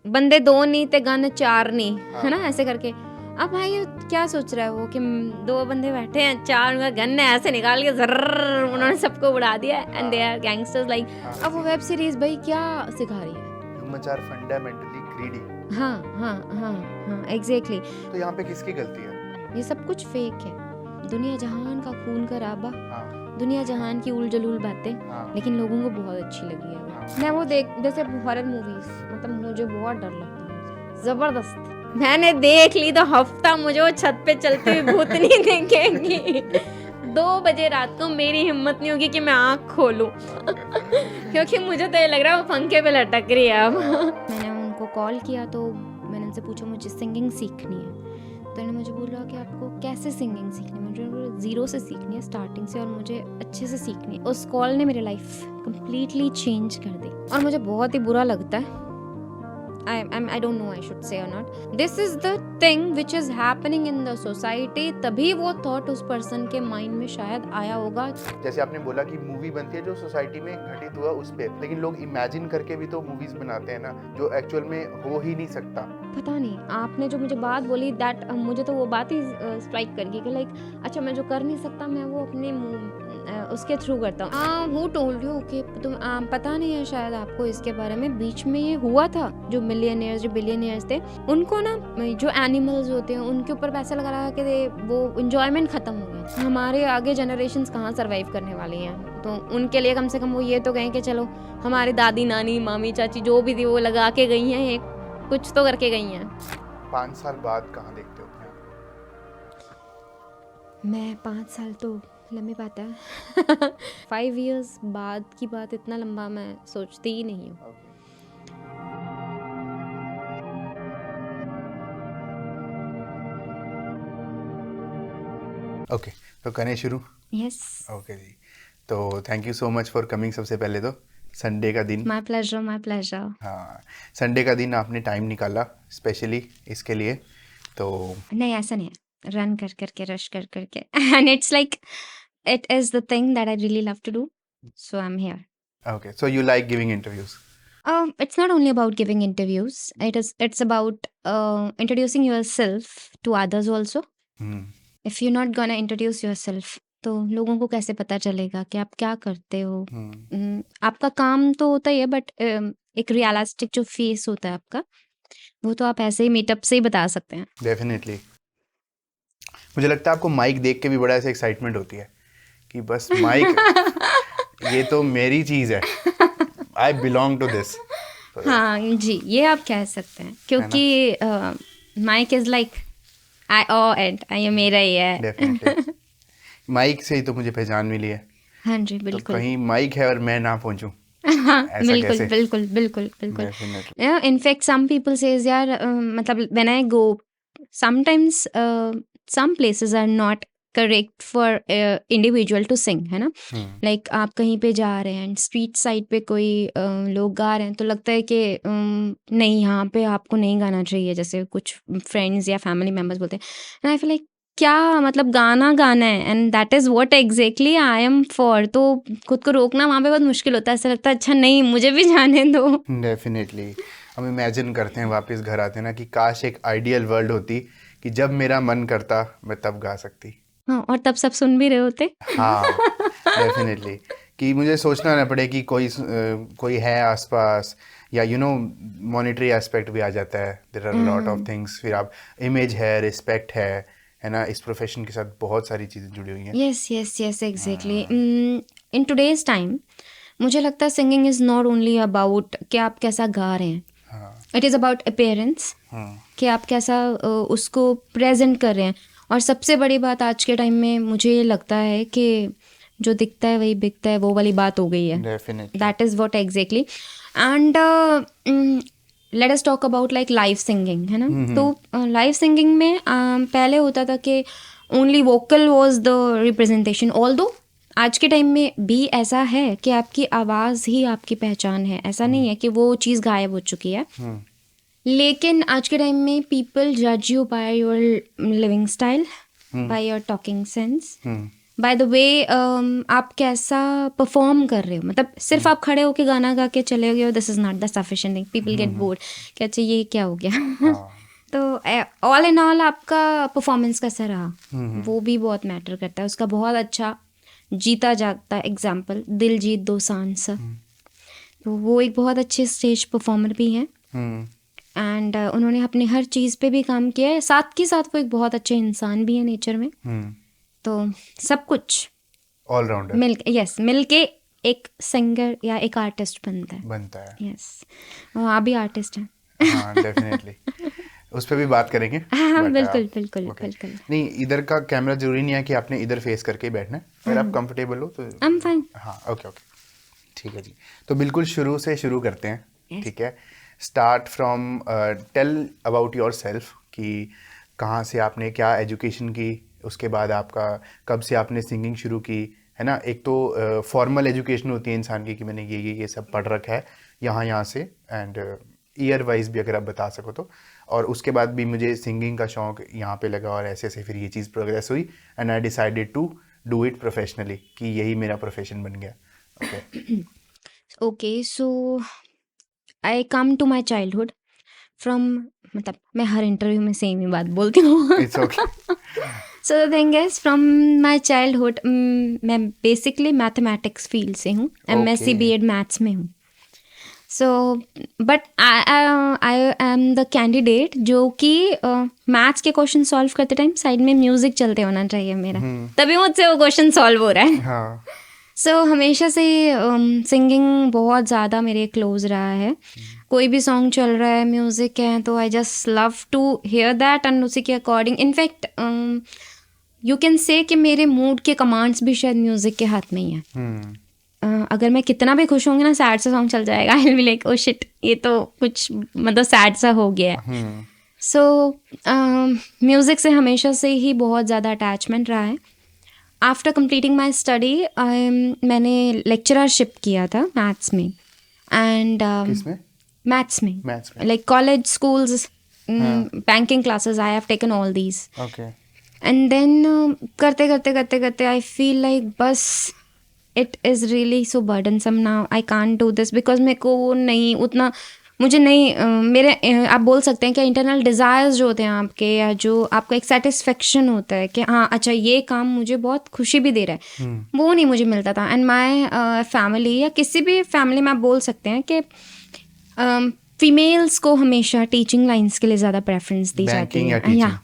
बंदे 2 नहीं थे गन 4 नहीं, हाँ, है ना, ऐसे करके। अब भाई ये क्या सोच रहा है वो कि 2 बंदे बैठे हैं, 4 उनका गन है, ऐसे निकाल के जर्र उन्होंने सबको उड़ा दिया and they are gangsters like. अब वो वेब सीरीज भाई क्या सिखा रही है? Humans are fundamentally greedy. हाँ हाँ हाँ हाँ एग्जैक्टली। तो यहाँ पे किसकी गलती है? ये सब कुछ फेक है, दुनिया जहान का खून खराबा, हाँ, दुनिया जहान की उल जलूल बातें, हाँ, लेकिन लोगों को बहुत अच्छी लगी है वो। हाँ। मैं वो देख, जैसे हॉरर मूवीज, मतलब मुझे बहुत डर लगता है, जबरदस्त। मैंने देख ली तो हफ्ता मुझे वो छत पे चलती हुई भूतनी दिखेगी। 2 बजे रात को मेरी हिम्मत नहीं होगी कि मैं आँख खोलूं क्योंकि मुझे तो ये लग रहा है वो पंखे पे लटक रही है अब। मैंने उनको कॉल किया तो मैंने उनसे पूछा मुझे सिंगिंग सीखनी है, तो इन्होंने मुझे बोला कि आपको कैसे सिंगिंग सीखनी है। मुझे बोला 0 से सीखनी है, स्टार्टिंग से, और मुझे अच्छे से सीखनी है। उस कॉल ने मेरी लाइफ कम्प्लीटली चेंज कर दी और मुझे बहुत ही बुरा लगता है। I don't know I should say or not. This is the thing which is happening in the society. तभी वो thought उस person के mind में शायद आया होगा। जैसे आपने बोला कि मूवी बनती है जो सोसाइटी में घटित हुआ उस पे, लेकिन लोग इमेजिन करके भी तो मूवीज बनाते हैं ना, जो एक्चुअल में हो ही नहीं सकता। पता नहीं, आपने जो मुझे बात बोली दैट मुझे तो वो बात ही स्ट्राइक कर गई कि लाइक अच्छा मैं जो कर नहीं सकता मैं वो अपने उसके थ्रू करता हूँ। हु टोल्ड यू कि तुम पता नहीं है शायद आपको इसके बारे में, बीच में ये हुआ था जो मिलियनियर्स जो बिलियनियर्स थे उनको ना जो एनिमल्स होते हैं उनके ऊपर पैसा लगा रहा के वो इंजॉयमेंट खत्म हो गया। हमारे आगे जनरेशंस कहाँ सर्वाइव करने वाली हैं, तो उनके लिए कम से कम वो ये तो कहें कि चलो हमारी दादी नानी मामी चाची जो भी थी वो लगा के गई हैं, एक कुछ तो करके गई हैं। 5 साल बाद कहाँ देखते हो अपने आप? मैं 5 साल तो लंबी बात है। 5 years बाद की बात इतना लंबा मैं सोचती ही नहीं हूँ। ओके, तो करें शुरू? यस, ओके जी, तो thank you so much for coming. सबसे पहले तो संडे का दिन, माय प्लेजर माय प्लेजर। हाँ, संडे का दिन आपने टाइम निकाला स्पेशली इसके लिए, तो नहीं ऐसा नहीं है, रन कर करके रश कर करके and it's like it is the thing that I really love to do, so I am here. Okay, so you like giving interviews? It's not only about giving interviews. It's about introducing yourself to others also. If you're not gonna introduce yourself, तो लोगों को कैसे पता चलेगा कि आप क्या करते हो? आपका काम तो होता ही है, बट एक रियलिस्टिक जो फेस होता है आपका, वो तो आप ऐसे ही मीटअप से ही बता सकते हैं। डेफिनेटली। मुझे लगता है आपको माइक देख के भी बड़ा ऐसे एक्साइटमेंट होती है कि बस माइक ये तो मेरी चीज़ है, आई बिलोंग टू दिस। हाँ जी, ये आप कह सकते हैं क्योंकि mic is like I O and ये मेरा ही है। डेफिनेटली, माइक से ही तो मुझे पहचान मिली है। हाँ जी तो बिल्कुल। कहीं माइक है और मैं ना पहुंचूं, हाँ ऐसा बिल्कुल कैसे? बिल्कुल बिल्कुल बिल्कुल। Definitely. In fact some people says यार, मतलब when I go sometimes some places are not correct for individual to sing, है ना। लाइक आप कहीं पे जा रहे हैं, स्ट्रीट साइड पे कोई लोग गा रहे हैं तो लगता है कि नहीं यहाँ पे आपको नहीं गाना चाहिए, जैसे कुछ फ्रेंड्स या फैमिली मेम्बर्स बोलते हैं। एंड आई फील लाइक क्या मतलब गाना गाना है and that is what exactly I am for. तो खुद को रोकना वहाँ पे बहुत मुश्किल होता है, ऐसा लगता है अच्छा नहीं मुझे भी जाने दो। डेफिनेटली, हम इमेजिन करते हैं वापस घर आते हैं ना कि काश एक आइडियल वर्ल्ड होती कि जब मेरा मन करता मैं तब गा सकती। हाँ, और तब सब सुन भी रहे होते। हाँ, डेफिनेटली, कि मुझे सोचना ना पड़े कि कोई है आसपास, या मॉनेटरी एस्पेक्ट भी आ जाता है। There are lot of things, फिर आप इमेज है, रिस्पेक्ट है ना, इस प्रोफेशन के साथ बहुत सारी चीज़ें जुड़ी हुई हैं। Yes yes yes exactly. In today's time मुझे लगता है singing is not only about कि आप कैसा गा रहे हैं, इट इज़ अबाउट अपीयरेंस, कि आप कैसा उसको प्रेजेंट कर रहे हैं। और सबसे बड़ी बात आज के टाइम में मुझे ये लगता है कि जो दिखता है वही बिकता है, वो वाली बात हो गई है। That is what exactly. And let us talk about like live singing, है ना। तो लाइव सिंगिंग में पहले होता था कि only vocal was the representation, although आज के टाइम में भी ऐसा है कि आपकी आवाज़ ही आपकी पहचान है, ऐसा नहीं है कि वो चीज़ गायब हो चुकी है। लेकिन आज के टाइम में पीपल जज you by your living style, by your talking sense, by the way आप कैसा परफॉर्म कर रहे हो, मतलब सिर्फ आप खड़े होके गाना गा के चले गए हो, this is not the sufficient thing, people get bored कि अच्छा ये क्या हो गया। हाँ तो ऑल इन ऑल आपका परफॉर्मेंस कैसा रहा वो भी बहुत मैटर करता है। उसका बहुत अच्छा जीता जागता एग्जाम्पल दिलजीत दोसांझ सर, तो वो एक बहुत अच्छे स्टेज परफॉर्मर भी हैं एंड उन्होंने अपने हर चीज़ पे भी काम किया है, साथ के साथ वो एक बहुत अच्छे इंसान भी है नेचर में। तो सब कुछ ऑलराउंडर मिल के एक सिंगर या एक आर्टिस्ट बनता है। यस आप भी आर्टिस्ट हैं। हाँ डेफिनेटली, उस पर भी बात करेंगे। हाँ But, बिल्कुल बिल्कुल okay. बिल्कुल। नहीं, इधर का कैमरा जरूरी नहीं है कि आपने इधर फेस करके ही बैठना है, अगर आप कंफर्टेबल हो तो। I am fine. हाँ ओके ओके ठीक है जी। तो बिल्कुल शुरू से शुरू करते हैं। Yes. ठीक है, start from tell about your self कि कहाँ से आपने क्या एजुकेशन की, उसके बाद आपका कब से आपने सिंगिंग शुरू की, है ना। एक तो फॉर्मल एजुकेशन होती है इंसान की कि मैंने ये सब पढ़ रखा है यहाँ से, एंड ईयर वाइज भी अगर आप बता सको तो। और उसके बाद भी मुझे सिंगिंग का शौक यहाँ पे लगा और ऐसे ऐसे फिर ये चीज़ प्रोग्रेस हुई and I decided to do it professionally, कि यही मेरा प्रोफेशन बन गया। Okay okay so I come to my childhood from, मतलब मैं हर इंटरव्यू में सेम ही बात बोलती हूँ। It's okay. So the thing is from my childhood मैं बेसिकली मैथमेटिक्स फील्ड से हूँ, MSc B.Ed मैथ्स में हूँ। So but I am the candidate जो कि मैथ्स के क्वेश्चन सॉल्व करते टाइम साइड में म्यूजिक चलते होना चाहिए मेरा, तभी मुझसे वो क्वेश्चन सॉल्व हो रहा है। हाँ सो हमेशा से सिंगिंग बहुत ज़्यादा मेरे क्लोज रहा है। कोई भी सॉन्ग चल रहा है, म्यूज़िक है, तो I just love to hear that and उसी के according in fact you can say कि मेरे मूड के कमांड्स भी शायद म्यूज़िक के हाथ में ही है। अगर मैं कितना भी खुश होंगी ना, सैड सा सॉन्ग चल जाएगा, I will be like oh shit ये तो कुछ मतलब सैड सा हो गया है। सो म्यूज़िक से हमेशा से ही बहुत ज़्यादा अटैचमेंट रहा है। आफ्टर कंप्लीटिंग माई स्टडी मैंने लेक्चररशिप किया था मैथ्स में एंड किसमें? मैथ्स में मैथ्स में। Like college schools banking classes I have taken all these okay and then करते करते करते करते आई फील लाइक बस it is really so burdensome now, I can't do this because मेरे को वो नहीं उतना मुझे नहीं मेरे आप बोल सकते हैं कि इंटरनल डिज़ायर्स जो होते हैं आपके, या जो आपका एक सेटिस्फेक्शन होता है कि हाँ अच्छा ये काम मुझे बहुत खुशी भी दे रहा है, वो नहीं मुझे मिलता था। एंड माई फैमिली या किसी भी फैमिली में आप बोल सकते हैं कि फीमेल्स को हमेशा टीचिंग लाइंस के लिए ज़्यादा प्रेफरेंस दी जाती है।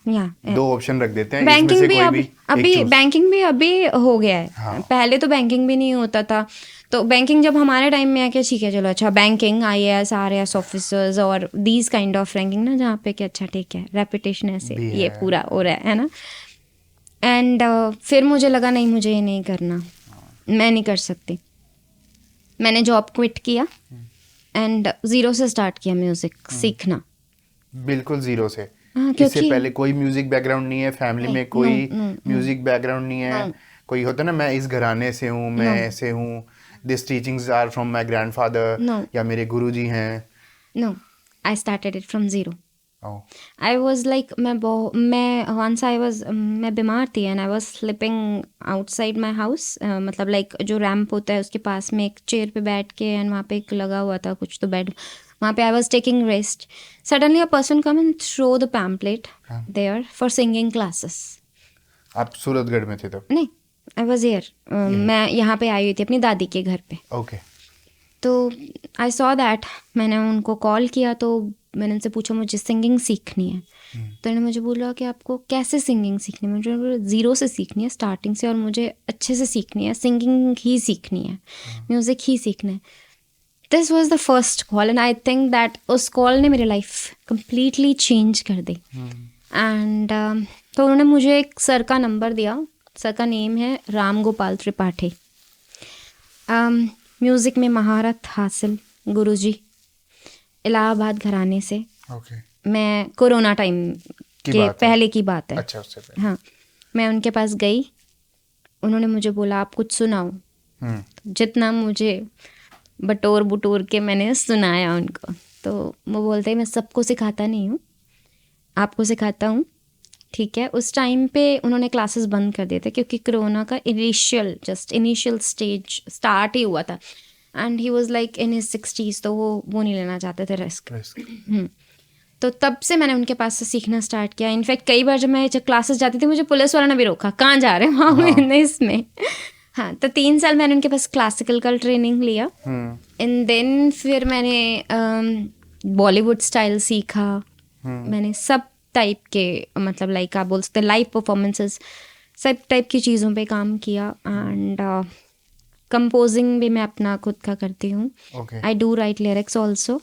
या दो ऑप्शन रख देते हैं, बैंकिंग इसमें से भी कोई भी अभी बैंकिंग भी अभी हो गया है। हाँ। पहले तो बैंकिंग भी नहीं होता था, तो बैंकिंग जब हमारे टाइम में आके ठीक है चलो अच्छा बैंकिंग IAS RAS ऑफिसर्स और दीज काइंड ऑफ रैंकिंग ना, जहाँ पे कि अच्छा ठीक है रेपुटेशन ऐसे ये पूरा हो रहा है ना। एंड फिर मुझे लगा नहीं मुझे ये नहीं करना, मैं नहीं कर सकती। मैंने जॉब क्विट किया एंड ज़ीरो से स्टार्ट किया म्यूज़िक सीखना, बिल्कुल ज़ीरो से। क्योंकि इससे पहले कोई म्यूजिक बैकग्राउंड नहीं है, फैमिली में कोई म्यूजिक बैकग्राउंड नहीं है। कोई होता ना मैं इस घराने से हूँ, मैं ऐसे हूँ, this teachings are from my grandfather या मेरे गुरुजी हैं। No I started it from zero. I was like मैं बीमार थी and I was slipping outside my house, मतलब लाइक जो रैम्प होता है उसके पास में एक चेयर पे बैठ के एंड वहाँ पे एक लगा हुआ था कुछ तो बेड, वहाँ पे I was taking rest. Suddenly a person come and throw the pamphlet there for singing classes. आप सूरतगढ़ में थे तब? नहीं, आई वॉज हियर, मैं यहाँ पे आई हुई थी अपनी दादी के घर पे। ओके तो आई सॉ दैट, मैंने उनको कॉल किया तो मैंने उनसे पूछा मुझे सिंगिंग सीखनी है। तो उन्होंने मुझे बोला कि आपको कैसे सिंगिंग सीखनी है। मुझे बोला ज़ीरो से सीखनी है, स्टार्टिंग से, और मुझे अच्छे से सीखनी है, सिंगिंग ही सीखनी है, म्यूज़िक ही सीखना है। This was the first call and I think that उस कॉल ने मेरी लाइफ कम्प्लीटली चेंज कर दी। एंड तो उन्होंने मुझे एक सर का नंबर दिया, सर का नेम है राम गोपाल त्रिपाठी। म्यूज़िक में महारत हासिल गुरुजी, इलाहाबाद घराने से। मैं कोरोना टाइम के पहले की बात है। अच्छा, उससे पहले। हाँ, मैं उनके पास गई, उन्होंने मुझे बोला आप कुछ सुनाओ। जितना मुझे बटोर बुटोर के मैंने सुनाया उनको, तो वो बोलते हैं मैं सबको सिखाता नहीं हूँ, आपको सिखाता हूँ, ठीक है, उस टाइम पे उन्होंने क्लासेस बंद कर दिए थे क्योंकि कोरोना का इनिशियल स्टेज स्टार्ट ही हुआ था and he was like in his 60s, तो वो नहीं लेना चाहते थे रिस्क। तो तब से मैंने उनके पास से सीखना स्टार्ट किया। इनफैक्ट कई बार जब क्लासेस जाती थी मुझे पुलिस वाला ने भी रोका, कहाँ जा रहे हैं वहाँ इसमें। हाँ, तो 3 साल मैंने उनके पास क्लासिकल का ट्रेनिंग लिया एंड देन फिर मैंने बॉलीवुड स्टाइल सीखा। मैंने सब टाइप के मतलब लाइक आप बोल सकते हैं लाइव परफॉर्मेंसेस, सब टाइप की चीज़ों पे काम किया एंड कंपोजिंग भी मैं अपना खुद का करती हूँ। I do right lyrics also.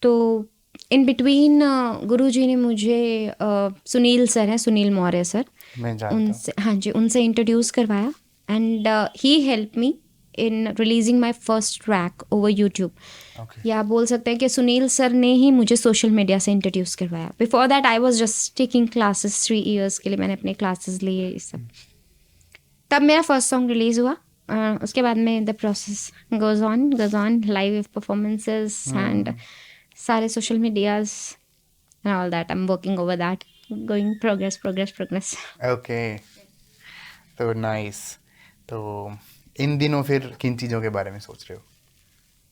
तो इन बिटवीन गुरुजी ने मुझे सुनील सर हैं, सुनील मौर्य सर, उनसे, हाँ जी, उनसे इंट्रोड्यूस करवाया and he help me in releasing my first track over YouTube. या आप बोल सकते हैं कि सुनील सर ने ही मुझे सोशल मीडिया से इंट्रोड्यूस करवाया। Before that I was just taking classes 3 years के लिए मैंने अपने क्लासेस लिए ये सब। तब मेरा फर्स्ट सॉन्ग रिलीज़ हुआ। उसके बाद में the process goes on, live performances and सारे social medias and all that. I am working over that, going progress. Okay, तो नाइस। तो इन दिनों फिर किन चीज़ों के बारे में सोच रहे हो?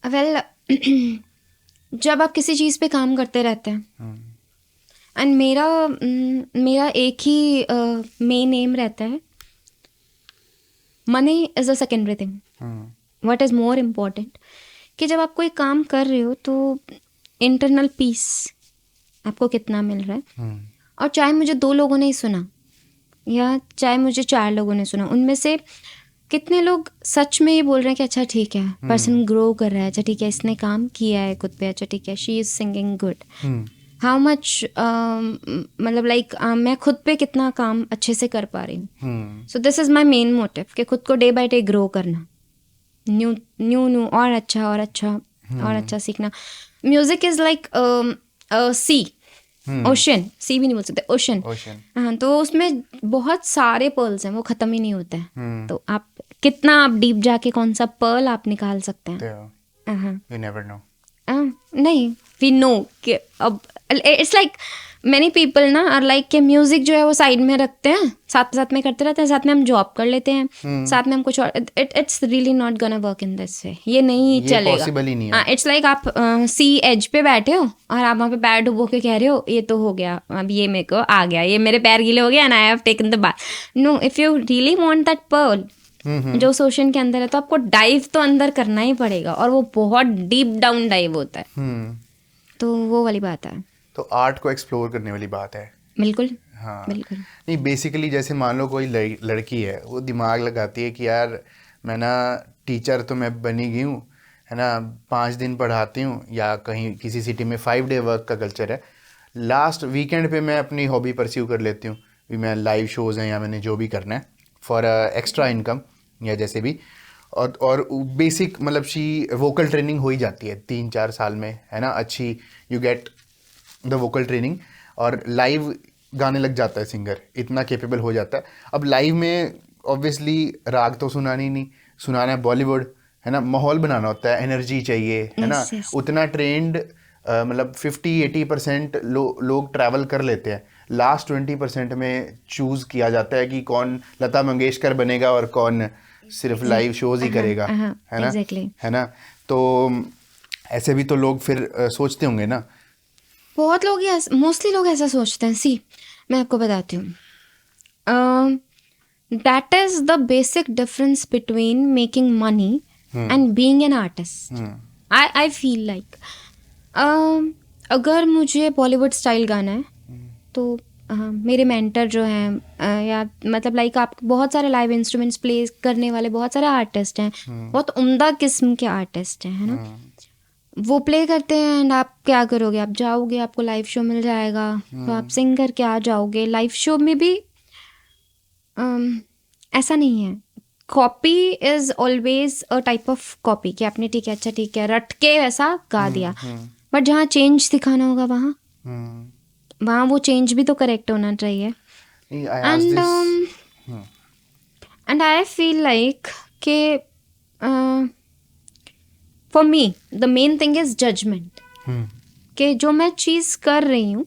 वेल जब आप किसी चीज़ पे काम करते रहते हैं एंड मेरा एक ही मेन एम रहता है, money is a secondary thing, what is more important कि जब आप कोई काम कर रहे हो तो इंटरनल पीस आपको कितना मिल रहा है। और चाहे मुझे 2 लोगों ने ही सुना या चाहे मुझे 4 लोगों ने सुना, उनमें से कितने लोग सच में ये बोल रहे हैं कि अच्छा ठीक है, पर्सन ग्रो कर रहा है, अच्छा ठीक है, इसने काम किया है खुद पे, अच्छा ठीक है, she is singing good, how much, मतलब लाइक मैं खुद पे कितना काम अच्छे से कर पा रही हूँ। So this is my main motive कि खुद को डे बाय डे ग्रो करना, न्यू और अच्छा सीखना। Music is like sea, ocean, sea भी नहीं बोल सकते, ओशन। हाँ, तो उसमें बहुत सारे पर्ल्स हैं, वो ख़त्म ही नहीं होते हैं। तो आप कितना आप डीप जाके कौन सा पर्ल आप निकाल सकते हैं। You never know. नहीं, वी नो कि अब इट्स लाइक मैनी पीपल ना आर लाइक के म्यूजिक जो है वो साइड में रखते हैं, साथ में करते रहते हैं, साथ में हम जॉब कर लेते हैं, साथ में हम कुछ और। It's really not gonna work in this way, ये नहीं चलेगा, पॉसिबल ही नहीं है। इट्स लाइक आप सी एज पे बैठे हो और आप वहाँ पे पैर डुबो के कह रहे हो ये तो हो गया, अब ये मेरे को आ गया, ये मेरे पैर गीले हो गया and I have taken the bath. No, if you really want that pearl जो ओशन के अंदर है, तो आपको डाइव तो अंदर करना ही पड़ेगा और वो बहुत डीप डाउन डाइव होता है। तो वो वाली बात है, तो आर्ट को एक्सप्लोर करने वाली बात है। बिल्कुल, हाँ, बिल्कुल। नहीं, बेसिकली जैसे मान लो कोई लड़की है, वो दिमाग लगाती है कि यार मैं ना टीचर तो मैं बनी गई हूँ, है ना, 5 दिन पढ़ाती हूँ, या कहीं किसी सिटी में 5 day वर्क का कल्चर है, लास्ट वीकेंड पे मैं अपनी हॉबी परस्यू कर लेती हूँ, भी मैं लाइव शोज़ हैं या मैंने जो भी करना है फॉर एक्स्ट्रा इनकम या जैसे भी। और बेसिक मतलब वोकल ट्रेनिंग हो ही जाती है 3-4 साल में, है ना, अच्छी, you get the vocal training और लाइव गाने लग जाता है सिंगर, इतना कैपेबल हो जाता है। अब लाइव में ऑब्वियसली राग तो सुनाना है बॉलीवुड, है ना, माहौल बनाना होता है, एनर्जी चाहिए, है ना, उतना ट्रेंड मतलब 50-80% लोग ट्रैवल कर लेते हैं, लास्ट 20% में चूज़ किया जाता है कि कौन लता मंगेशकर बनेगा और कौन सिर्फ लाइव शोज ही करेगा, है ना, है ना। तो ऐसे भी तो लोग फिर सोचते होंगे ना, बहुत लोग मोस्टली लोग ऐसा सोचते हैं। सी, मैं आपको बताती हूँ, that is the basic difference between making money and being an artist. I feel like अगर मुझे बॉलीवुड स्टाइल गाना है तो मेरे मेंटर जो हैं या मतलब लाइक आप बहुत सारे लाइव इंस्ट्रूमेंट्स प्ले करने वाले बहुत सारे आर्टिस्ट हैं, बहुत उम्दा किस्म के आर्टिस्ट हैं, है ना, वो प्ले करते हैं एंड आप क्या करोगे, आप जाओगे, आपको लाइव शो मिल जाएगा, तो आप सिंग करके आ जाओगे। लाइव शो में भी ऐसा नहीं है, copy is always a type of copy कि आपने ठीक है, अच्छा ठीक है, रट के वैसा गा दिया, बट जहाँ चेंज दिखाना होगा वहाँ वो चेंज भी तो करेक्ट होना चाहिए। एंड आई फील लाइक के for me the main thing is judgement, कि जो मैं चीज़ कर रही हूँ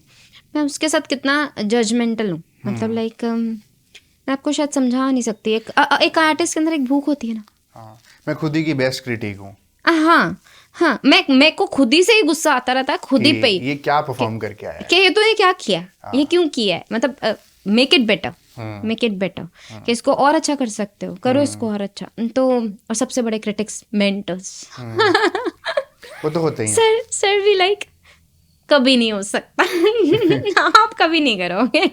मैं उसके साथ कितना जजमेंटल हूँ, मतलब लाइक मैं आपको शायद समझा नहीं सकती। एक आर्टिस्ट के अंदर एक भूख होती है ना। हाँ, मैं खुद ही की बेस्ट क्रिटिक हूँ हाँ हाँ, मैं को खुद ही से ही गुस्सा आता रहता है, खुद ही पे ही, कि ये क्या परफॉर्म करके आया है। कि ये तो ये क्या किया, ये क्यों किया है, मतलब make it better, make it better, कि इसको और अच्छा कर सकते हो, करो इसको और अच्छा। तो और सबसे बड़े क्रिटिक्स मेंटर्स, वो तो होते ही हैं। सर भी लाइक कभी नहीं हो सकता आप कभी नहीं करोगे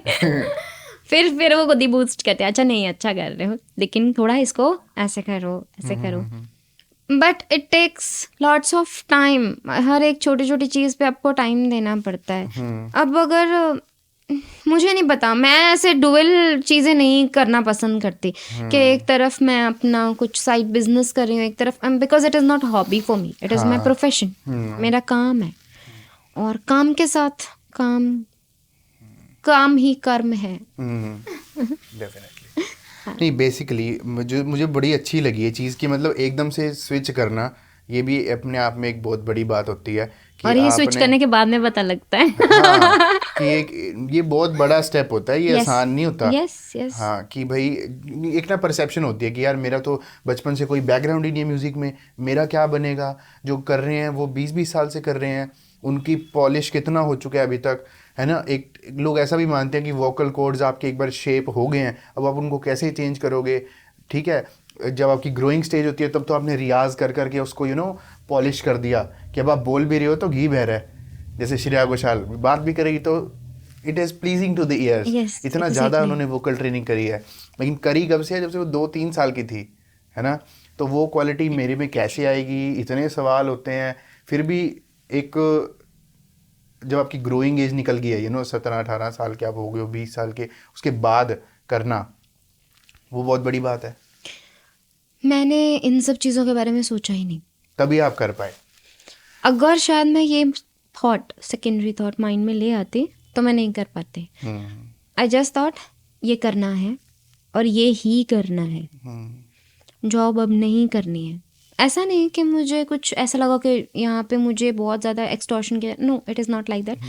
फिर वो खुद ही बूस्ट करते हैं, अच्छा नहीं अच्छा कर रहे हो, लेकिन थोड़ा इसको ऐसे करो, ऐसे करो। But it takes lots of time, हर एक छोटी छोटी चीज़ पे आपको टाइम देना पड़ता है। अब अगर मुझे नहीं पता, मैं ऐसे डुअल चीज़ें नहीं करना पसंद करती कि एक तरफ मैं अपना कुछ साइड बिजनेस कर रही हूँ, एक तरफ, because it is not hobby for me, it is my profession, मेरा काम है, और काम के साथ काम ही कर्म है। डेफिनेटली। नहीं, बेसिकली मुझे बड़ी अच्छी लगी ये चीज़ कि मतलब एकदम से स्विच करना, ये भी अपने आप में एक बहुत बड़ी बात होती है कि और ये स्विच करने के बाद में पता लगता है हाँ, कि ये बहुत बड़ा स्टेप होता है, ये Yes, आसान नहीं होता। yes. हाँ, कि भाई एक ना परसेप्शन होती है कि यार मेरा तो बचपन से कोई बैकग्राउंड ही नहीं है म्यूज़िक में, मेरा क्या बनेगा। जो कर रहे हैं वो 20-20 साल से कर रहे हैं, उनकी पॉलिश कितना हो चुका है अभी तक, है ना। एक लोग ऐसा भी मानते हैं कि वोकल कॉर्ड्स आपके एक बार शेप हो गए हैं, अब आप उनको कैसे चेंज करोगे। ठीक है, जब आपकी ग्रोइंग स्टेज होती है तब तो आपने रियाज कर करके उसको पॉलिश कर दिया कि अब आप बोल भी रहे हो तो घी बह रहा है। जैसे श्रेया घोषाल बात भी करेगी तो it is pleasing to the ears, इतना ज़्यादा उन्होंने वोकल ट्रेनिंग करी है। लेकिन करी कब से है? जब से वो 2-3 साल की थी, है ना। तो वो क्वालिटी मेरे में कैसे आएगी, इतने सवाल होते हैं। फिर भी एक जब आपकी ग्रोइंग एज निकल गई है 17-18 साल के आप हो गए हो, 20 साल के, उसके बाद करना वो बहुत बड़ी बात है। मैंने इन सब चीज़ों के बारे में सोचा ही नहीं, तभी आप कर पाए। अगर शायद मैं ये थॉट, सेकेंडरी थॉट माइंड में ले आती तो मैं नहीं कर पाती। आई जस्ट थॉट ये करना है और ये ही करना है, जॉब अब नहीं करनी है। ऐसा नहीं कि मुझे कुछ ऐसा लगा कि यहाँ पे मुझे बहुत ज़्यादा एक्सटॉर्शन किया, no, it is not like that.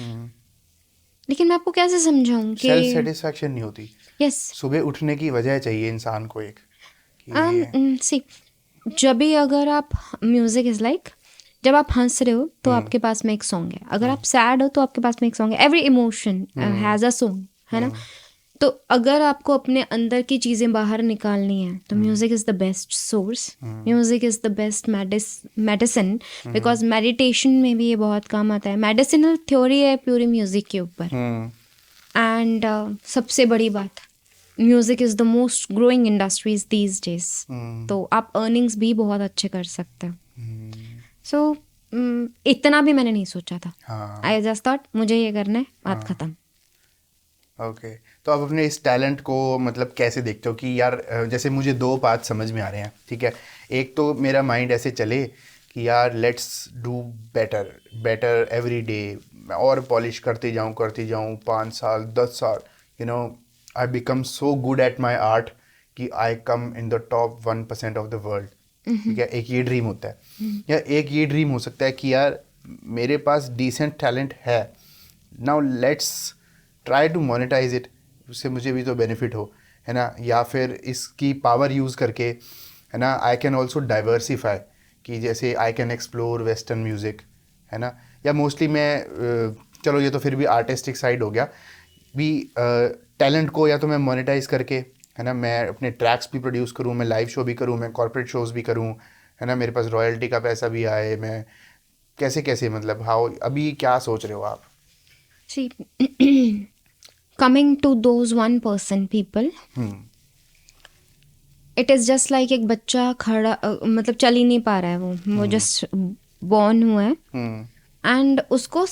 लेकिन मैं आपको कैसे समझाऊँ कि सेल्फ सेटिस्फैक्शन नहीं होती। यस, सुबह उठने की वजह चाहिए इंसान को एक सी, जब भी अगर आप म्यूजिक इज लाइक, जब आप हंस रहे हो तो आपके पास में एक सॉन्ग है, अगर आप सैड हो तो आपके पास में एक सॉन्ग है, every emotion has a song, है ना। तो अगर आपको अपने अंदर की चीज़ें बाहर निकालनी है तो music is the best source, music is the best medicine, because meditation में भी ये बहुत काम आता है। मेडिसिनल थ्योरी है पूरी म्यूजिक के ऊपर। एंड सबसे बड़ी बात, music is the most growing industries these days, तो आप अर्निंग्स भी बहुत अच्छे कर सकते हैं। सो इतना भी मैंने नहीं सोचा था। आई जस्ट थॉट मुझे ये करना है, बात खत्म। ओके, तो आप अपने इस टैलेंट को मतलब कैसे देखते हो कि यार जैसे मुझे 2 बात समझ में आ रहे हैं। ठीक है, एक तो मेरा माइंड ऐसे चले कि यार let's do better every day, और पॉलिश करते जाऊँ 5 साल 10 साल, I become so good at my art कि I come in the top 1% of the world. ठीक है, एक ये ड्रीम होता है, या एक ये ड्रीम हो सकता है कि यार मेरे पास डिसेंट टैलेंट है, now let's try to monetize it, उससे मुझे भी तो बेनिफिट हो, है ना। या फिर इसकी पावर यूज़ करके, है ना, आई कैन ऑल्सो डाइवर्सिफाई, कि जैसे I can explore western music, है ना। या मोस्टली मैं चलो ये तो फिर भी आर्टिस्टिक साइड हो गया, भी टैलेंट को या तो मैं मोनेटाइज करके, है ना, मैं अपने ट्रैक्स भी प्रोड्यूस करूँ, मैं लाइव शो भी करूँ, मैं कॉर्पोरेट शोज़ भी करूँ, है ना, मेरे पास रॉयल्टी का पैसा भी आए, मैं कैसे मतलब हाउ, अभी क्या सोच रहे हो आप? See, coming to those 1% people, it is just like एक बच्चा खड़ा मतलब चल ही नहीं पा रहा है, वो जस्ट बॉर्न हुआ है, एंड उसको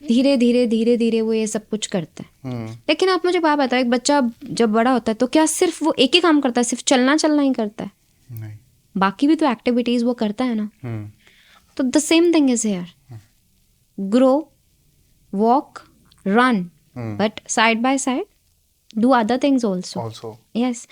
धीरे धीरे वो ये सब कुछ करता है। लेकिन आप मुझे बात बताओ, एक बच्चा जब बड़ा होता है तो क्या सिर्फ वो एक ही काम करता है, सिर्फ चलना ही करता है? नहीं, बाकी भी तो एक्टिविटीज वो करता है ना। तो the same thing is here, grow, walk, run, but side by side do other things also. Yes.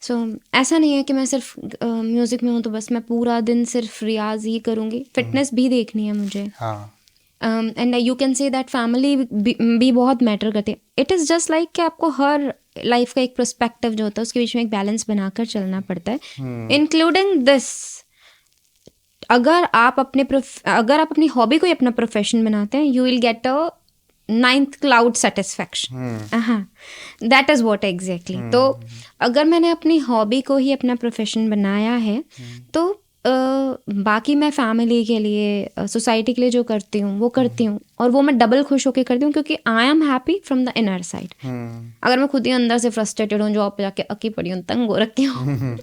So ऐसा नहीं है कि मैं सिर्फ म्यूजिक में हूँ तो बस मैं पूरा दिन सिर्फ रियाज ही करूँगी, फिटनेस भी देखनी है मुझे। हाँ, and you can say that family भी बहुत मैटर करती है. इट इज़ जस्ट लाइक कि आपको हर लाइफ का एक पर्सपेक्टिव जो होता है उसके बीच में एक बैलेंस बनाकर चलना पड़ता है, इंक्लूडिंग दिस. अगर आप अपनी हॉबी को ही अपना प्रोफेशन बनाते हैं, you will get a 9th cloud satisfaction. That is what exactly. तो अगर मैंने अपनी हॉबी को ही अपना प्रोफेशन बनाया है तो बाकी मैं फैमिली के लिए, सोसाइटी के लिए जो करती हूँ वो करती हूँ, और वो मैं डबल खुश होकर करती हूँ क्योंकि I am happy from the inner side. अगर मैं खुद ही अंदर से फ्रस्ट्रेटेड हूँ, जॉब पे जाके अकी पड़ी हूँ, तंग हो रखी हूँ,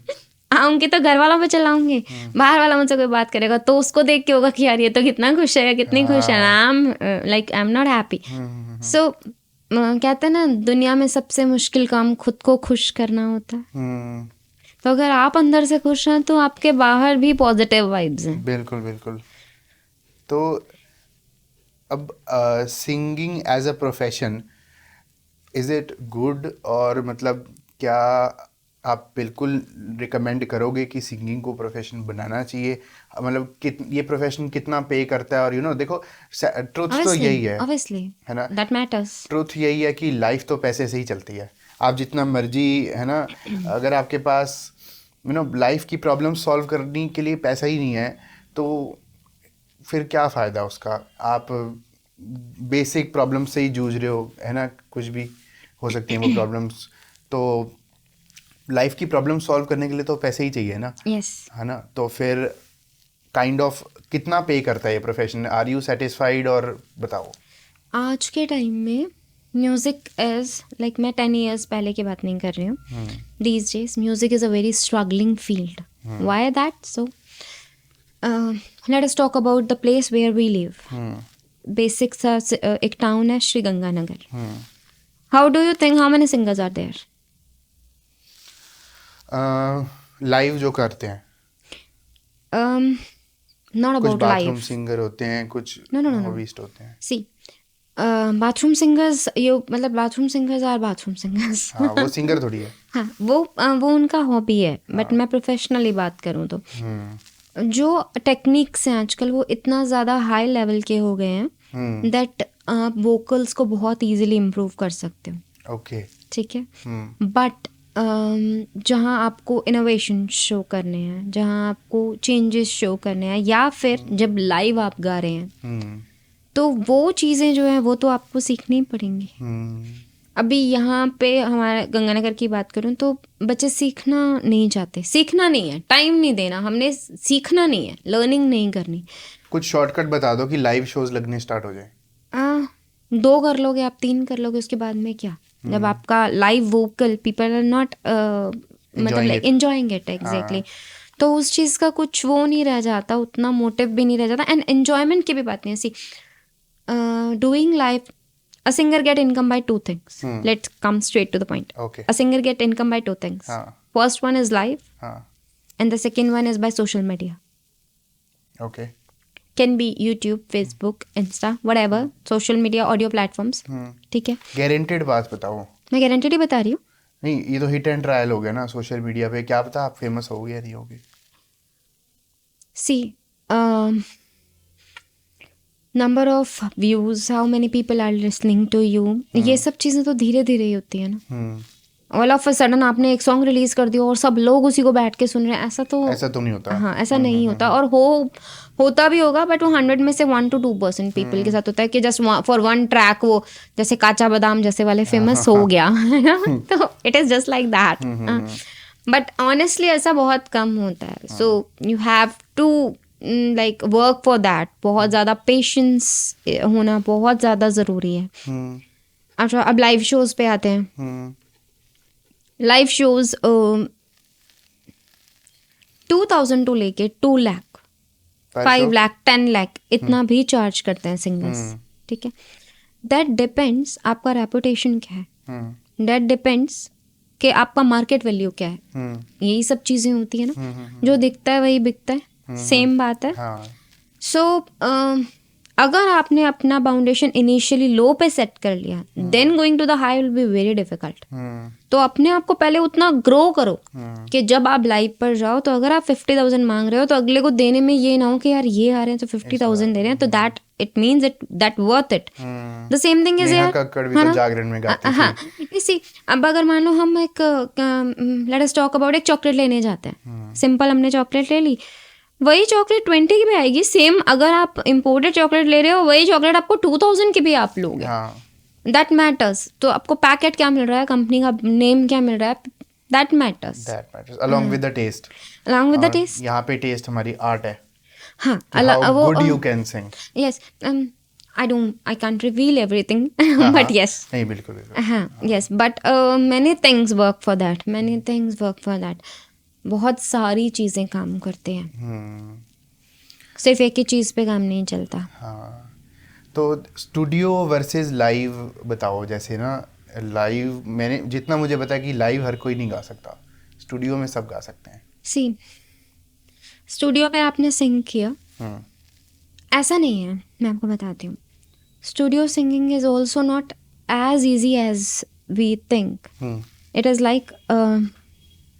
आऊँगी तो घर वालों पे चलाऊंगी. बाहर वाला मुझसे कोई बात करेगा तो उसको देख के होगा कि यार ये तो कितना खुश है या कितनी खुश है. I am not happy. So कहते हैं ना, दुनिया में सबसे मुश्किल काम खुद को खुश करना होता है. तो अगर आप अंदर से खुश हैं तो आपके बाहर भी पॉजिटिव वाइब्स हैं. बिल्कुल बिल्कुल. तो अब singing as a profession, is it good, और मतलब क्या आप बिल्कुल रिकमेंड करोगे कि सिंगिंग को प्रोफेशन बनाना चाहिए? मतलब ये प्रोफेशन कितना पे करता है? और देखो, ट्रुथ तो यही है, ऑब्वियसली, है ना, दैट मैटर्स. ट्रुथ यही है कि लाइफ तो पैसे से ही चलती है. आप जितना मर्जी, है ना, अगर आपके पास लाइफ की प्रॉब्लम सॉल्व करने के लिए पैसा ही नहीं है तो फिर क्या फ़ायदा उसका? आप बेसिक प्रॉब्लम से ही जूझ रहे हो, है ना, कुछ भी हो सकती हैं वो प्रॉब्लम्स. तो लाइफ की प्रॉब्लम सॉल्व करने के लिए तो पैसे ही चाहिए ना. यस. है ना. तो फिर काइंड ऑफ कितना पे करता है ये प्रोफेशन? Are you satisfied? और बताओ. आज के टाइम में म्यूज़िक इज़ लाइक, मैं 10 years पहले की बात नहीं कर रही हूँ. These days music is a very struggling field. Why that? So let us talk about the place where we live. Basic सा एक टाउन है Shri Ganganagar. How do you think how many singers are there? Live जो करते हैं, Not कुछ about bathroom live. Singer होते हैं, कुछ No. हॉबिस्ट होते हैं. See, बाथरूम सिंगर्स, ये मतलब bathroom singers are bathroom singers. हाँ, वो सिंगर थोड़ी है. हाँ, वो उनका हॉबी है. बट मैं प्रोफेशनली बात करूँ तो जो टेक्निक्स हैं आजकल वो इतना ज़्यादा हाई लेवल के हो गए हैं दैट आप वोकल्स को बहुत इजीली इम्प्रूव कर सकते हो. ओके. ठीक है. बट जहाँ आपको इनोवेशन शो करने हैं, जहाँ आपको चेंजेस शो करने हैं, या फिर जब लाइव आप गा रहे हैं, तो वो चीज़ें जो हैं वो तो आपको सीखनी पड़ेंगी. अभी यहाँ पे हमारे गंगानगर की बात करूँ तो बच्चे सीखना नहीं चाहते. सीखना नहीं है, टाइम नहीं देना, हमने सीखना नहीं है, लर्निंग नहीं करनी. कुछ शॉर्टकट बता दो कि लाइव शोज लगने स्टार्ट हो जाए. 2 कर लोगे आप, 3 कर लोगे, उसके बाद में क्या? जब आपका live vocal, people are not मतलब एंजॉयिंग इट एग्जैक्टली, तो उस चीज़ का कुछ वो नहीं रह जाता, उतना मोटिव भी नहीं रह जाता. एंड एन्जॉयमेंट की भी बात नहीं है. See, doing live, a singer get income by 2 things. Let's come straight to the point. Okay. A singer get income by 2 things. First one is live, and the second one is by social media. Okay. Can be YouTube, Facebook, Insta, whatever, social media, audio platforms. ठीक है. Guaranteed बात बताओ. मैं guaranteed ही बता रही हूँ. नहीं, ये तो हिट एंड ट्रायल हो गया ना सोशल मीडिया पे. क्या पता आप फेमस होगे या नहीं होगे. See, number of views, how many people are listening to you, ये सब चीज़ें तो धीरे धीरे ही होती है ना. ऑल ऑफ अ सडन आपने एक सॉन्ग रिलीज कर दिया और सब लोग उसी को बैठ के सुन रहे हैं, ऐसा तो नहीं होता. हाँ, ऐसा नहीं होता. और होता भी होगा बट वो 100 में से 1 to 2% पीपल के साथ होता है कि जस्ट फॉर वन ट्रैक वो जैसे काचा बादाम जैसे वाले फेमस हो गया है ना. तो it is just like that. But honestly ऐसा बहुत कम होता है. So you have to like work for that. बहुत ज़्यादा पेशेंस होना बहुत ज़्यादा ज़रूरी है. अच्छा, अब लाइव शोज पे आते हैं. लाइव शोज 2000 टू लेके 2 लाख, 5 लाख, 10 लाख इतना भी चार्ज करते हैं सिंगर्स. ठीक है. दैट डिपेंड्स आपका रेपुटेशन क्या है. दैट डिपेंड्स कि आपका मार्केट वैल्यू क्या है. यही सब चीज़ें होती है ना. जो दिखता है वही बिकता है. सेम बात है. सो अगर आपने अपना फाउंडेशन इनिशियली लो पे सेट कर लिया, then going to the high will be very difficult. तो अपने आप को पहले उतना ग्रो करो कि जब आप लाइव पर जाओ, तो अगर आप 50,000 मांग रहे हो तो अगले को देने में ये ना हो कि यार ये आ रहे हैं तो 50,000 दे रहे हैं, तो that it means it that worth it. The same thing is Neha यार, कक्कड़ भी तो जागरण में गाती थी। हाँ इसी, अब अगर मान लो हम एक लेट अस टॉक अबाउट, एक चॉकलेट लेने जाते हैं, सिंपल हमने चॉकलेट ले ली, वही चॉकलेट 20 की भी आएगी। सेम अगर आप इम्पोर्टेड चॉकलेट ले रहे हो, वही चॉकलेट आपको 2000 की भी आप लोगे। हाँ दैट मैटर्स। तो आपको पैकेट क्या मिल रहा है, कंपनी का नेम क्या मिल रहा है, that matters along with the taste। Along with the और टेस्ट। यहाँ पे टेस्ट हमारी आर्ट है। हाँ How good you can sing। Yes, I can't reveal everything but yes, नहीं बिल्कुल बिल्कुल। हाँ yes, but many things work for that, बहुत सारी चीज़ें काम करते हैं, सिर्फ एक ही चीज़ पे काम नहीं चलता। हाँ, तो स्टूडियो वर्सेस लाइव बताओ। जैसे ना लाइव, मैंने जितना मुझे पता है कि लाइव हर कोई नहीं गा सकता, स्टूडियो में सब गा सकते हैं। सी, स्टूडियो में आपने सिंग किया, ऐसा नहीं है, मैं आपको बताती हूँ, studio singing is also not as easy as we think. It is like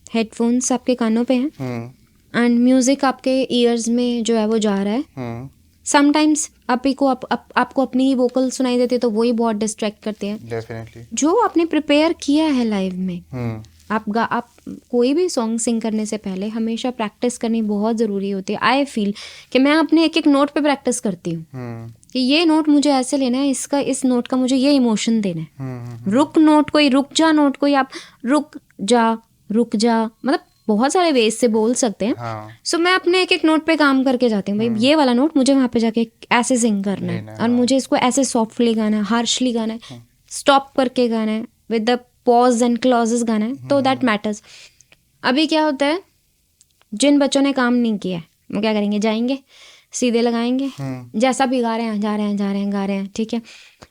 headphones आपके कानों पे हैं एंड म्यूजिक आपके ईयर्स में जो है वो जा रहा है। समटाइम्स आपको अपनी ही वोकल सुनाई देती है, तो वही बहुत डिस्ट्रैक्ट करते हैं। डेफिनेटली। जो आपने प्रिपेयर किया है लाइव में, आप कोई भी सॉन्ग सिंग करने से पहले हमेशा प्रैक्टिस करनी बहुत ज़रूरी होती है। आई फील कि मैं अपने एक एक नोट पे प्रैक्टिस करती हूँ कि ये नोट मुझे ऐसे लेना है, इस नोट का मुझे ये इमोशन देना है। रुक जा नोट कोई आप रुक जा, मतलब बहुत सारे वेज से बोल सकते हैं। सो मैं अपने एक एक नोट पे काम करके जाती हूँ, भाई ये वाला नोट मुझे वहाँ पे जाके ऐसे सिंग करना है, और मुझे इसको ऐसे सॉफ्टली गाना है, हार्शली गाना है, स्टॉप करके गाना है, with the pause and clauses गाना है, तो दैट मैटर्स। अभी क्या होता है, जिन बच्चों ने काम नहीं किया है वो क्या करेंगे, जाएंगे सीधे लगाएंगे, जैसा भी गा रहे हैं गा रहे हैं, ठीक है।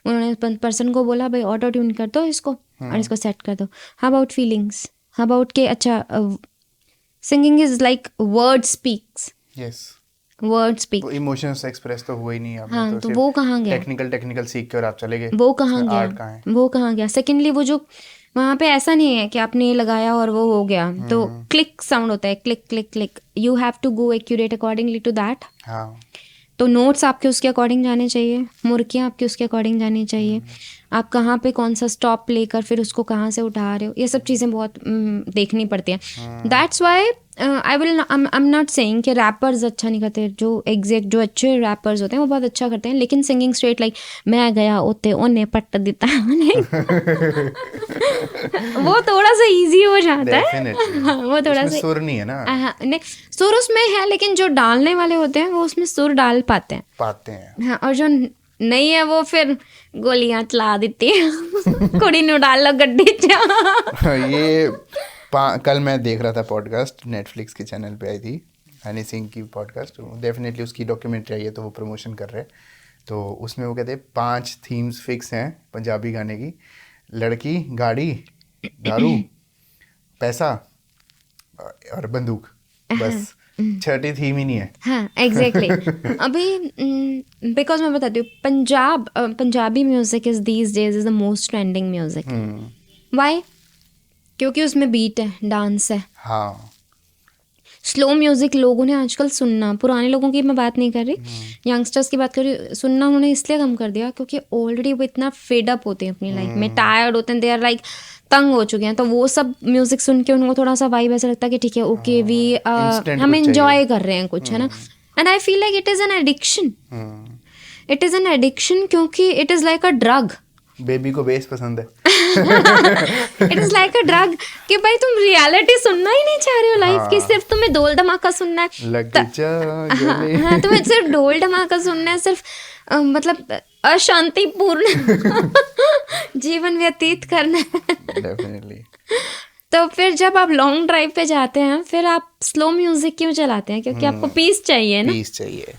उन्होंने पर्सन को बोला भाई ऑटो ट्यून कर दो इसको और इसको सेट कर दो। How about feelings, how about के, अच्छा singing is like word speaks, yes, word speak, emotions express तो हुआ ही नहीं आपने। हाँ, तो वो कहाँ गया, टेक्निकल सीख के और आप चले गए, वो कहाँ गया। सेकेंडली वो जो वहाँ पे ऐसा नहीं है कि आपने लगाया और वो हो गया, तो क्लिक साउंड होता है, click click click, you have to go accurate accordingly to that. हाँ, तो नोट्स आपके उसके अकॉर्डिंग जाने चाहिए, मुर्कियाँ आपके उसके अकॉर्डिंग जानी चाहिए, आप कहाँ पे कौन सा स्टॉप लेकर फिर उसको कहाँ से उठा रहे हो, ये सब चीज़ें बहुत देखनी पड़ती हैं। That's why I am not saying कि रैपर्स अच्छा नहीं करते, जो अच्छे रैपर्स होते हैं वो बहुत अच्छा करते हैं, लेकिन सिंगिंग स्ट्रेट लाइक मैं गया ओते ओने पट्ट देता वो थोड़ा सा इजी हो जाता है। वो थोड़ा सा सुर नहीं है ना, नहीं सुर उसमें है, लेकिन जो डालने वाले होते हैं वो उसमें सुर डाल पाते हैं। हाँ, और जो नहीं है वो फिर गोलियां चला देती है कुड़ी नु डाल लो गड्ढे च। ये कल मैं देख रहा था पॉडकास्ट, नेटफ्लिक्स के चैनल पे आई थी, हनी सिंह की पॉडकास्ट, डेफिनेटली उसकी डॉक्यूमेंट्री आई है तो वो प्रमोशन कर रहे हैं। तो उसमें वो कहते हैं 5 थीम्स फिक्स हैं पंजाबी गाने की, लड़की, गाड़ी, दारू, पैसा और बंदूक, बस 6ठी थीम ही नहीं है। हाँ एग्जैक्टली। अभी बिकॉज मैं बताती हूँ, Punjabi music is these days is the most trending music. Why? क्योंकि उसमें बीट है, डांस है। हाँ, स्लो म्यूजिक लोगों ने आजकल सुनना, पुराने लोगों की मैं बात नहीं कर रही, यंगस्टर्स की बात कर रही, सुनना उन्होंने इसलिए कम कर दिया क्योंकि ऑलरेडी वो इतना फेड अप होते हैं अपनी लाइफ में, टायर्ड होते हैं, दे आर लाइक तंग हो चुके हैं, तो वो सब म्यूजिक सुन के उनको थोड़ा सा वाइब ऐसा लगता है कि ठीक है ओके वी हम एंजॉय कर रहे हैं कुछ, है ना। And I feel like it is an addiction, क्योंकि it is like a drug. Baby को बेस पसंद है। It is like a drug कि भाई तुम रियलिटी सुनना ही नहीं चाह रहे हो लाइफ की, सिर्फ तुम्हें ढोल धमाका सुनना है। हाँ, तुम्हें सिर्फ ढोल धमाका सुनना है, सिर्फ मतलब अशांतिपूर्ण जीवन व्यतीत करना है। डेफिनेटली। तो फिर जब आप लॉन्ग ड्राइव पे जाते हैं, फिर आप स्लो म्यूजिक क्यों चलाते हैं? क्योंकि आपको पीस चाहिए ना, पीस चाहिए।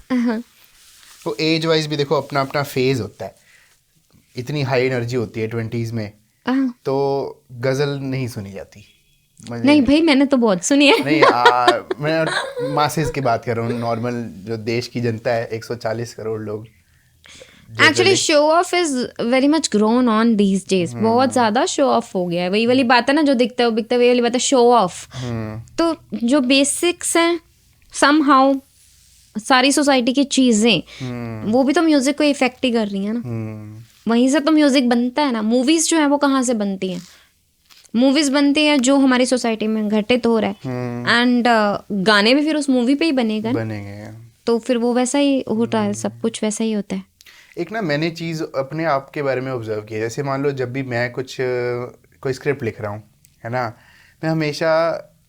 तो एज वाइज भी देखो अपना अपना फेज होता है, इतनी हाई एनर्जी होती है 20s में, तो गजल नहीं सुनी जाती। नहीं भाई, मैंने तो बहुत सुनी है। नहीं मैं मासेस की बात कर रहा हूँ, नॉर्मल जो देश की जनता है 140 करोड़ लोग, actually show off is very much grown on these days. बहुत ज्यादा शो ऑफ हो गया है. वही वाली बात है ना, जो दिखता है वो बिकता है, वही वाली बात है शो ऑफ. तो जो बेसिक्स हैं समहाउ सारी सोसाइटी की चीजें वो भी तो म्यूजिक को इफेक्ट ही कर रही है ना. वहीं से तो म्यूजिक बनता है ना. मूवीज जो है वो कहाँ से बनती हैं? मूवीज बनती हैं जो हमारी सोसाइटी में घटित हो रहा है, एंड गाने भी फिर उस मूवी पे ही बनेगा ना. बनेंगे. तो फिर वो वैसा ही होता है, सब कुछ वैसा ही होता है. एक ना मैंने चीज़ अपने आप के बारे में ऑब्जर्व की है. जैसे मान लो जब भी मैं कोई स्क्रिप्ट लिख रहा हूँ, है ना, मैं हमेशा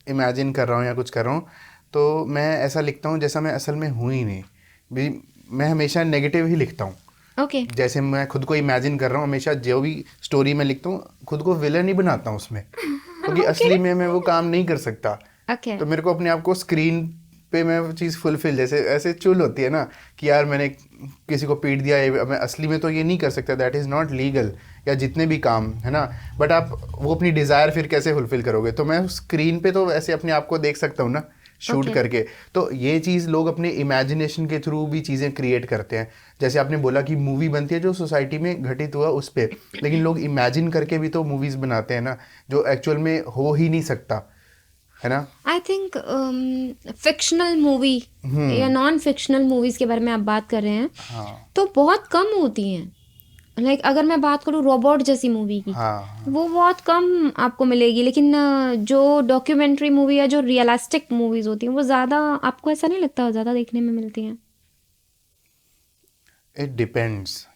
इमेजिन कर रहा हूँ या कुछ कर रहा हूँ, तो मैं ऐसा लिखता हूँ जैसा मैं असल में हूँ ही नहीं. भी मैं हमेशा नेगेटिव ही लिखता हूँ. ओके. जैसे मैं खुद को इमेजिन कर रहा हूँ, हमेशा जो भी स्टोरी में लिखता हूँ खुद को विलन ही बनाता हूँ उसमें, क्योंकि असली में मैं वो काम नहीं कर सकता. ओके. तो मेरे को अपने आप को स्क्रीन पे मैं वो चीज़ फुलफिल, जैसे ऐसे चुल होती है ना कि यार मैंने किसी को पीट दिया, ये मैं असली में तो ये नहीं कर सकता, दैट इज़ नॉट लीगल, या जितने भी काम है ना. बट आप वो अपनी डिज़ायर फिर कैसे फुलफिल करोगे? तो मैं स्क्रीन पे तो ऐसे अपने आप को देख सकता हूँ ना, शूट करके. तो ये चीज़ लोग अपने इमेजिनेशन के थ्रू भी चीज़ें क्रिएट करते हैं. जैसे आपने बोला कि मूवी बनती है जो सोसाइटी में घटित हुआ उस पर, लेकिन लोग इमेजिन करके भी तो मूवीज़ बनाते हैं ना, जो एक्चुअल में हो ही नहीं सकता, है ना. आई थिंक फिक्शनल मूवी या नॉन फिक्शनल मूवीज के बारे में आप बात कर रहे हैं. हाँ. तो बहुत कम होती हैं. लाइक अगर मैं बात करूँ रोबोट जैसी मूवी की, हाँ. वो बहुत कम आपको मिलेगी. लेकिन जो डॉक्यूमेंट्री मूवी या जो रियलिस्टिक मूवीज होती हैं वो ज़्यादा, आपको ऐसा नहीं लगता, ज़्यादा देखने में मिलती हैं? इट डिपेंड्स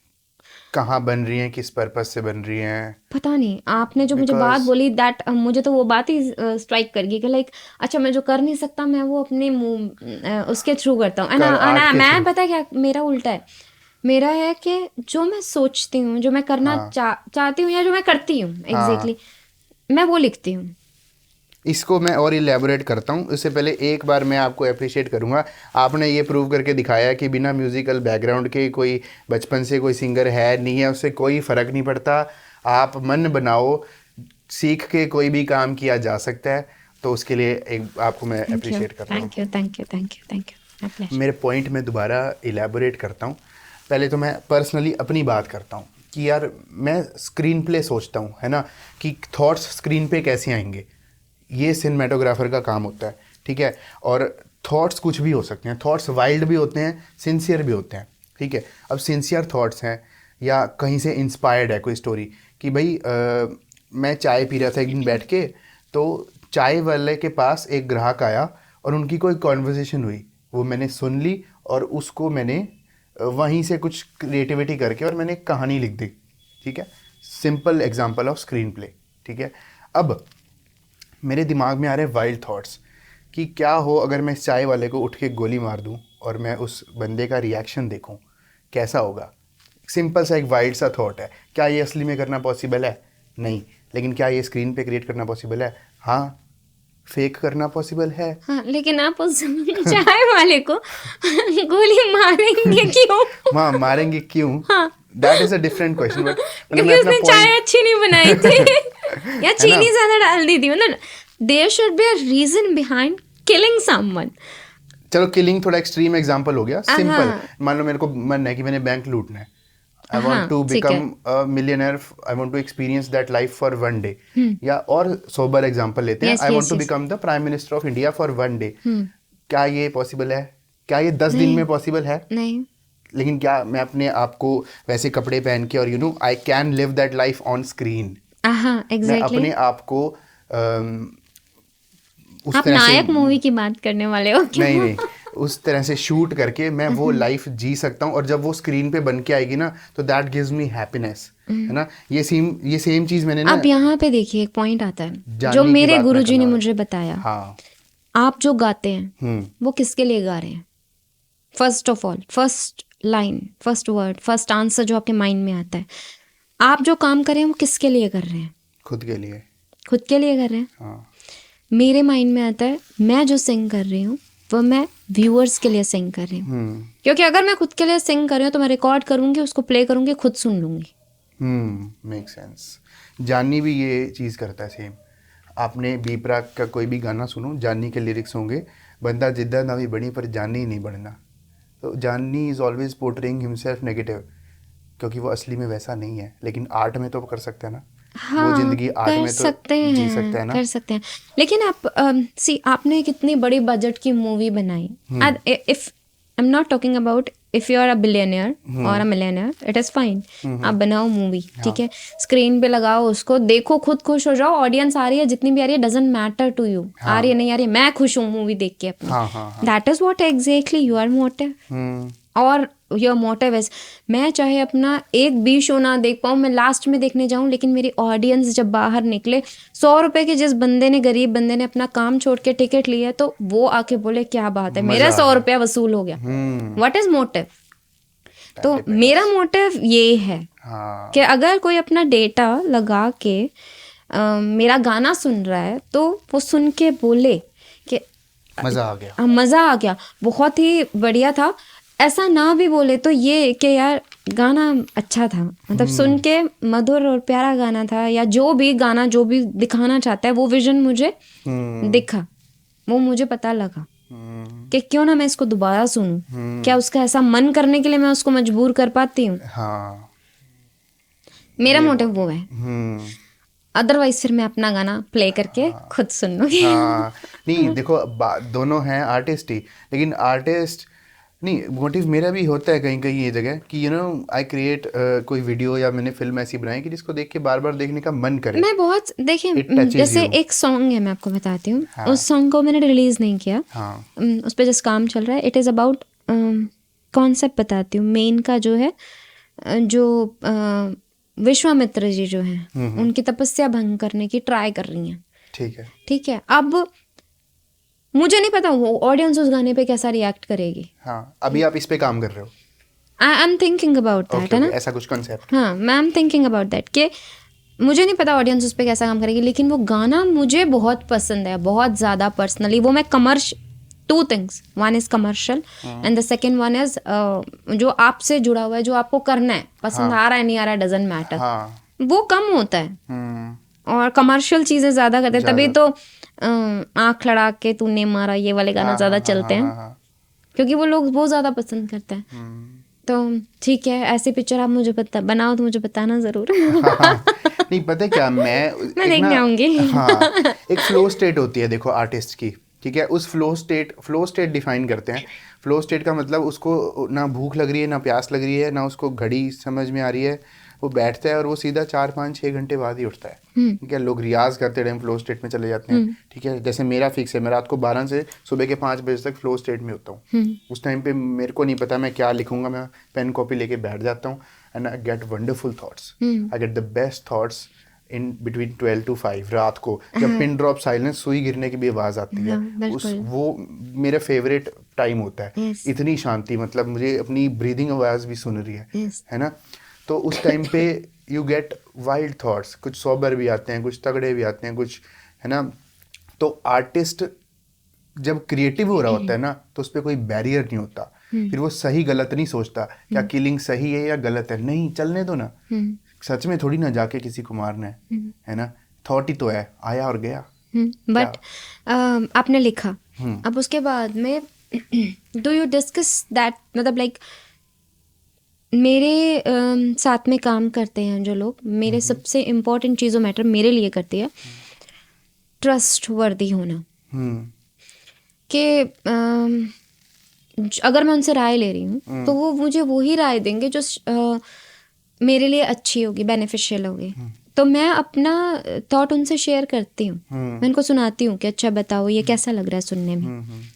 कहाँ बन रही हैं, किस पर्पस से बन रही हैं. पता नहीं. आपने जो मुझे बात बोली दैट, मुझे तो वो बात ही स्ट्राइक कर गई कि लाइक अच्छा मैं जो कर नहीं सकता मैं वो अपने उसके थ्रू करता हूँ. मैं पता है क्या मेरा उल्टा है. मेरा है कि जो मैं सोचती हूँ, जो मैं करना चाहती हूँ या जो मैं करती हूँ एग्जैक्टली, मैं वो लिखती हूँ. इसको मैं और इलेबोरेट करता हूँ. उससे पहले एक बार मैं आपको अप्रिशिएट करूँगा, आपने ये प्रूव करके दिखाया कि बिना म्यूज़िकल बैकग्राउंड के कोई बचपन से कोई सिंगर है नहीं है, उससे कोई फ़र्क नहीं पड़ता. आप मन बनाओ, सीख के कोई भी काम किया जा सकता है. तो उसके लिए एक आपको मैं अप्रिशिएट करता हूँ. Thank you thank you thank you thank you. मेरे पॉइंट में दोबारा इलेबोरेट करता हूँ. पहले तो मैं पर्सनली अपनी बात करता हूँ कि यार मैं स्क्रीन प्ले सोचता हूँ, है ना, कि थॉट्स स्क्रीन पे कैसे आएंगे. ये सिनेमेटोग्राफर का काम होता है, ठीक है. और थॉट्स कुछ भी हो सकते हैं. थॉट्स वाइल्ड भी होते हैं, सिंसियर भी होते हैं, ठीक है. अब सिंसियर थॉट्स हैं या कहीं से इंस्पायर्ड है कोई स्टोरी कि भाई मैं चाय पी रहा था एक दिन बैठ के, तो चाय वाले के पास एक ग्राहक आया और उनकी कोई कॉन्वर्सेशन हुई, वो मैंने सुन ली और उसको मैंने वहीं से कुछ क्रिएटिविटी करके और मैंने एक कहानी लिख दी, ठीक है. Simple example of screen play, ठीक है. अब मेरे दिमाग में आ रहे वाइल्ड थॉट्स कि क्या हो अगर मैं इस चाय वाले को उठ के गोली मार दूं और मैं उस बंदे का रिएक्शन देखूं, कैसा होगा. सिंपल सा एक वाइल्ड सा थॉट है. क्या ये असली में करना पॉसिबल है? नहीं. लेकिन क्या ये स्क्रीन पे क्रिएट करना पॉसिबल है? हाँ. फेक करना पॉसिबल है. हाँ, लेकिन आप उस चाय वाले को गोली मारेंगे क्यों? हाँ, मारेंगे क्यों? हाँ. That is a different question. But क्योंकि उसने चाय अच्छी नहीं बनाई थी या चीनी ज्यादा डाल दी थी. मतलब there should be a reason behind killing someone. चलो किलिंग थोड़ा एक्सट्रीम एग्जांपल हो गया. सिंपल मान लो मेरे को मन है कि मैंने बैंक लूटना है. I want to become a millionaire. I want to experience that life for one day. या और सोबर एग्जांपल लेते हैं. I want to become the prime minister of India for one day. क्या ये पॉसिबल है? क्या ये 10 दिन में पॉसिबल है? नहीं. लेकिन क्या मैं अपने आप को वैसे कपड़े पहन के और you know I can live that life on screen. मैं अपने आप को उस आप तरह नायक से मूवी की बात करने वाले हो क्या? नहीं उस तरह से शूट करके मैं वो लाइफ जी सकता हूँ. और जब वो स्क्रीन पे बन के आएगी ना तो दैट गिव्स मी हैप्पीनेस, है ना. ये सेम चीज मैंने ना. अब यहाँ पे देखिए एक पॉइंट आता है जो मेरे गुरुजी ने मुझे बताया. हाँ. आप जो गाते हैं वो किसके लिए गा रहे हैं? First of all, first line, first word, first answer जो आपके माइंड में आता है, आप जो काम कर रहे हैं वो किसके लिए कर रहे हैं? खुद के लिए. खुद के लिए कर रहे हैं. हाँ. मेरे माइंड में आता है मैं जो सिंग कर रही हूँ वो मैं व्यूअर्स के लिए सिंग कर रही हूँ. क्योंकि अगर मैं खुद के लिए सिंग कर रही हूँ तो मैं रिकॉर्ड करूँगी, उसको प्ले करूँगी, खुद सुन लूँगी. Make sense. जानी भी ये चीज़ करता है सेम. आपने बी प्राक का कोई भी गाना सुनो, जानी के लिरिक्स होंगे, बंदा जिद्दा ना भी बनी पर जानी ही नहीं बढ़ना. तो जानी is always portraying himself negative. क्योंकि वो असली में वैसा नहीं है, लेकिन आर्ट में तो कर सकते हैं ना। हाँ, वो जिंदगी आर्ट कर में तो सकते जी हैं, सकते हैं ना। कर सकते हैं। लेकिन आप सी आपने कितनी बड़ी बजट की मूवी बनाई। If I am not talking about if you are a billionaire और a millionaire, it is fine. आप बनाओ मूवी, ठीक है, स्क्रीन पे लगाओ उसको, देखो, खुद खुश हो जाओ। ऑडियंस आ रही है, जितनी भी आ रही है, डजंट मैटर टू यू, आ रही है नहीं आ रही है, मैं खुश हूँ मूवी देख के अपनी। हाँ हाँ हाँ। That is what exactly your motive. और योर मोटिव इज, मैं चाहे अपना एक भी शो ना देख पाऊँ, मैं लास्ट में देखने जाऊँ, लेकिन मेरी ऑडियंस जब बाहर निकले, 100 रुपए के जिस बंदे ने, गरीब बंदे ने अपना काम छोड़ के टिकट लिया, तो वो आके बोले क्या बात है, मेरा 100 रुपया वसूल हो गया। What is motive? तो मेरा मोटिव ये है कि अगर कोई अपना डेटा लगा के मेरा गाना सुन रहा है, तो वो सुन के बोले कि मजा आ गया, मजा आ गया, बहुत ही बढ़िया था। ऐसा ना भी बोले तो ये कि यार गाना अच्छा था, मतलब सुन के मधुर और प्यारा गाना था, या जो भी गाना जो भी दिखाना चाहता है, वो विजन मुझे दिखा, वो मुझे पता लगा कि क्यों ना मैं इसको दोबारा सुनूं। क्या उसका ऐसा मन करने के लिए मैं उसको मजबूर कर पाती हूँ? हाँ, मेरा मोटिव वो है। अदरवाइज फिर मैं अपना गाना प्ले करके खुद सुन लूंगी। हाँ, नहीं देखो, दोनों हैं आर्टिस्ट ही, लेकिन आर्टिस्ट नहीं, मोटिव मेरा भी होता है कहीं कहीं ये जगह कि आई क्रिएट कोई वीडियो या मैंने फिल्म ऐसी बनाई कि जिसको देख के बार बार देखने का मन करे। मैं बहुत देखिए, जैसे एक सॉन्ग है, मैं आपको बताती हूँ। हाँ। उस सॉन्ग को मैंने रिलीज नहीं किया। हाँ। उस पर जिस काम चल रहा है, इट इज़ अबाउट कॉन्सेप्ट बताती हूँ। मेन का जो है, जो विश्वामित्र जी जो हैं, उनकी तपस्या भंग करने की ट्राई कर रही हैं। ठीक है। अब मुझे नहीं पता वो ऑडियंस उस गाने पे कैसा रिएक्ट करेगी। हाँ, अभी आप इस पे काम कर रहे हो। I am thinking about that, है ना, ऐसा कुछ कॉन्सेप्ट। हाँ, मैं एम थिंकिंग अबाउट दैट कि मुझे नहीं पता ऑडियंस उस पे कैसा काम करेगी, लेकिन वो गाना मुझे बहुत पसंद है, बहुत ज़्यादा पर्सनली। वो मैं to things, one is commercial and the second one is जो आपसे जुड़ा हुआ है, जो आपको करना है, पसंद आ रहा है नहीं आ रहा है, डजंट मैटर, वो कम होता है और कमर्शियल चीज़ें ज़्यादा करते हैं। तभी तो आँख लड़ा के तूने मारा, ये वाले गाना ज़्यादा चलते हैं, क्योंकि वो लोग बहुत ज़्यादा पसंद करते हैं। तो ठीक है, ऐसी पिक्चर आप मुझे बनाओ तो मुझे बताना ज़रूर। नहीं, पता है क्या, मैं देखने आऊँगी। हाँ, एक फ्लो स्टेट होती है, देखो आर्टिस्ट की, ठीक है, उस फ्लो स्टेट डिफाइन करते हैं। फ्लो स्टेट का मतलब उसको ना भूख लग रही है, ना प्यास लग रही है, ना उसको घड़ी समझ में आ रही है, वो बैठता है और वो सीधा 4-5-6 घंटे बाद ही उठता है। ठीक है, लोग रियाज करते टाइम फ्लो स्टेट में चले जाते हैं। ठीक है, जैसे मेरा फिक्स है, मैं रात को 12 से सुबह के 5 बजे तक फ्लो स्टेट में होता हूँ। उस टाइम पे मेरे को नहीं पता मैं क्या लिखूंगा, मैं पेन कॉपी लेके बैठ जाता हूँ and I get wonderful thoughts. I get the best thoughts in between 12 to 5 रात को, जब पिन ड्रॉप साइलेंस, सुई गिरने की भी आवाज़ आती है, वो मेरा फेवरेट टाइम होता है। इतनी शांति, मतलब मुझे अपनी ब्रीदिंग आवाज़ भी सुन रही है ना। तो उस टाइम पे यू गेट वाइल्ड थॉट्स, कुछ सोबर भी आते हैं, कुछ तगड़े भी आते हैं, कुछ, है ना। तो आर्टिस्ट जब क्रिएटिव हो रहा होता है ना, तो उस पर कोई बैरियर नहीं होता। फिर वो सही गलत नहीं सोचता, क्या किलिंग सही है या गलत है, नहीं, चलने दो ना, सच में थोड़ी ना जाके किसी को मारना है ना। थॉट ही तो है, आया और गया। बट आपने लिखा, अब उसके बाद में डू यू डिस्कस दैट, मतलब लाइक मेरे साथ में काम करते हैं जो लोग, मेरे सबसे इम्पोर्टेंट चीज़ों मैटर मेरे लिए करती है, ट्रस्ट वर्दी होना। कि अगर मैं उनसे राय ले रही हूँ तो वो मुझे वही राय देंगे जो मेरे लिए अच्छी होगी, बेनिफिशियल होगी। तो मैं अपना थॉट उनसे शेयर करती हूँ, मैं उनको सुनाती हूँ कि अच्छा बताओ ये कैसा लग रहा है सुनने में।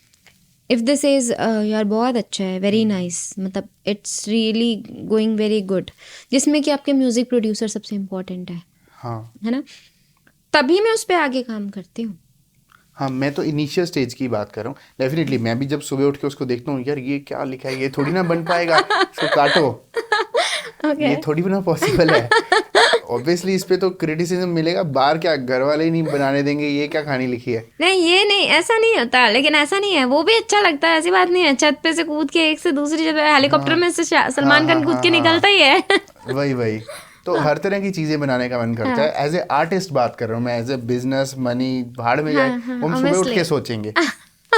इफ़ दिस इज़ यार बहुत अच्छा है, वेरी नाइस, मतलब it's really going very good, जिसमें कि आपके म्यूज़िक प्रोड्यूसर सबसे इम्पोर्टेंट है, है ना, तभी मैं उस पर आगे काम करती हूँ। हाँ, मैं तो इनिशियल स्टेज की बात कर रहा हूँ। डेफिनेटली मैं भी जब सुबह उठ के उसको देखता हूँ, यार ये क्या लिखा है, ये थोड़ी ना बन पाएगा, इसको काटो, ये थोड़ी ना पॉसिबल है। ऑब्वियसली इस पे तो क्रिटिसिज्म मिलेगा, बाहर क्या घर वाले ही नहीं बनाने देंगे, ये क्या कहानी लिखी है। नहीं, ये नहीं, ऐसा नहीं होता, लेकिन ऐसा नहीं है, वो भी अच्छा लगता है, ऐसी बात नहीं है। छत पे से कूद के एक से दूसरी जगह, हेलीकॉप्टर में से सलमान खान कूद के निकलता ही है। वही तो हर तरह की चीजें बनाने का मन करता है। एज ए आर्टिस्ट बात कर रहा हूँ मैं, एज ए बिजनेस मनी भाड़ में जाए, हम सुबह उठ के सोचेंगे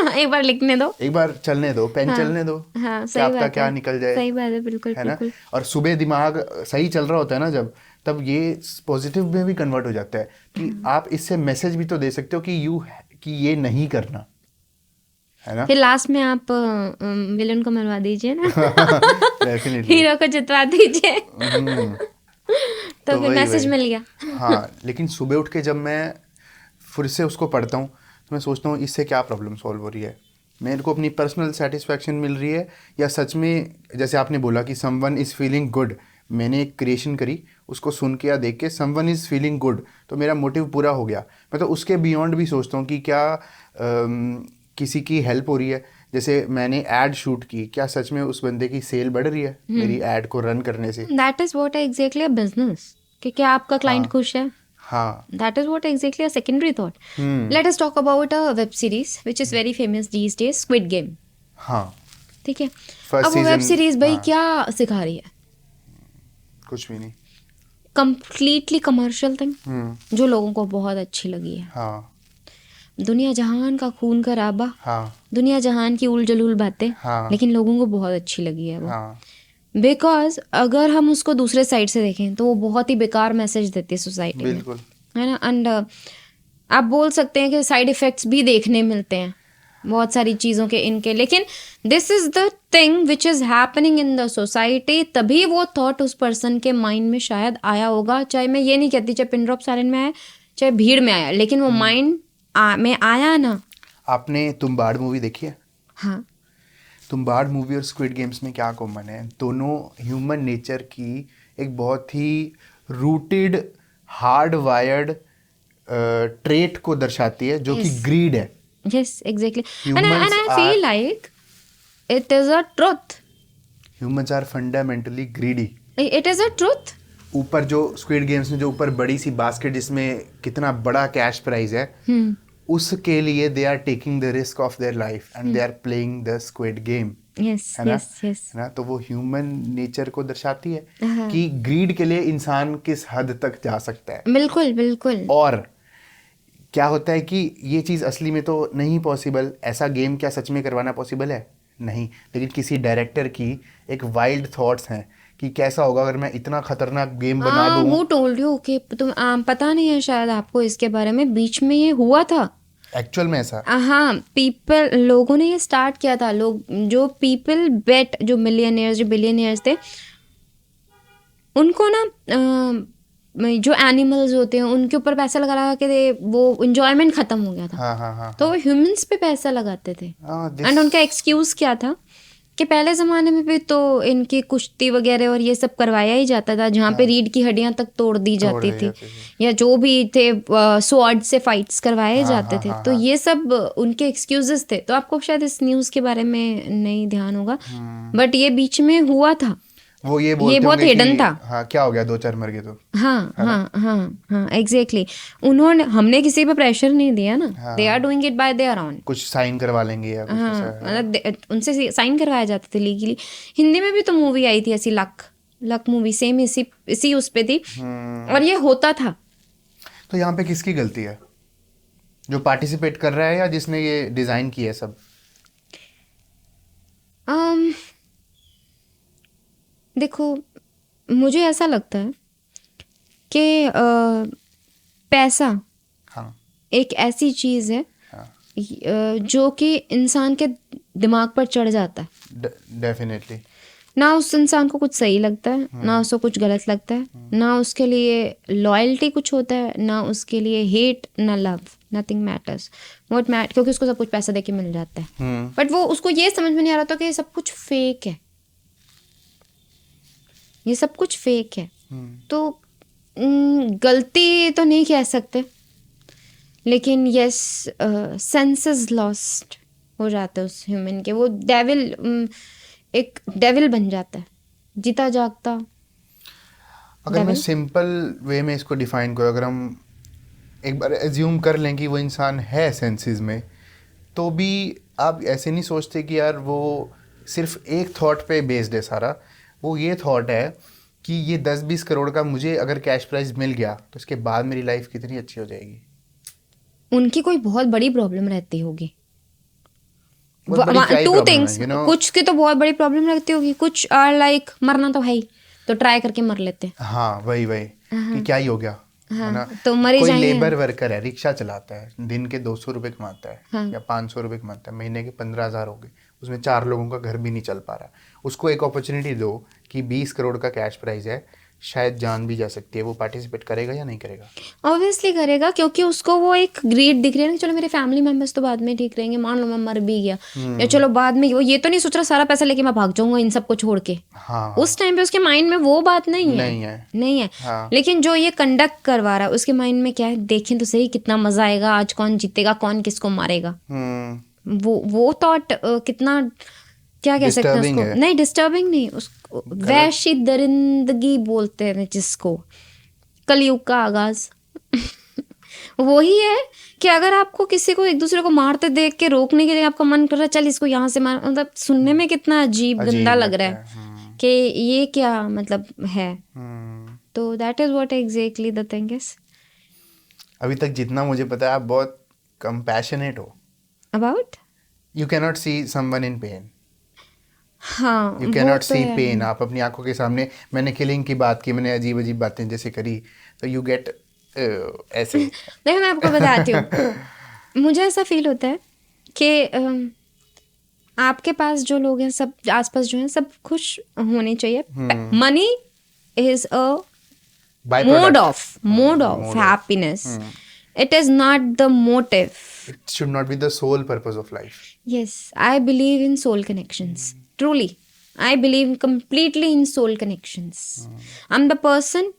एक बार लिखने दो, एक बार चलने दो, पेन हाँ, चलने दो, हाँ, क्या सही पता बात क्या है, निकल जाए, सही बात है, बिल्कुल है ना। बिल्कुल। और सुबह दिमाग सही चल रहा होता है ना जब, तब ये पॉजिटिव में भी कन्वर्ट हो जाता है कि आप इससे मैसेज भी तो दे सकते हो कि ये नहीं करना, है ना। फिर लास्ट में आप विलन को मरवा दीजिए ना, डेफिनेटली। हीरो को जितवा दीजिए, तो तो फिर वही मैसेज वही मिल गया। हाँ, लेकिन सुबह उठ के जब मैं फिर से उसको पढ़ता हूँ तो मैं सोचता हूँ इससे क्या प्रॉब्लम सॉल्व हो रही है, मेरे को अपनी पर्सनल सेटिस्फैक्शन मिल रही है, या सच में जैसे आपने बोला कि समवन इज़ फीलिंग गुड, मैंने एक क्रिएशन करी उसको सुन के या देख के, समवन इज़ फीलिंग गुड, तो मेरा मोटिव पूरा हो गया। मैं तो उसके बियॉन्ड भी सोचता हूँ कि क्या किसी की हेल्प हो रही है। जैसे मैंने ऐड शूट की, क्या सच में उस बंदे की सेल बढ़ रही है मेरी ऐड को रन करने से। That is what exactly a business, कि क्या आपका क्लाइंट हाँ खुश है, हाँ। that is what exactly a secondary thought. Let us talk about a web series which is very famous these days, Squid Game. हाँ, ठीक है, फर्स्ट अब वो वेब सीजन। सीरीज भाई हाँ, क्या सिखा रही है, कुछ भी नहीं। कंप्लीटली कमर्शियल थिंग जो लोगों को बहुत अच्छी लगी है। हाँ दुनिया जहान का खून खराबा, हाँ दुनिया जहान की उल जलूल बातें, हाँ लेकिन लोगों को बहुत अच्छी लगी है वो। हाँ। बिकॉज अगर हम उसको दूसरे साइड से देखें तो वो बहुत ही बेकार मैसेज देती है सोसाइटी में, बिल्कुल। है ना। एंड आप बोल सकते हैं कि साइड इफेक्ट्स भी देखने मिलते हैं बहुत सारी चीज़ों के इनके, लेकिन this is the thing which is happening in the society, तभी वो थॉट उस पर्सन के माइंड में शायद आया होगा। चाहे मैं ये नहीं कहती चाहे पिन ड्रॉप साइलेंट में आया, चाहे भीड़ में आया, लेकिन वो माइंड में आया ना। आपने तुम्बाड़ मूवी देखी है? हाँ, तुम्बाड़ मूवी और स्क्विड गेम्स में क्या कॉमन है? दोनों ह्यूमन नेचर की एक बहुत ही रूटेड हार्ड वायर्ड ट्रेट को दर्शाती है, जो कि Yes. ग्रीड है। yes exactly, and Humans I feel like it is a truth, humans are fundamentally greedy. it is a truth. ऊपर जो स्क्विड गेम्स में जो ऊपर बड़ी सी बास्केट जिसमें कितना बड़ा कैश प्राइज है, उसके लिए they are taking the risk of their life and they are playing the squid game, yes है ना? yes yes है ना। तो वो ह्यूमन नेचर को दर्शाती है कि ग्रीड के लिए इंसान किस हद तक जा सकता है। बिल्कुल बिल्कुल। और क्या होता है कि ये चीज़ असली में तो नहीं पॉसिबल, ऐसा गेम क्या सच में करवाना पॉसिबल है? नहीं। लेकिन किसी डायरेक्टर की एक वाइल्ड थॉट्स हैं कि कैसा होगा अगर मैं इतना खतरनाक गेम बना दूं। वो टोल्ड यू कि तुम पता नहीं है शायद आपको इसके बारे में, बीच में ये हुआ था एक्चुअल में ऐसा। हाँ, लोगों ने ये स्टार्ट किया था, लोग जो पीपल बेट, जो मिलियनियर्स जो बिलियनियर्स थे, उनको ना जो एनिमल्स होते हैं उनके ऊपर पैसा लगा के वो इंजॉयमेंट खत्म हो गया था। हाँ हाँ हाँ। तो वो ह्यूमंस पे पैसा लगाते थे। this- एंड उनका एक्सक्यूज क्या था कि पहले ज़माने में भी तो इनकी कुश्ती वगैरह और ये सब करवाया ही जाता था, जहाँ पे रीढ़ की हड्डियाँ तक तोड़ दी जाती थी, या जो भी थे स्वॉर्ड से फाइट्स करवाए जाते थे। तो ये सब उनके एक्सक्यूजेस थे। तो आपको शायद इस न्यूज़ के बारे में नहीं ध्यान होगा, बट ये बीच में हुआ था। वो ये बोलते बहुत होंगे हिडन कि था। हाँ क्या हो गया, 2-4 मर गए तो। हाँ हाँ हाँ हाँ एग्जैक्टली। हमने किसी पे प्रेशर नहीं दिया ना, they are doing it by their own. कुछ साइन करवा लेंगे या कुछ हाँ, ऐसा। मतलब उनसे साइन करवाया जाता था लीगली। हिंदी में भी तो मूवी आई थी ऐसी, लक मूवी, सेम इसी उस पे थी, और ये होता था। तो यहाँ पे किसकी गलती है, जो पार्टिसिपेट कर रहा है या जिसने ये डिजाइन किया है सब? देखो, मुझे ऐसा लगता है कि पैसा हाँ एक ऐसी चीज़ है हाँ जो कि इंसान के दिमाग पर चढ़ जाता है। डेफिनेटली। ना उस इंसान को कुछ सही लगता है, ना उसको कुछ गलत लगता है, ना उसके लिए लॉयल्टी कुछ होता है, ना उसके लिए हेट, ना love, nothing matters. What matter, क्योंकि उसको सब कुछ पैसा देके मिल जाता है। बट वो उसको ये समझ में नहीं आ रहा था कि ये सब कुछ फेक है, ये सब कुछ फेक है। तो गलती तो नहीं कह सकते, लेकिन यस, सेंसेस लॉस्ट हो जाते हैं उस ह्यूमन के। वो एक डेविल बन जाता है, जीता जागता। अगर मैं सिंपल वे में इसको डिफाइन करूँ, अगर हम एक बार एज्यूम कर लें कि वो इंसान है सेंसेस में, तो भी आप ऐसे नहीं सोचते कि यार वो सिर्फ एक थॉट पे बेस्ड है सारा। वो ये थॉट है कि ये 10-20 करोड़ का मुझे अगर कैश प्राइज मिल गया तो इसके बाद मेरी लाइफ कितनी अच्छी हो जाएगी। उनकी कोई बहुत बड़ी प्रॉब्लम रहती होगी, बहुत बड़ी क्या ही टू problem है, थिंग्स, you know? कुछ की तो बहुत बड़ी प्रॉब्लम लगती होगी, कुछ आर लाइक मरना तो है ही, तो ट्राई करके मर लेते हैं। हाँ वही कि क्या ही हो गया, है ना। तो मर ही कोई जाएंगे। लेबर वर्कर है, रिक्शा चलाता है, दिन के 200 रुपए कमाता है हाँ। या 500 रुपए कमाता है, महीने के 15,000 हो गए, उसमें 4 लोगों का घर भी नहीं चल पा रहा। उसको एक अपॉर्चुनिटी दो कि 20 करोड़ का कैश प्राइज है, शायद जान भी जा सकती है, वो पार्टिसिपेट करेगा या नहीं करेगा? ऑब्वियसली करेगा, क्योंकि उसको वो एक ग्रीड दिख रही है ना, चलो मेरे फैमिली मेंबर्स तो बाद में ठीक रहेंगे, मान लो मैं मर भी गया या चलो बाद में, वो ये तो नहीं सोच रहा सारा पैसा लेके मैं भाग जाऊंगा इन सबको छोड़ के। हाँ उस टाइम पे उसके माइंड में वो बात नहीं है। हाँ। लेकिन जो ये कंडक्ट करवा रहा है उसके माइंड में क्या है, देखें तो सही कितना मजा आएगा, आज कौन जीतेगा, कौन किसको मारेगा। वो थॉट कितना, क्या कह सकते हैं Disturbing उसको, है। नहीं डिस्टर्बिंग नहीं, उसको वैशी दरिंदगी बोलते हैं जिसको, कलयुग का आगाज वही है कि अगर आपको किसी को एक दूसरे को मारते देख के रोकने के लिए आपका मन कर रहा है, चल इसको यहाँ से मार, मतलब सुनने में कितना अजीब गंदा लग रहा है कि ये क्या मतलब है। तो that is what exactly the thing is. अभी तक जितना मुझे पता है आप बहुत कंपैशनेट हो। About, you can not see someone in pain, हाँ you can not see pain. आप अपनी आंखों के सामने, मैंने किलिंग की बात की, मैंने अजीब अजीब बातें जैसे करी, तो यू गेट ऐसे। देखो मैं आपको बताती हूँ, मुझे ऐसा फील होता है कि आपके पास जो लोग हैं, सब आसपास जो हैं, सब खुश होने चाहिए। Money is a mode of happiness, it is not the motive. It should not be the sole purpose of life. Yes, I believe in soul connections. Truly, I believe completely in soul connections. I'm the person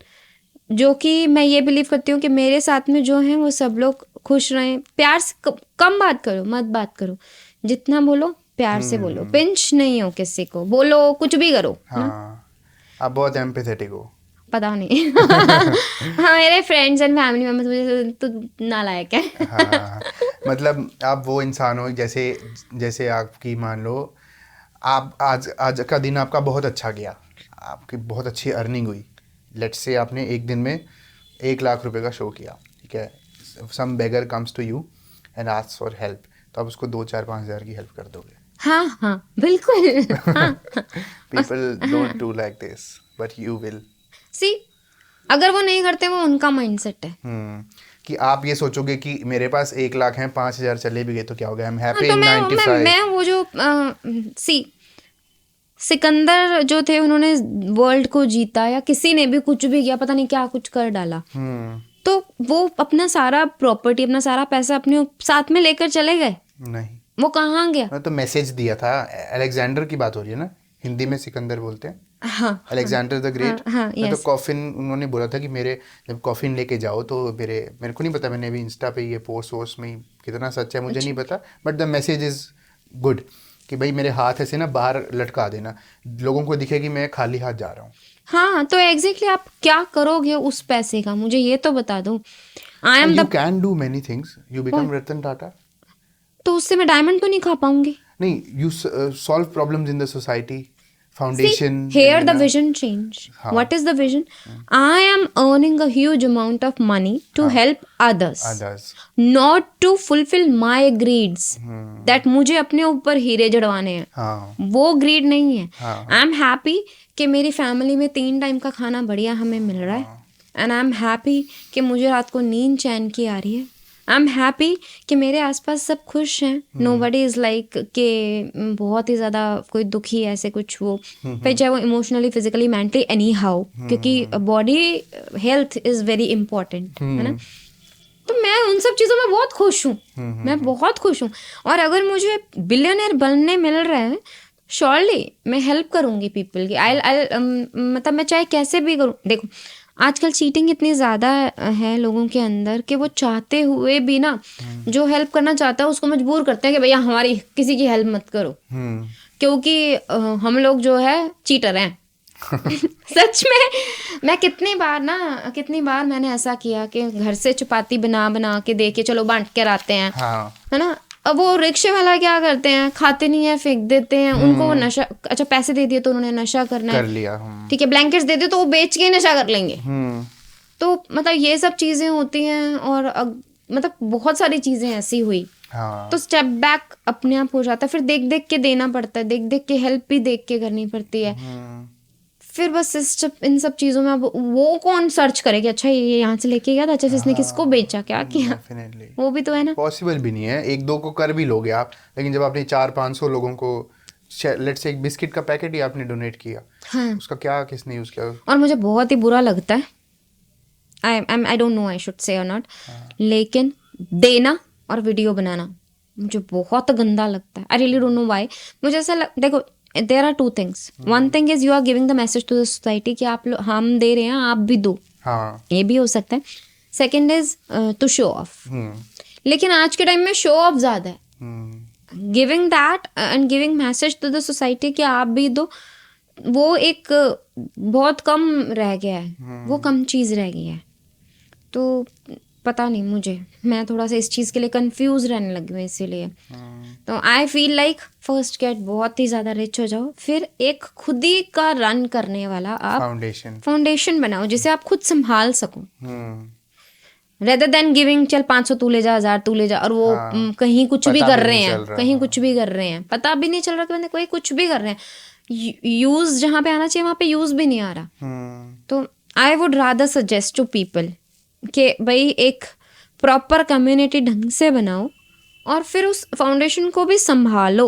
जो कि मैं ये believe करती हूँ कि मेरे साथ में जो हैं वो सब लोग खुश रहें। प्यार से कम बात करो, मत बात करो, जितना बोलो प्यार से बोलो, पिंच नहीं हो किसी को, बोलो कुछ भी करो। हाँ, आप बहुत एम्पैथेटिक हो। पता नहीं हाँ, मेरे फ्रेंड्स एंड फैमिली मेंबर्स मुझे तो नालायक है। हाँ, मतलब आप वो इंसान हो जैसे आपकी, मान लो आप आज का दिन आपका बहुत अच्छा गया, आपकी बहुत अच्छी अर्निंग हुई, लेट्स से आपने एक दिन में 1 लाख रुपए का शो किया, ठीक है। Some beggar comes to you and asks for help, तो आप उसको 2, 4, 5 हज़ार की हेल्प कर दोगे? हाँ हाँ बिल्कुल हाँ। People don't do like this but you will. See, अगर वो नहीं करते, वो उनका माइंडसेट है। कि आप ये सोचोगे कि मेरे पास 1 लाख हैं, 5,000 चले भी गए तो क्या हो गया, आई एम हैप्पी तो इन 95। मैं वो जो सिकंदर जो थे, उन्होंने वर्ल्ड को जीता, या किसी ने भी कुछ भी किया, पता नहीं क्या कुछ कर डाला, तो वो अपना सारा प्रॉपर्टी, अपना सारा पैसा अपने साथ में लेकर चले गए? नहीं, वो कहाँ गया? मैं तो मैसेज दिया था। अलेक्जेंडर की बात हो रही है ना, हिंदी में सिकंदर बोलते हैं, हाँ, अलेक्जेंडर द ग्रेट। हाँ, मैं तो कॉफिन, उन्होंने बोला था कि मेरे जब कॉफिन लेके जाओ तो मेरे को नहीं पता, मैंने अभी इंस्टा पे ये पोस्ट में कितना सच है मुझे नहीं पता, but the message is good कि भाई मेरे हाथ ऐसे ना बाहर लटका देना, लोगों को दिखे कि मैं खाली हाथ जा रहा हूँ। हाँ, तो एग्जैक्टली आप क्या करोगे उस पैसे का, मुझे ये तो बता दो। I am you can do many things, you become Ratan Tata. तो उससे मैं डायमंड तो नहीं खा पाऊंगी। नहीं, you solve problems in the society, foundation. See, here the vision change. What is the vision? I am earning a huge amount of money to help others, not to fulfill my greeds. That मुझे अपने ऊपर हीरे जड़वाने हैं, वो grid नहीं है। I am happy कि मेरी फैमिली में 3 टाइम का खाना बढ़िया हमें मिल रहा है, एंड आई एम हैप्पी कि मुझे रात को नींद चैन की आ रही है। आई एम हैप्पी कि मेरे आसपास सब खुश हैं, नोबडी इज़ लाइक कि बहुत ही ज़्यादा कोई दुखी है ऐसे कुछ, वो फिर चाहे वो emotionally, physically, mentally, anyhow, क्योंकि body health is very important, है ना। तो मैं उन सब चीज़ों में बहुत खुश हूँ, मैं बहुत खुश हूँ। और अगर मुझे बिलियनर बनने मिल रहा है, श्योरली मैं हेल्प करूँगी पीपल की। मतलब मैं चाहे कैसे भी करूँ। देखो आजकल चीटिंग इतनी ज़्यादा है लोगों के अंदर कि वो चाहते हुए भी ना, जो हेल्प करना चाहता है उसको मजबूर करते हैं कि भैया हमारी किसी की हेल्प मत करो, क्योंकि हम लोग जो है चीटर हैं। सच में मैं कितनी बार मैंने ऐसा किया कि घर से चपाती बना के दे के चलो बांट कर आते हैं, है ना। अब वो रिक्शे वाला क्या करते हैं, खाते नहीं है, फेंक देते हैं, उनको वो नशा, अच्छा पैसे दे दिए तो उन्होंने नशा करना कर है, लिया, ठीक है, ब्लैंकेट्स दे दिए तो वो बेच के नशा कर लेंगे। तो मतलब ये सब चीज़ें होती हैं, और मतलब बहुत सारी चीज़ें ऐसी हुई हाँ तो स्टेप बैक अपने आप हो जाता है, फिर देख देख के देना पड़ता है, देख देख के हेल्प भी देख के करनी पड़ती है। फिर बस इन सब चीज़ों में अब वो कौन सर्च करे कि अच्छा ये यहाँ से लेके गया था, अच्छा इसने किसको बेचा, क्या किया, डेफिनेटली वो भी तो है ना। पॉसिबल भी नहीं है, एक दो को कर भी लोगे आप, लेकिन जब आपने 400-500 लोगों को लेट्स से एक बिस्किट का पैकेट ही आपने डोनेट किया, हाँ, उसका क्या किसने यूज किया? और मुझे बहुत ही बुरा लगता है, I don't know I should say और नॉट, लेकिन देना और वीडियो बनाना मुझे बहुत गंदा लगता है। I really don't know why. मुझे ऐसा देखो, there are two things, one thing is you are giving the message to the society कि आप हम दे रहे हैं आप भी दो, हाँ ये भी हो सकता है। Second is to show off, लेकिन आज के टाइम में शो ऑफ ज्यादा है। Giving that and giving message to the society कि आप भी दो, वो एक बहुत कम रह गया है, वो कम चीज़ रह गई है। तो पता नहीं, मुझे मैं थोड़ा सा इस चीज़ के लिए कंफ्यूज रहने लगी हूँ, इसीलिए तो I feel like first get बहुत ही ज़्यादा रिच हो जाओ, फिर एक खुद ही का रन करने वाला आप फाउंडेशन बनाओ जिसे आप खुद संभाल सको, रेदर देन गिविंग चल 500 तू ले जा, 1000 तू ले जा, और वो कहीं कुछ भी कर रहे हैं, कहीं कुछ भी कर रहे हैं, पता भी नहीं चल रहा कि बंदे कोई कुछ भी कर रहे हैं, यूज जहाँ पे आना चाहिए वहाँ पे यूज भी नहीं आ रहा। तो I would rather suggest to people कि भाई एक प्रॉपर कम्युनिटी ढंग से बनाओ और फिर उस फाउंडेशन को भी संभालो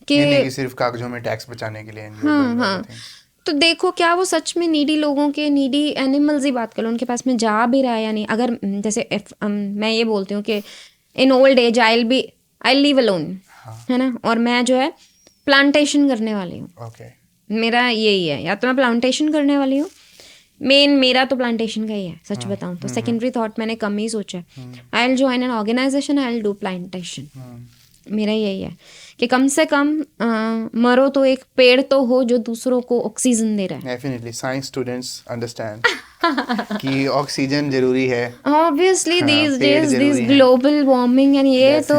कि सिर्फ कागजों में टैक्स बचाने के लिए। हाँ, तो देखो क्या वो सच में नीडी लोगों के, नीडी एनिमल्स ही बात करो, उनके पास में जा भी रहा है या नहीं। अगर जैसे मैं ये बोलती हूँ कि in old age I live alone, है ना, और मैं जो है प्लांटेशन करने वाली हूँ, मेरा यही है, या तो मैं प्लांटेशन करने वाली हूँ, मेरा तो प्लांटेशन का ही है सच बताऊँ तो। सेकेंडरी थॉट मैंने कम ही सोचा है, I will join an organisation, I will do plantation, मेरा यही है कि कम से कम मरो तो एक पेड़ तो हो जो दूसरों को ऑक्सीजन दे रहा है। डेफिनेटली साइंस स्टूडेंट्स अंडरस्टैंड कि ऑक्सीजन जरूरी है, obviously these days this global warming and ये तो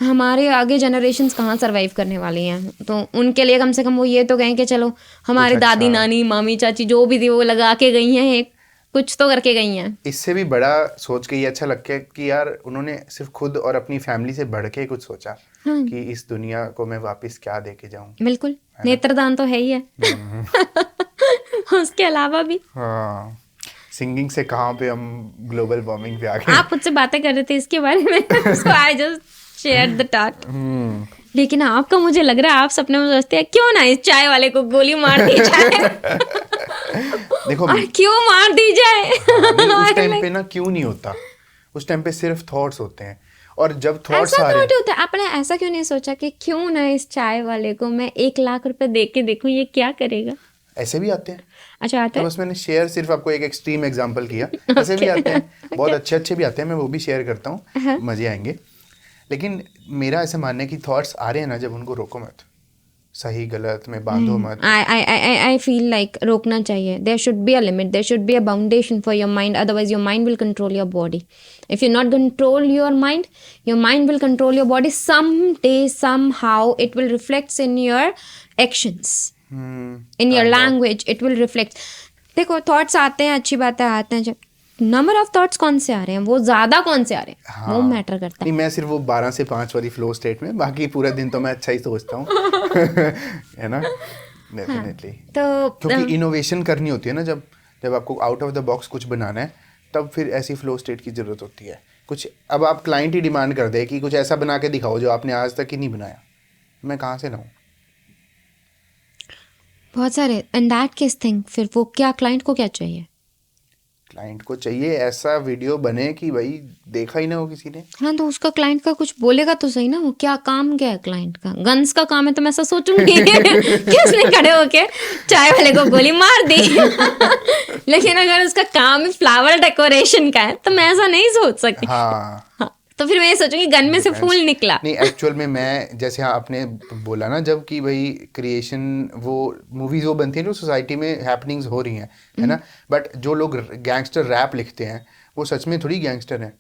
हमारे आगे जनरेशंस कहाँ सरवाइव करने वाली हैं, तो उनके लिए कम से कम वो ये तो कहें कि चलो हमारी दादी नानी मामी चाची जो भी थी वो लगा के गई हैं, एक कुछ तो करके गई हैं। इससे भी बड़ा सोच के ये अच्छा लगता है कि यार उन्होंने सिर्फ खुद और अपनी फैमिली से बढ़ के कुछ सोचा कि इस दुनिया को मैं वापस क्या दे के जाऊं। बिल्कुल, नेत्रदान तो है ही है उसके अलावा भी। हाँ, सिंगिंग से कहाँ पे हम ग्लोबल वार्मिंग पे आ गए। आप मुझसे बातें कर रहे थे इसके बारे में so I just shared the thought। लेकिन आपका मुझे लग रहा है आप सपने में सोचते हैं क्यों ना इस चाय वाले को गोली मार दी जाए देखो और क्यों मार दी जाए उस टाइम पे ना क्यों नहीं होता, उस टाइम पे सिर्फ थॉट्स होते हैं, और जब थॉट्स आ रहे होता है, आपने ऐसा क्यों नहीं सोचा कि क्यों ना इस चाय वाले को मैं 1 लाख रुपए दे के देखूं ये क्या करेगा। ऐसे भी आते हैं। अच्छा, आते हैं। बस मैंने शेयर सिर्फ आपको एक एक्सट्रीम एग्जांपल किया, ऐसे भी आते हैं, बहुत अच्छे भी आते हैं, मैं वो भी शेयर करता हूँ, मजे आएंगे। लेकिन मेरा ऐसा मानना है कि थॉट्स आ रहे हैं ना, जब उनको रोको मत, सही गलत में बांधो मत। आई फील लाइक रोकना चाहिए, there should be a limit, there should be a boundation for your mind, otherwise your mind will control your body. If you not control your mind will control your body, some day somehow it will reflects in your actions, in your language, it will reflect. देखो thoughts आते हैं, अच्छी बातें आते हैं, number of thoughts कौन से आ रहे हैं, वो ज्यादा कौन से आ रहे हैं, हाँ, वो मैटर करता है। नहीं, मैं सिर्फ वो 12 से 5 वाली फ्लो स्टेट में, बाकी पूरा दिन तो मैं अच्छा ही सोचता हूँ है ना, डेफिनेटली। तो क्योंकि इनोवेशन करनी होती है ना, जब आपको आउट ऑफ द बॉक्स कुछ बनाना है, तब फिर ऐसी फ्लो स्टेट की जरूरत होती है। कुछ अब आप क्लाइंट ही डिमांड कर दे कि कुछ ऐसा बना के दिखाओ जो आपने आज तक ही नहीं बनाया, मैं कहाँ से लाऊं? बहुत सारे इन दैट केस थिंक, फिर वो क्या क्लाइंट को क्या चाहिए? क्लाइंट को चाहिए ऐसा वीडियो बने कि भाई देखा ही ना हो किसी ने। हाँ, तो उसका क्लाइंट का कुछ बोलेगा तो सही ना, वो क्या काम क्या है क्लाइंट का? गन्स का काम है तो मैं ऐसा सोचूंगी कि उसने खड़े होके चाय वाले को गोली मार दी लेकिन अगर उसका काम ही फ्लावर डेकोरेशन का है तो मैं ऐसा नहीं सोच सकती। हाँ, तो फिर मैं ये सोचूंगी गन में से फूल निकला। नहीं, एक्चुअल में मैं जैसे आपने बोला ना, जब कि भाई क्रिएशन, वो मूवीज वो बनती हैं जो सोसाइटी में हैपनिंग्स हो रही हैं, है ना, बट जो लोग गैंगस्टर रैप लिखते हैं वो सच में थोड़ी गैंगस्टर हैं।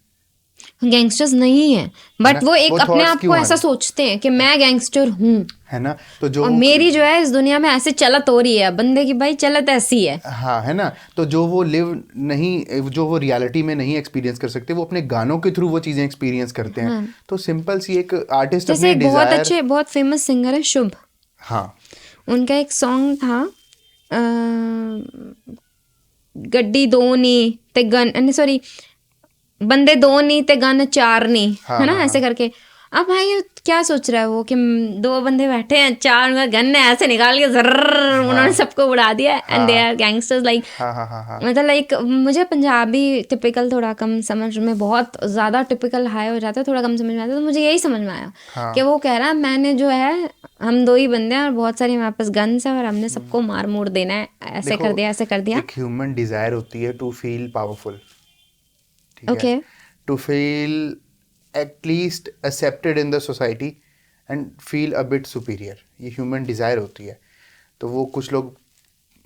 गैंगस्टर्स नहीं है, बट वो एक वो अपने thoughts आप क्यों को आ ऐसा रहे? सोचते हैं कि मैं गैंगस्टर हूँ, है ना, तो जो और मेरी जो है इस दुनिया में ऐसे चलत हो रही है, बंदे की भाई चलत ऐसी है। हाँ, है ना, तो जो वो जो वो रियलिटी में नहीं एक्सपीरियंस कर सकते, वो अपने गानों के थ्रू वो चीज़ें एक्सपीरियंस करते हैं। हाँ, तो सिंपल सी एक आर्टिस्ट जैसे अपने एक डिज़ायर। बहुत फेमस सिंगर है शुभ, हाँ, उनका एक सॉन्ग था गड्डी दो नी ते गन, सॉरी, बंदे दो नी ते गन चार नी, हाँ, है ना, हाँ, ऐसे हाँ, करके। अब भाई ये क्या सोच रहा है वो कि दो बंदे बैठे हैं, चार उनका गन है, ऐसे निकाल के जर्र उन्होंने सबको उड़ा दिया, and they are gangsters like. हाँ, हाँ, हाँ, हाँ, मतलब लाइक मुझे पंजाबी टिपिकल थोड़ा कम समझ में, बहुत ज़्यादा टिपिकल हाई हो जाता है, थोड़ा कम समझ में आता है, तो मुझे यही समझ में आया हाँ। कि वो कह रहा है मैंने जो है, हम दो ही बंदे हैं और बहुत सारी हमारे पास गन्स है और हमने सबको मार मूर देना है, ऐसे देखो, कर दिया, ऐसे कर दिया। एक ह्यूमन डिज़ायर होती है टू फील पावरफुल, ठीक है, okay, to feel at least accepted in the society and feel a bit superior, ये ह्यूमन डिज़ायर होती है। तो वो कुछ लोग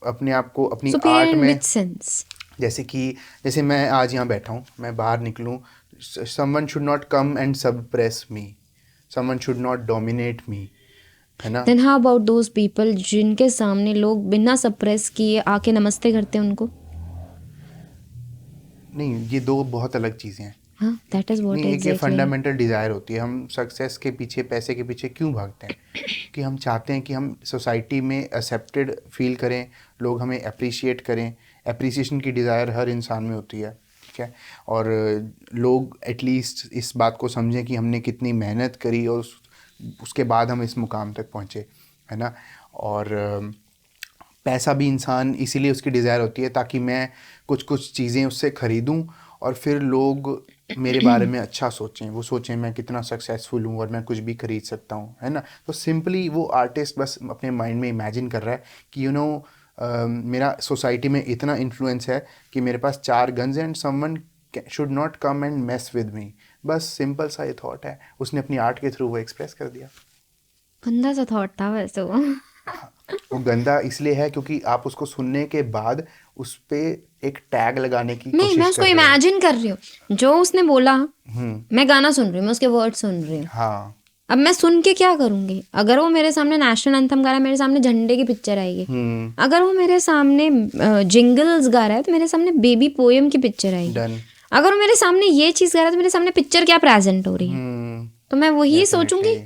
अपने आप को अपनी सुपीरियर आर्ट इन में, विच सेंस? जैसे मैं आज यहाँ बैठा हूँ, मैं बाहर निकलूँ, someone should not come and suppress me, someone should not dominate me, है ना। Then how about those people जिनके सामने लोग बिना सप्रेस किए आके नमस्ते करते हैं उनको? नहीं, ये दो बहुत अलग चीज़ें हैं। हाँ, दैट इज व्हाट नहीं, एक ये एग्जैक्टली। फंडामेंटल डिज़ायर होती है। हम सक्सेस के पीछे, पैसे के पीछे क्यों भागते हैं? कि हम चाहते हैं कि हम सोसाइटी में एक्सेप्टेड फील करें, लोग हमें अप्रिशिएट करें। अप्रिसिएशन की डिज़ायर हर इंसान में होती है, ठीक है, और लोग एटलीस्ट इस बात को समझें कि हमने कितनी मेहनत करी और उसके बाद हम इस मुकाम तक पहुँचे, है ना। और पैसा भी इंसान इसीलिए उसकी डिज़ायर होती है ताकि मैं कुछ कुछ चीज़ें उससे ख़रीदूं और फिर लोग मेरे बारे में अच्छा सोचें, वो सोचें मैं कितना सक्सेसफुल हूँ और मैं कुछ भी खरीद सकता हूँ, है ना। तो सिंपली वो आर्टिस्ट बस अपने माइंड में इमेजिन कर रहा है कि मेरा सोसाइटी में इतना इन्फ्लुएंस है कि मेरे पास 4 गन्स हैं and someone should not come and mess with me. बस सिंपल सा ये थॉट है, उसने अपनी आर्ट के थ्रू वो एक्सप्रेस कर दिया। गंदा सा थॉट था वैसे वो। वो गंदा इसलिए है क्योंकि आप उसको सुनने के बाद उस पे एक टैग लगाने की नहीं, मैं कोशिश उसको कर रहे हो। इमेजिन कर रही हूँ जो उसने बोला, मैं गाना सुन रही हूँ, मैं उसके वर्ड सुन रही हूँ। हाँ, अब मैं सुन के क्या करूंगी? अगर वो मेरे सामने नेशनल एंथम गा रहा है, मेरे सामने झंडे की पिक्चर आएगी। अगर वो मेरे सामने जिंगल्स गा रहा है तो मेरे सामने बेबी पोएम की पिक्चर आएगी। डन। अगर वो मेरे सामने ये चीज गा रहा है तो मेरे सामने पिक्चर क्या प्रेजेंट हो रही है, तो मैं वही सोचूंगी।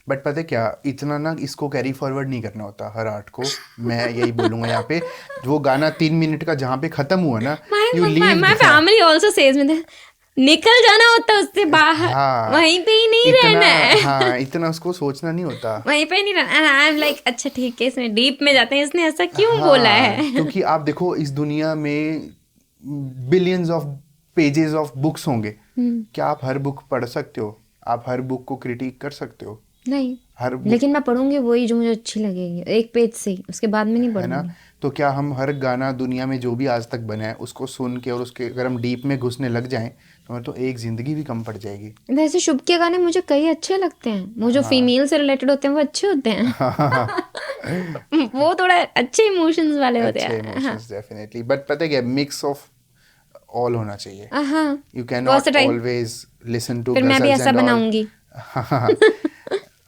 बट पता है क्या, इतना ना इसको कैरी फॉरवर्ड नहीं करना होता हर आर्ट को। मैं यही बोलूँगा यहाँ पे, वो गाना 3 मिनट का जहाँ पे ख़त्म हुआ ना, you leave. My family also says में निकल जाना होता है उससे बाहर, हाँ, वहीं पे ही नहीं इतना, रहना है। हाँ, इतना उसको सोचना नहीं होता। वहीं पे नहीं रहना। आई एम लाइक अच्छा ठीक है, इसमें डीप में जाते हैं, इसने ऐसा क्यों बोला है? क्योंकि आप देखो इस दुनिया में billions of pages of books होंगे, क्या आप हर बुक पढ़ सकते हो? आप हर बुक को क्रिटिक कर सकते हो? नहीं, हर बुक, लेकिन मैं पढ़ूंगी वही जो मुझे अच्छी लगेगी, एक पेज से ही, उसके बाद में नहीं है ना। पढ़ूंगी। तो क्या हम हर गाना दुनिया में जो भी आज तक बना है उसको सुन के और उसके अगर हम डीप में घुसने लग जाएं तो हमें तो एक ज़िंदगी भी कम पड़ जाएगी। वैसे शुभ के गाने मुझे कई अच्छे लगते हैं, वो जो फीमेल से रिलेटेड होते हैं वो अच्छे होते हैं। वो थोड़ा अच्छे इमोशंस वाले होते अच्छे हैं। हाँ, इमोशंस डेफिनेटली, बट पता है क्या, मिक्स ऑफ ऑल होना चाहिए। हाँ, you can not versatile। Always listen to फिर मैं भी गजल्स ऐसा एंड ऑल। बनाऊंगी।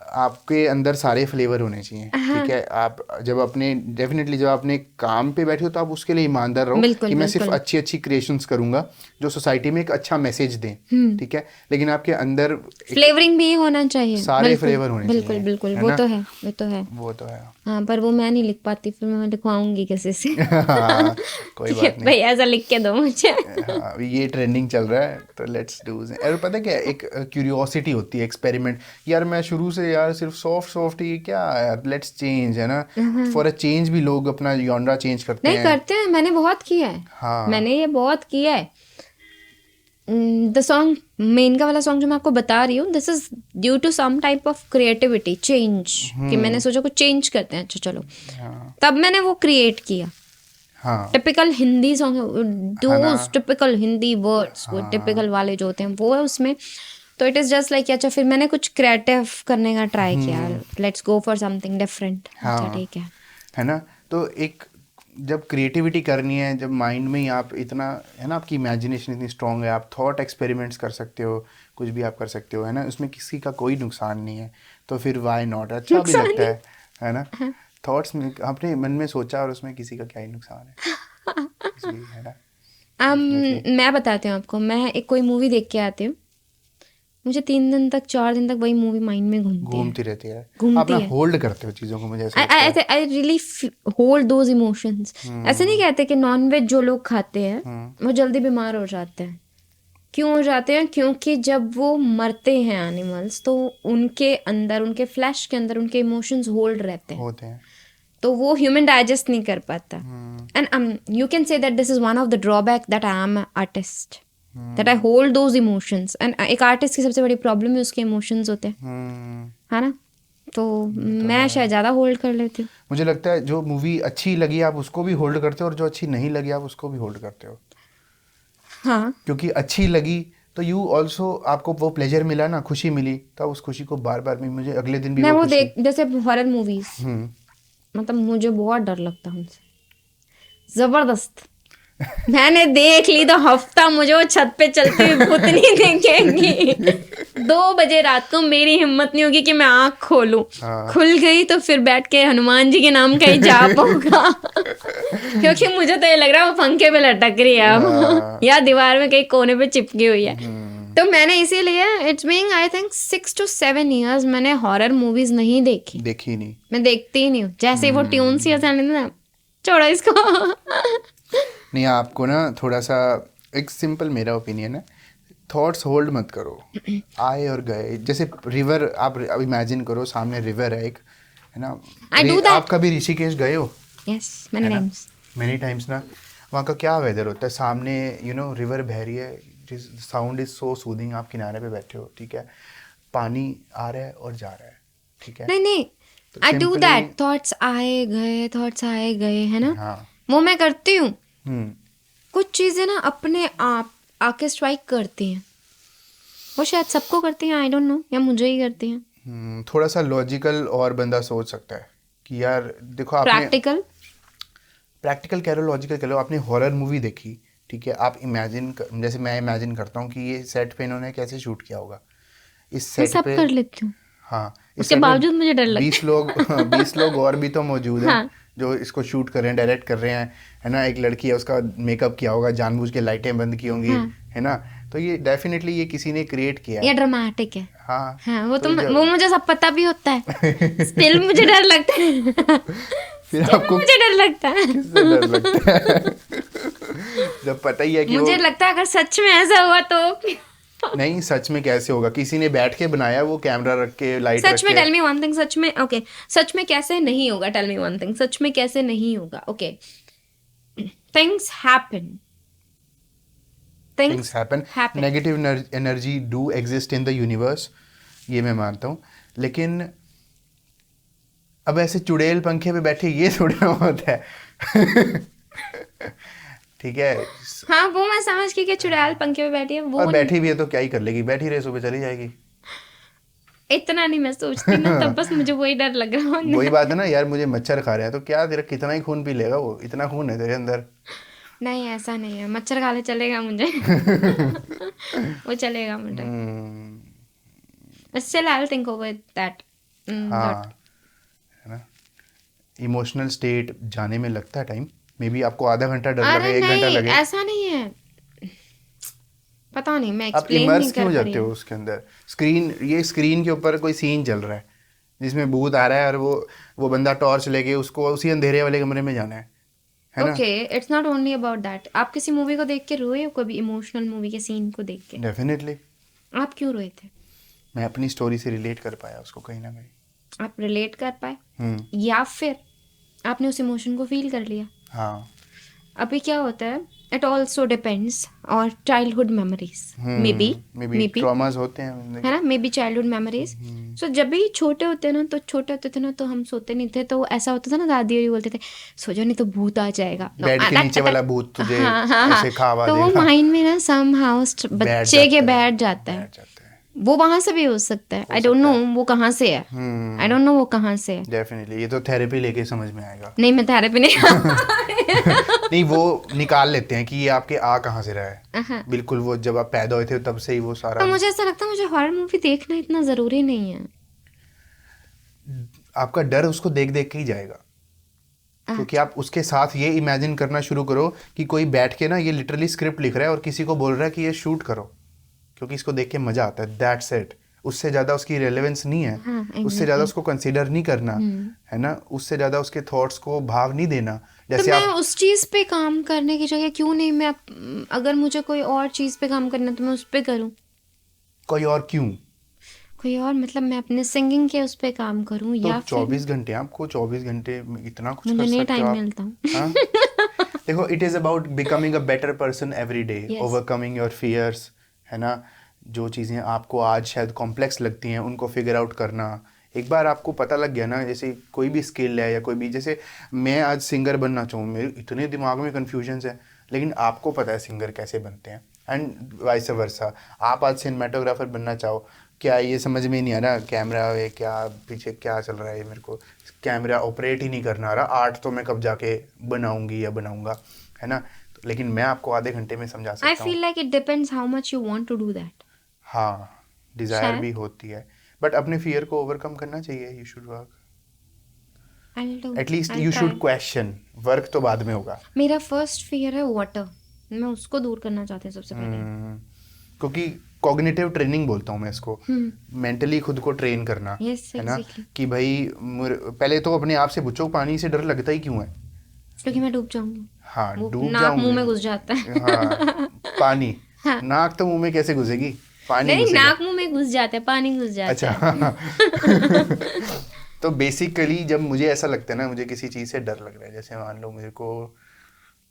आपके अंदर सारे फ्लेवर होने चाहिए, ठीक है। आप जब अपने काम पे बैठे हो तो आप उसके लिए ईमानदार रहो बिल्कुल, कि मैं सिर्फ बिल्कुल। अच्छी अच्छी क्रिएशंस करूंगा जो सोसाइटी में एक अच्छा मैसेज दें, ठीक है। लेकिन आपके अंदर फ्लेवरिंग भी होना चाहिए, सारे बिल्कुल, फ्लेवर होने बिल्कुल चाहिए, बिल्कुल, है वो ना? तो है, वो तो है। वो तो है। हाँ, पर वो मैं नहीं लिख पाती, फिर मैं लिखवाऊंगी किसी से। हाँ, कोई बात नहीं। भाई ऐसा लिख के दो मुझे। हाँ, ये ट्रेंडिंग चल रहा है तो लेट्स डू। और पता है क्या, एक क्यूरियोसिटी होती है, एक्सपेरिमेंट। यार मैं शुरू से यार सिर्फ सॉफ्ट ही क्या यार, लेट्स चेंज, है ना। फॉर अ चेंज भी लोग अपना जॉनरा चेंज करते नहीं हैं। करते हैं, मैंने बहुत किया है। हाँ, मैंने ये बहुत किया है। द सॉन्ग, मेन का वाला सॉन्ग जो मैं आपको बता रही हूँ, this is due to some type of creativity change, कि मैंने सोचा कुछ चेंज करते हैं, अच्छा चलो, तब मैंने वो क्रिएट किया। हाँ, typical Hindi song, those typical Hindi words, वो टिपिकल वाले जो होते हैं वो है उसमें। तो इट इज जस्ट लाइक अच्छा, फिर मैंने कुछ क्रिएटिव करने का ट्राई किया, let's go for something different. अच्छा ठीक है ना। तो एक जब क्रिएटिविटी करनी है, जब माइंड में ही आप इतना, है ना, आपकी इमेजिनेशन इतनी स्ट्रांग है, आप थॉट एक्सपेरिमेंट्स कर सकते हो, कुछ भी आप कर सकते हो, है ना, उसमें किसी का कोई नुकसान नहीं है, तो फिर वाई नॉट, अच्छा भी लगता है ना। थॉट्स में आपने मन में सोचा और उसमें किसी का क्या ही नुकसान है, है ना। मैं बताती हूँ आपको, मैं एक कोई मूवी देख के आती हूँ, मुझे 3 दिन तक 4 दिन तक वही मूवी माइंड में घूमती रहती है, घूमती आप ना है। होल्ड करते हो चीज़ों को, मुझे ऐसा लगता है। I really hold those emotions. ऐसे नहीं कहते कि नॉनवेज जो लोग खाते हैं वो जल्दी बीमार हो जाते हैं। क्यों हो जाते हैं? क्योंकि जब वो मरते हैं एनिमल्स, तो उनके अंदर, उनके फ्लैश के अंदर उनके इमोशंस होल्ड रहते हैं, होते हैं, तो वो ह्यूमन डाइजेस्ट नहीं कर पाता। And you can say that this is one of the drawback that I M artist, that I hold those emotions. And एक आर्टिस्ट की सबसे बड़ी प्रॉब्लम है उसके इमोशंस होते हैं, है ना। तो मैं शायद ज़्यादा होल्ड कर लेती हूँ। मुझे लगता है जो मूवी अच्छी लगी आप उसको भी होल्ड करते हो, और जो अच्छी नहीं लगी आप उसको भी होल्ड करते हो। हाँ, क्योंकि अच्छी लगी तो यू ऑल्सो, आपको वो प्लेजर मिला ना, खुशी मिली, तो आप उस खुशी को बार बार में, मुझे अगले दिन भी मैं वो खुशी। देख, जैसे हॉरर मूवीज, मतलब मुझे बहुत डर लगता है उनसे, जबरदस्त। मैंने देख ली तो हफ्ता मुझे वो छत पे चलती हुई भूतनी देखेंगी। 2 बजे रात को मेरी हिम्मत नहीं होगी कि मैं आँख खोलूं। खुल गई तो फिर बैठ के हनुमान जी के नाम कहीं जाप होगा। क्योंकि मुझे तो ये लग रहा है वो पंखे पे लटक रही है अब, या दीवार में कहीं कोने पे चिपकी हुई है। तो मैंने इसीलिए, it's being I think 6 to 7 years मैंने हॉरर मूवीज नहीं देखी नहीं, मैं देखती ही नहीं हूँ। जैसे वो ट्यून सी ना, छोड़ो इसको। नहीं, आपको ना थोड़ा सा, एक सिंपल मेरा ओपिनियन है, थॉट्स होल्ड मत करो, आए और गए। जैसे रिवर, आप इमेजिन करो सामने रिवर है एक, है ना। आप कभी ऋषिकेश गए हो? यस, मेनी टाइम्स ना। वहाँ का क्या वेदर होता है, सामने यू नो रिवर बह रही है, साउंड इज सो सूदिंग, आप किनारे पे बैठे हो, ठीक है, पानी आ रहा है और जा रहा है, ठीक है। नहीं, आई डू दैट, थॉट्स आए गए, है ना। हाँ। वो मैं करती हूँ। कुछ चीजें ना अपने आप आके स्ट्राइक करती हैं, वो शायद सबको करती हैं, आई डोंट नो, या मुझे ही करती हैं। थोड़ा सा लॉजिकल और बंदा सोच सकता है कि यार देखो, आपने प्रैक्टिकल कह लो, लॉजिकल कह लो, आपने हॉरर मूवी देखी, ठीक है, आप इमेजिन जैसे मैं इमेजिन करता हूँ कि ये सेट पे इन्होंने कैसे शूट किया होगा, इस सेट सब पे कर लेती हूँ। हाँ, इसके बावजूद मुझे डर लगता है। 20 लोग और भी तो मौजूद हैं, हाँ, जो इसको शूट कर रहे हैं, डायरेक्ट कर रहे हैं, है ना। एक लड़की है, उसका मेकअप किया होगा, जानबूझ के लाइटें बंद की होंगी, हाँ, है ना। तो ये डेफिनेटली ये किसी ने क्रिएट किया है, ये ड्रामेटिक है। हाँ, हाँ, वो मुझे सब पता भी होता है, स्टिल मुझे डर लगता है। फिर आपको मुझे डर लगता है, किससे डर लगता है? जब पता ही है कि मुझे लगता है अगर सच में ऐसा हुआ तो नहीं, सच में कैसे होगा, किसी ने बैठ के बनाया, वो कैमरा रख के, लाइट रख के। सच में टेल मी वन थिंग, सच में ओके, सच में कैसे नहीं होगा, टेल मी वन थिंग, सच में कैसे नहीं होगा। Okay, things happen, negative energy do exist in the universe, ये मैं मानता हूँ, लेकिन अब ऐसे चुड़ैल पंखे पे बैठे ये थोड़ा होता है। ठीक है, हाँ, वो मैं समझ गई कि चुड़ैल पंखे पे बैठी है, वो और बैठी भी है तो क्या ही कर लेगी, बैठी रहे, सुबह चली जाएगी। इतना नहीं मैं सोचती ना, तब बस मुझे वही डर लग रहा है। वही बात है ना यार, मुझे मच्छर खा रहा है तो क्या, तेरा कितना ही खून पी लेगा वो, इतना खून है तेरे अंदर। नहीं, ऐसा नहीं है, मच्छर खा ले चलेगा मुझे। वो चलेगा मुझे, still I'll think over that. हाँ, है ना। इमोशनल स्टेट जाने में लगता है टाइम, मे बी आपको आधा घंटा डर लगे, 1 घंटा लगे, ऐसा नहीं है, पता नहीं, मैं एक्सप्लेन नहीं कर क्यों जाते हो उसके अंदर। स्क्रीन के ऊपर कोई सीन चल रहा है जिसमें भूत आ रहा है, और वो बंदा टॉर्च लेके उसको उसी अंधेरे वाले कमरे में जाना है ना। Okay, it's not only about that. आप किसी मूवी को देख के रोए हो कभी, इमोशनल मूवी के सीन को देख के? डेफिनेटली। आप क्यों रोए थे? मैं अपनी स्टोरी से रिलेट कर पाया उसको, कहीं ना कहीं। आप रिलेट कर पाए, या फिर आपने उस इमोशन को फील कर लिया? हाँ। अभी क्या होता है, इट ऑल्सो डिपेंड्स और childhood memories, may be traumas होते हैं, है ना, मे बी चाइल्डहुड मेमोरीज। सो जब भी छोटे होते थे ना, तो हम सोते नहीं थे, तो ऐसा होता था ना, दादी और बोलते थे सो जा नहीं तो भूत आ जाएगा, बेड के नीचे वाला भूत तुझे ऐसे खावा देगा। तो वो माइंड में ना समहाउ बच्चे के बैठ जाता है। वो वहां से भी हो सकता है, आई डोंट नो वो कहाँ से है, आई डोंट नो वो कहाँ से है। डेफिनेटली ये तो थेरेपी लेके समझ में आएगा। नहीं मैं थेरेपी नहीं नहीं वो निकाल लेते हैं कि ये आपके आ कहाँ से रहा है। हाँ। बिल्कुल वो जब आप पैदा हुए थे तब से ही वो सारा। तो मुझे ऐसा लगता है मुझे हॉरर मूवी देखना इतना जरूरी नहीं है। आपका डर उसको देख देख के ही जाएगा, क्योंकि आप उसके साथ ये इमेजिन करना शुरू करो कि कोई बैठ के ना ये लिटरली स्क्रिप्ट लिख रहा है और किसी को बोल रहा है कि ये शूट करो, क्योंकि इसको देख के मजा आता है, दैट्स इट। उससे ज्यादा उसकी रेलेवेंस नहीं है। हाँ, उससे ज्यादा उसको कंसीडर नहीं करना है ना, उससे ज्यादा उसके थॉट्स को भाव नहीं देना। तो जैसे मैं आप उस चीज पे काम करने की जगह क्यों नहीं मैं अगर मुझे कोई और चीज पे काम करना है तो मैं उस पे करूँ। कोई और क्यों, कोई और मतलब मैं अपने सिंगिंग के उस पे काम करूँ तो या फिर 24 घंटे आपको 24 घंटे में इतना कुछ मुझे कर नहीं सकते हो टाइम आप। मिलता हूँ। हाँ? देखो it is about becoming a better person every day, Yes. Overcoming your fears, है ना। जो चीज़ें आपको आज शायद कॉम्प्लेक्स लगती हैं उनको फिगर आउट करना। एक बार आपको पता लग गया ना, जैसे कोई भी स्किल है या कोई भी, जैसे मैं आज सिंगर बनना चाहूँ, मेरे इतने दिमाग में कन्फ्यूजन्स है, लेकिन आपको पता है सिंगर कैसे बनते हैं, एंड वाइस वर्सा। आप आज सिनेमाटोग्राफर बनना चाहो, क्या ये समझ में नहीं आ रहा कैमरा है क्या, पीछे क्या चल रहा है, मेरे को कैमरा ऑपरेट ही नहीं करना आ रहा, आर्ट तो मैं कब जाके बनाऊंगी या बनाऊंगा, है ना। लेकिन मैं आपको आधे घंटे में समझा आई सकता हूँ। Feel like it depends how much you want to do that. हाँ डिज़ायर शायद। भी होती है, बट अपने फियर को ओवरकम करना चाहिए। You should work, at least you should question, work तो बाद में होगा। मेरा फर्स्ट फियर है वाटर, मैं उसको दूर करना चाहती हूँ सबसे पहले। क्योंकि कॉग्निटिव ट्रेनिंग बोलता हूँ मैं इसको, मेंटली खुद को ट्रेन करना, Yes, है ना। exactly. कि भाई पहले तो अपने आप से पूछो पानी से डर लगता ही क्यों है। क्योंकि मैं डूब जाऊंगी। हाँ वो डूब नाक मुंह में जाऊंगी। घुस जाता है। हाँ पानी, हाँ। नाक तो मुंह में कैसे घुसेगी, पानी नहीं घुसेगा। नाक मुंह में घुस जाता है, पानी घुस जाता अच्छा है। तो बेसिकली जब मुझे ऐसा लगता है ना, मुझे किसी चीज़ से डर लग रहा है, जैसे मान लो मेरे को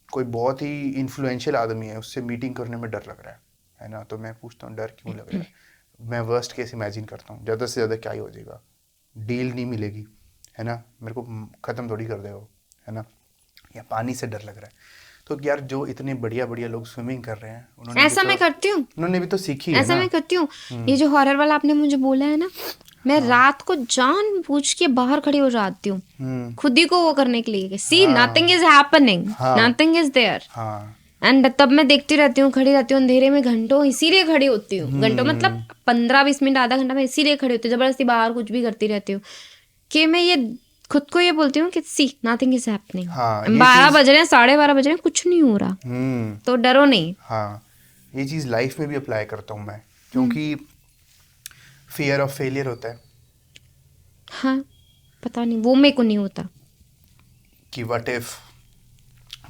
कोई बहुत ही इन्फ्लुएंशियल आदमी है, उससे मीटिंग करने में डर लग रहा है ना, तो मैं पूछता हूँ डर क्यों लग रहा है। मैं वर्स्ट केस इमेजिन करता हूँ, ज़्यादा से ज़्यादा क्या ही हो जाएगा, डील नहीं मिलेगी, है ना, मेरे को ख़त्म थोड़ी कर देगा वो, है ना। या पानी से डर लग रहा है, तो यार जो इतने बढ़िया बढ़िया लोग स्विमिंग कर रहे हैं, उन्होंने ऐसा भी मैं तो, करती हूँ, उन्होंने भी तो सीखी है ऐसा ना। मैं करती हूँ। ये जो हॉरर वाला आपने मुझे बोला है ना, मैं रात को जानबूझ के बाहर खड़ी हो जाती हूँ खुद ही को वो करने के लिए, see nothing is happening, nothing is there, हाँ एंड तब मैं देखती रहती हूँ, खड़ी रहती हूँ अंधेरे में घंटों, इसीलिए खड़ी होती हूँ घंटों, मतलब 15-20 मिनट आधा घंटा मैं इसीलिए खड़ी होती हूँ, जबरदस्ती बाहर कुछ भी करती रहती हूँ कि मैं ये खुद को ये बोलती हूँ कि सी नथिंग इज हैपनिंग। हाँ, ये 12 चीज़- बज रहे हैं, 12:30 बज रहे हैं, कुछ नहीं हो रहा, तो डरो नहीं। हाँ ये चीज़ लाइफ में भी अप्लाई करता हूँ मैं, क्योंकि फियर ऑफ फेलियर होता है हाँ पता नहीं, वो मेरे को नहीं होता। कि व्हाट इफ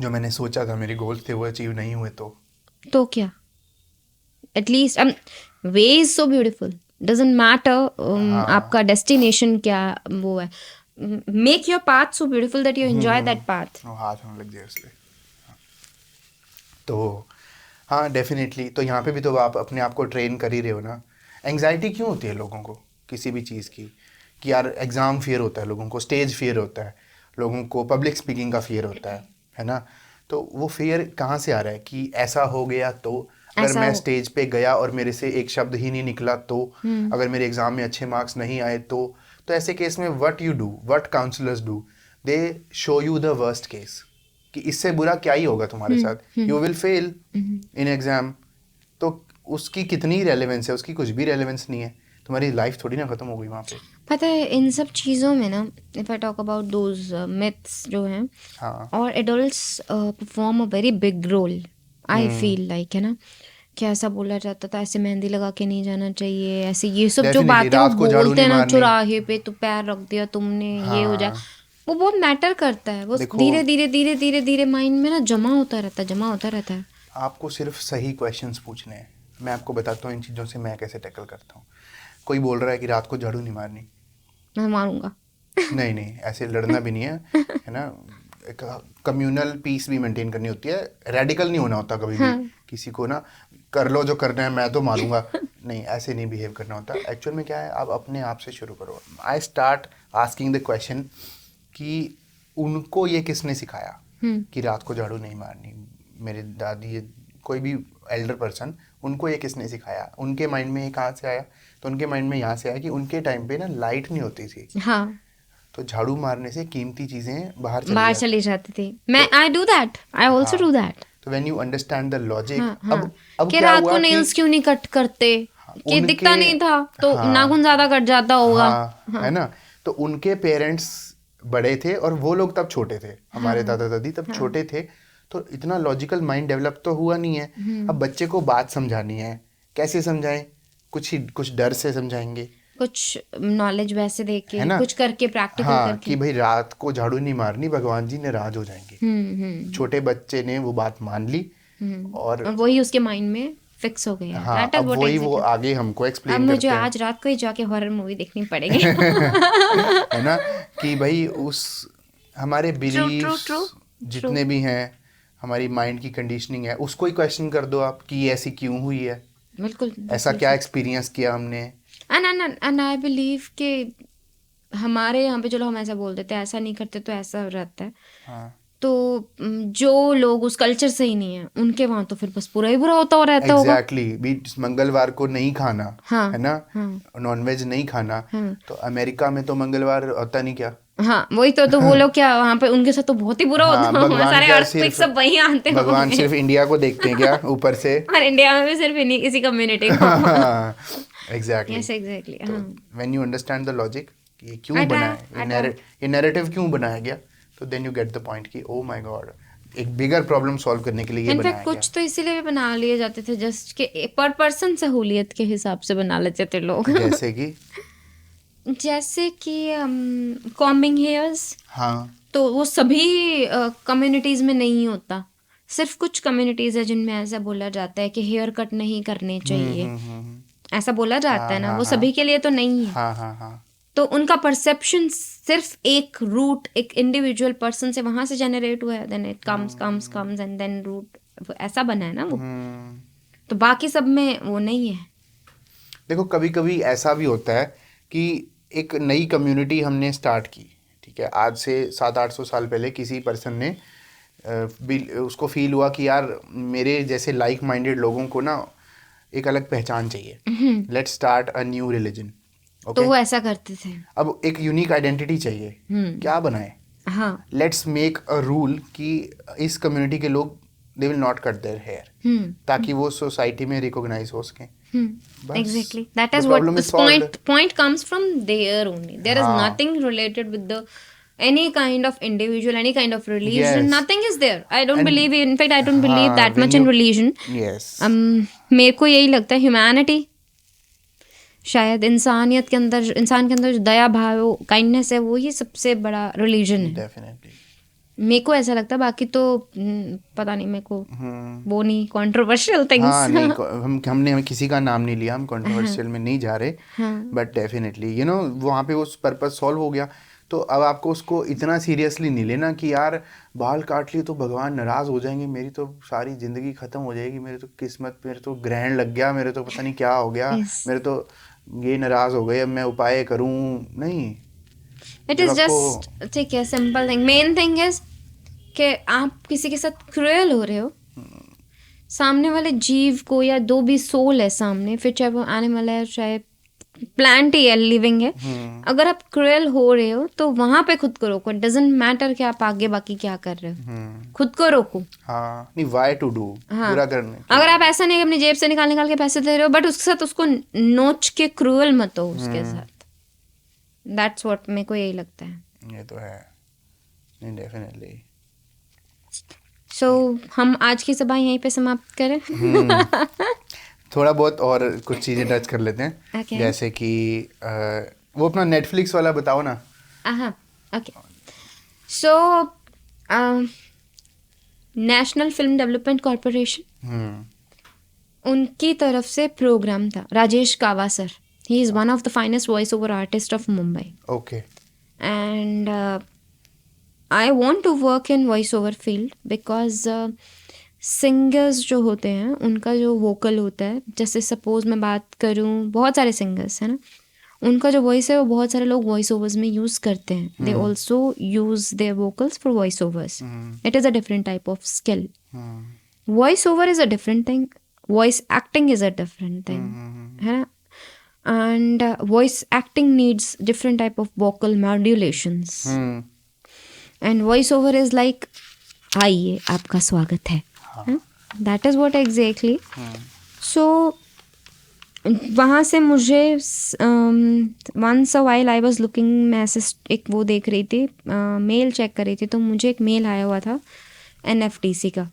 जो मैंने सोचा था, मेरे गोल्स थे, वो अचीव नहीं हुए तो क्या, at least way is so beautiful, doesn't matter आपका डेस्टिनेशन क्या वो है, make your path so beautiful that you enjoy that path. हाथ होने लग जाए उस पर। तो हाँ डेफिनेटली, तो यहाँ पे भी तो आप अपने आप को ट्रेन कर ही रहे हो ना। एंग्जाइटी क्यों होती है लोगों को किसी भी चीज़ की, कि यार एग्ज़ाम फियर होता है लोगों को, स्टेज फियर होता है लोगों को, पब्लिक स्पीकिंग का फियर होता है ना। तो वो फियर कहाँ से आ रहा है कि ऐसा हो गया तो, अगर मैं स्टेज पे गया और मेरे से एक शब्द ही नहीं निकला तो, अगर मेरे एग्जाम में अच्छे मार्क्स नहीं आए तो ऐसे केस में what you do, what counsellors do, they show you the worst case, कि इससे बुरा क्या ही होगा तुम्हारे साथ, you will fail in exam. तो उसकी कितनी रेलेवेंस है, उसकी कुछ भी रेलेवेंस नहीं है, तुम्हारी लाइफ थोड़ी ना खत्म हो गई वहाँ पे। पता है इन सब चीज़ों में ना, if I talk about those myths जो हैं, हाँ और adults perform a very big role, I feel like, है ना। क्या ऐसा बोला जाता था, ऐसे मेहंदी लगा के नहीं जाना चाहिए, ऐसे ये सब जो Definitely, बातें वो रात को झाड़ू बोलते हैं नहीं ना, मारनी। चौराहे पे तो पैर रख दिया तुमने, ये हो जाए, वो बहुत मैटर करता है, वो देखो- धीरे धीरे धीरे धीरे धीरे माइंड में ना जमा होता रहता है, जमा होता रहता है। आपको सिर्फ सही क्वेश्चंस पूछने हैं। मैं आपको बताता हूँ इन चीज़ों से मैं कैसे टैकल करता हूँ। कोई बोल रहा है कि रात को झाड़ू नहीं मारनी, मैं मारूंगा। नहीं नहीं ऐसे लड़ना भी नहीं है ना। एक कम्युनल पीस भी मेंटेन करनी होती है, रेडिकल नहीं होना होता कभी भी किसी को ना, कर लो जो करना है मैं तो मारूंगा, नहीं ऐसे नहीं बिहेव करना होता। एक्चुअल में क्या है, आप अपने आप से शुरू करो। I start asking the question कि उनको ये किसने सिखाया कि रात को झाड़ू नहीं मारनी। मेरी दादी कोई भी एल्डर पर्सन, उनको ये किसने सिखाया, उनके माइंड में ये कहाँ से आया, तो उनके माइंड में यहाँ से आया कि उनके टाइम पे ना लाइट नहीं होती थी, हाँ, तो झाड़ू मारने से कीमती चीजें बाहर चली बाहर जाती। चली जाती थी। मैं I do that, I also do that. तो when you understand the logic, हाँ, हाँ, अब कि क्या रात हुआ को कि नेल्स क्यों नहीं कट करते, कि उनके- दिखता नहीं था तो हाँ, नाखून ज्यादा कट जाता होगा। हाँ, है ना। तो उनके पेरेंट्स बड़े थे और वो लोग तब छोटे थे, हमारे दादा दादी तब छोटे थे, तो इतना लॉजिकल माइंड डेवलप तो हुआ नहीं है। अब बच्चे को बात समझानी है, कैसे समझाएं, कुछ डर से समझाएंगे, कुछ नॉलेज वैसे दे है के, ना? कुछ करके, प्रैक्टिकल हाँ, करके। कि भाई रात को झाड़ू नहीं मारनी, भगवान जी नाराज हो जाएंगे। छोटे बच्चे ने वो बात मान ली और और वही उसके माइंड में फिक्स हो गया। हाँ, That is अब what वही वो exactly. आगे हमको अब एक्सप्लेन मुझे करते हैं, आज रात को ही जाके हॉरर मूवी देखनी पड़ेगी। है ना, कि भाई उस हमारे true, बिलीव्स जितने भी हैं, हमारी माइंड की कंडीशनिंग है, उसको ही क्वेश्चन कर दो आप कि ये ऐसी क्यों हुई है, बिल्कुल। ऐसा क्या एक्सपीरियंस किया हमने। एंड आई बिलीव कि हमारे यहाँ पे चलो हम ऐसा बोल देते हैं, ऐसा नहीं करते तो ऐसा रहता है, हाँ, तो जो लोग उस कल्चर से ही नहीं है उनके वहां तो फिर बस पूरा ही बुरा होता रहता होगा। एग्जैक्टली, भी मंगलवार को नहीं खाना, हाँ, है ना, हाँ, नॉनवेज नहीं खाना, हाँ, तो अमेरिका में तो मंगलवार होता नहीं क्या। हाँ, वही तो वो लोग क्या वहाँ पे उनके साथ तो बहुत ही बुरा हाँ, होता है। भगवान सारे क्या अर्थक्वेक सब वहीं आते हैं। भगवान सिर्फ इंडिया को देखते हैं क्या ऊपर से। और इंडिया में भी सिर्फ इन्हीं इसी कम्युनिटी को। एग्जैक्टली। Yes, exactly. हाँ, when you understand the logic, ये क्यों I try, बना I है, try. ये नैरेटिव क्यों बनाया गया, तो then you get the point कि ओ माय गॉड, एक बिगर प्रॉब्लम सॉल्व करने के लिए ये बनाया इनफैक्ट गया। कुछ तो इसीलिए भी बना लिए जाते थे जस्ट कि पर पर्सन सहूलियत के हिसाब से बना लेते थे लोग। जैसे कि कॉम्बिंग हेयर्स, हाँ, तो वो सभी कम्युनिटीज में नहीं होता, सिर्फ कुछ कम्युनिटीज है जिनमें ऐसा बोला जाता है कि हेयर कट नहीं करने चाहिए, ऐसा बोला जाता है ना, वो सभी के लिए तो नहीं है। हाँ, हाँ, हाँ, तो उनका परसेप्शन सिर्फ एक रूट, एक इंडिविजुअल पर्सन से वहां से जनरेट हुआ है, then it comes and then route ऐसा बना है ना वो। तो बाकी सब में वो नहीं है। देखो कभी कभी ऐसा भी होता है कि एक नई कम्युनिटी हमने स्टार्ट की, ठीक है, आज से 700-800 साल पहले किसी पर्सन ने उसको फील हुआ कि यार मेरे जैसे लाइक माइंडेड लोगों को ना एक अलग पहचान चाहिए, let's start a new religion. तो वो ऐसा करते थे। अब एक यूनिक आइडेंटिटी चाहिए, क्या बनाए, हाँ, लेट्स मेक अ रूल कि इस कम्युनिटी के लोग they will not cut their hair, ताकि वो सोसाइटी में रिकॉग्नाइज हो सकें। exactly, that is what this point comes from there only. There is nothing related with the any kind of individual, any kind of religion. Yes. Nothing is there. I don't believe, in fact I don't हाँ, believe that when much in religion. Yes. मेरे को यही लगता है humanity, शायद इंसानियत के अंदर, इंसान के अंदर जो दया भाव, काइंडनेस है, वो ही सबसे बड़ा रिलीजन है। डेफिनेटली मेरे को ऐसा लगता है, बाकी तो पता नहीं, मेरे को वो नहीं, कंट्रोवर्शियल थिंग्स। हाँ, नहीं, हमने किसी का नाम नहीं लिया, हम कंट्रोवर्शियल में नहीं जा रहे, बट डेफिनेटली यू नो वहाँ पे उस पर्पस सॉल्व हो गया। तो अब आपको उसको इतना सीरियसली नहीं लेना कि यार बाल काट लिए तो भगवान नाराज हो जाएंगे, मेरी तो सारी जिंदगी खत्म हो जाएगी, मेरी तो किस्मत, मेरे तो ग्रहण लग गया, मेरे तो पता नहीं क्या हो गया, मेरे तो ये नाराज हो गए, अब मैं उपाय करूं, नहीं। इट इज जस्ट, ठीक है, simple thing. Main thing is कि आप किसी के साथ क्रूएल हो रहे हो, सामने वाले जीव को, या जो भी सोल है सामने, फिर चाहे वो एनिमल है, चाहे प्लांट ही है, लिविंग है, अगर आप क्रूएल हो रहे हो तो वहां पे खुद को रोको। इट डजंट मैटर कि आप आगे बाकी क्या कर रहे हो, खुद को रोको। हाँ, नहीं, व्हाई टू डू, पूरा करने। अगर आप ऐसा नहीं अपनी जेब से निकाल के पैसे दे रहे हो, बट उसके साथ उसको नोच के क्रूएल मत हो उसके साथ। दैट्स व्हाट मेरे को यही लगता है। ये तो है, नहीं, डेफिनेटली। सो हम आज की सभा यहीं पे समाप्त करें। थोड़ा बहुत और कुछ चीज़ें टच कर लेते हैं। Okay. जैसे कि वो अपना नेटफ्लिक्स वाला बताओ ना। Okay, so National Film Development Corporation, उनकी तरफ से प्रोग्राम था, Rajesh Kava sir, he is one of the finest voice over artist of Mumbai. Okay. And I want to work in voice over field because singers जो होते हैं उनका जो वोकल होता है, जैसे सपोज मैं बात करूं, बहुत सारे सिंगर्स हैं ना, उनका जो वॉइस है वो बहुत सारे लोग वॉइस ओवर्स में यूज़ करते हैं। They also use their vocals for voice overs. It is a different type of skill. Voice over is a different thing, voice acting is a different thing, है ना. And voice acting needs different type of vocal modulations, and voice over is like आइए आपका स्वागत है, that is what exactly. So वहाँ से मुझे once a while I was looking, मैं एक वो देख रही थी, मेल चेक कर रही थी, तो मुझे एक मेल आया हुआ था NFTC का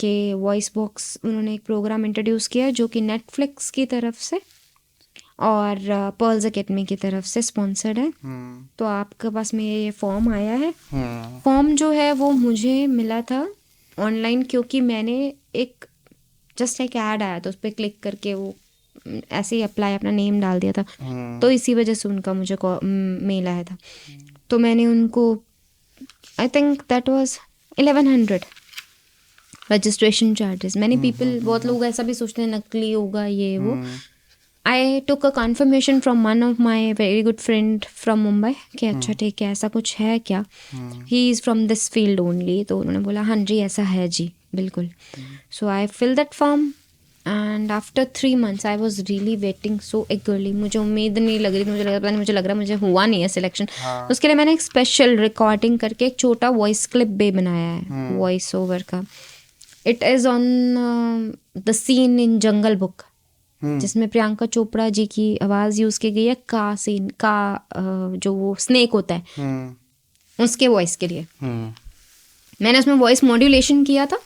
कि वॉइस बॉक्स उन्होंने एक प्रोग्राम इंट्रोड्यूस किया जो कि नेटफ्लिक्स की तरफ से और पर्ल्स अकेडमी की तरफ से स्पॉन्सर्ड है. तो आपके पास में ये फॉर्म आया है. फॉर्म जो है वो मुझे मिला था ऑनलाइन, क्योंकि मैंने एक जस्ट एक ऐड आया था, उस पर क्लिक करके वो ऐसे ही अप्लाई अपना नेम डाल दिया था. तो इसी वजह से उनका मुझे मेल आया था. तो मैंने उनको, I think that was 1100 registration charges. Many people, बहुत लोग ऐसा भी सोचते हैं नकली होगा ये वो. I took a confirmation from one of my very good friend from Mumbai कि अच्छा ठीक है, ऐसा कुछ है क्या, he is from this field only. तो उन्होंने बोला हाँ जी ऐसा है जी बिल्कुल. So I fill that form and after 3 months I was really waiting so eagerly. मुझे उम्मीद नहीं लग रही थी, मुझे लग रहा मुझे हुआ नहीं है सिलेक्शन. उसके लिए मैंने एक स्पेशल रिकॉर्डिंग करके एक छोटा वॉइस क्लिप भी बनाया है वॉइस ओवर का. It is on the seen in jungle book, जिसमें प्रियंका चोपड़ा जी की आवाज़ यूज़ की गई है का सीन का, जो वो स्नेक होता है उसके वॉइस के लिए. मैंने उसमें वॉइस मॉड्यूलेशन किया था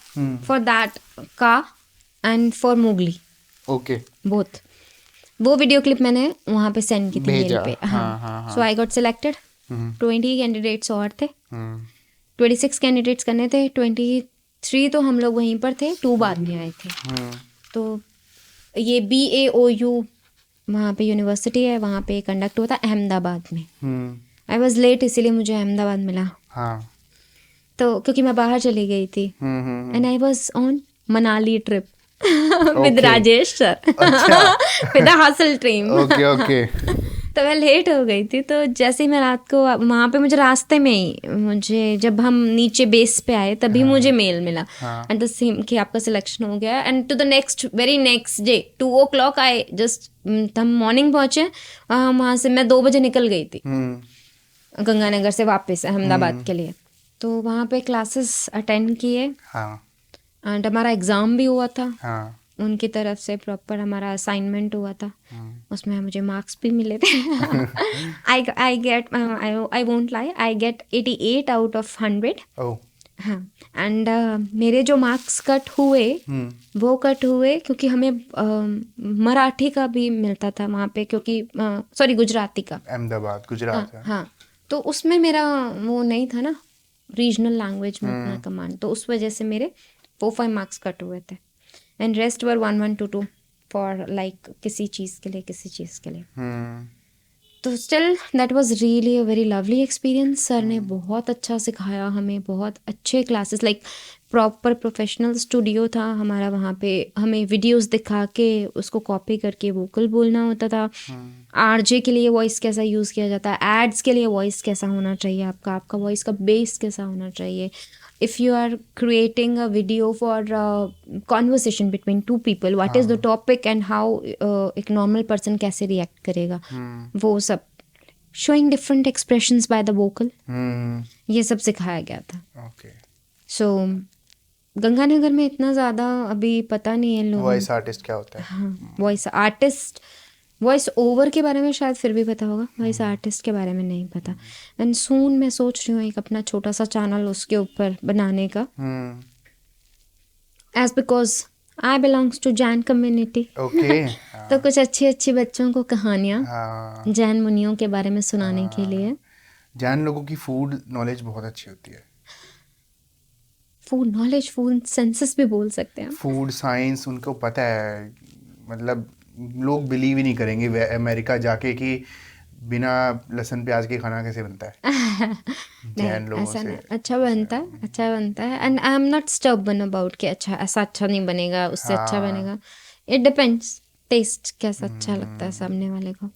फॉर दैट का and for Mowgli. Okay. Both. वो वीडियो क्लिप मैंने वहाँ पे सेंड की थी मेल पे. हाँ. सो आई गॉट सिलेक्टेड. 20 कैंडिडेट्स और थे. 26 कैंडिडेट्स करने थे. 23 तो हम लोग वहीं पर थे, 2 बाद में आए थे. तो ये BAOU वहाँ पे यूनिवर्सिटी है, वहाँ पे कंडक्ट हुआ था अहमदाबाद में. आई वॉज लेट, इसीलिए मुझे अहमदाबाद मिला. तो क्योंकि मैं बाहर चली गई थी and I was on Manali trip with Rajesh sir, with hustle team. Okay. तो मैं लेट हो गई थी. तो जैसे ही मैं रात को वहाँ पे, मुझे रास्ते में ही, मुझे जब हम नीचे बेस पे आए तभी मुझे मेल मिला एंड द सेम कि आपका सिलेक्शन हो गया. And to the very next day 2 o'clock I just, हम मॉर्निंग पहुँचे. वहाँ से मैं 2 बजे निकल गई थी गंगानगर से वापस अहमदाबाद के लिए. तो वहाँ पे क्लासेस अटेंड किए एंड हमारा एग्ज़ाम भी हुआ था. उनकी तरफ से प्रॉपर हमारा असाइनमेंट हुआ था. उसमें मुझे मार्क्स भी मिले थे. I won't lie, I get 88 out of 100. हाँ. एंड मेरे जो मार्क्स कट हुए वो कट हुए क्योंकि हमें मराठी का भी मिलता था वहाँ पे, क्योंकि सॉरी गुजराती का, अहमदाबाद गुजरात. हाँ. तो उसमें मेरा वो नहीं था ना, रीजनल लैंग्वेज में अपना कमांड. तो उस वजह से मेरे 4-5 मार्क्स कट हुए थे and rest were 1-1-2-2 for like किसी चीज़ के लिए. तो still that was really a very lovely experience. Sir ने बहुत अच्छा सिखाया हमें, बहुत अच्छे classes, like proper professional studio था हमारा. वहाँ पे हमें वीडियोस दिखा के उसको कॉपी करके वोकल बोलना होता था. RJ के लिए वॉइस कैसा यूज़ किया जाता है, एड्स के लिए वॉइस कैसा होना चाहिए, आपका वॉइस का बेस कैसा होना चाहिए. if you are creating a video for conversation between 2 people, what is the topic and how एक normal person कैसे react करेगा, वो सब showing different expressions by the vocal, ये सब सिखाया गया था. so गंगानगर में इतना ज़्यादा अभी पता नहीं है लोगों. वॉइस आर्टिस्ट क्या होता है? हाँ, वॉइस आर्टिस्ट, वॉइस ओवर के बारे में शायद फिर भी पता होगा, वॉइस आर्टिस्ट के बारे में नहीं पता. एंड सून मैं सोच रही हूँ एक अपना छोटा सा चैनल उसके ऊपर बनाने का, as because I belongs to Jain community. तो कुछ अच्छी बच्चों को कहानियाँ जैन मुनियों के बारे में सुनाने के लिए. जैन लोगों की फूड नॉलेज बहुत अच्छी होती है. फूड नॉलेज, फूड सेंसेस भी बोल सकते हैं. फूड साइंस उनको पता है. मतलब लोग बिलीव ही नहीं करेंगे अमेरिका जाके कि बिना लहसुन प्याज के खाना कैसे बनता है. जैन लोगों से अच्छा बनता है. And I am not stubborn about कि अच्छा ऐसा अच्छा नहीं बनेगा, उससे अच्छा बनेगा. इट डिपेंड्स टेस्ट कैसा अच्छा लगता है सामने वाले को.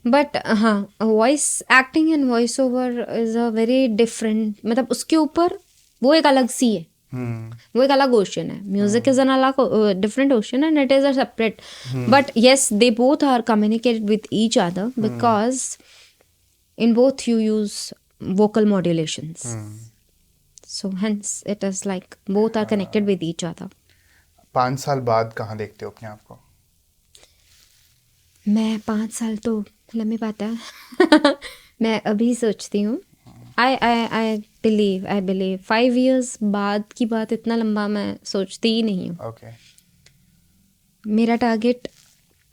बट हाँ, voice acting and voice over is a very different, मतलब उसके ऊपर वो एक अलग सी है. वो एक अलग ओशन है. म्यूजिक इज एन अलग different ocean and it is a separate, but yes they both are communicated with each other because in both you use vocal modulations. So hence it is like both are connected with each other. 5 साल बाद कहाँ देखते हो अपने आप को? मैं 5 साल तो लंबी बात है. मैं अभी सोचती हूँ. I believe 5 years बाद की बात इतना लंबा मैं सोचती ही नहीं हूँ. Okay. मेरा टारगेट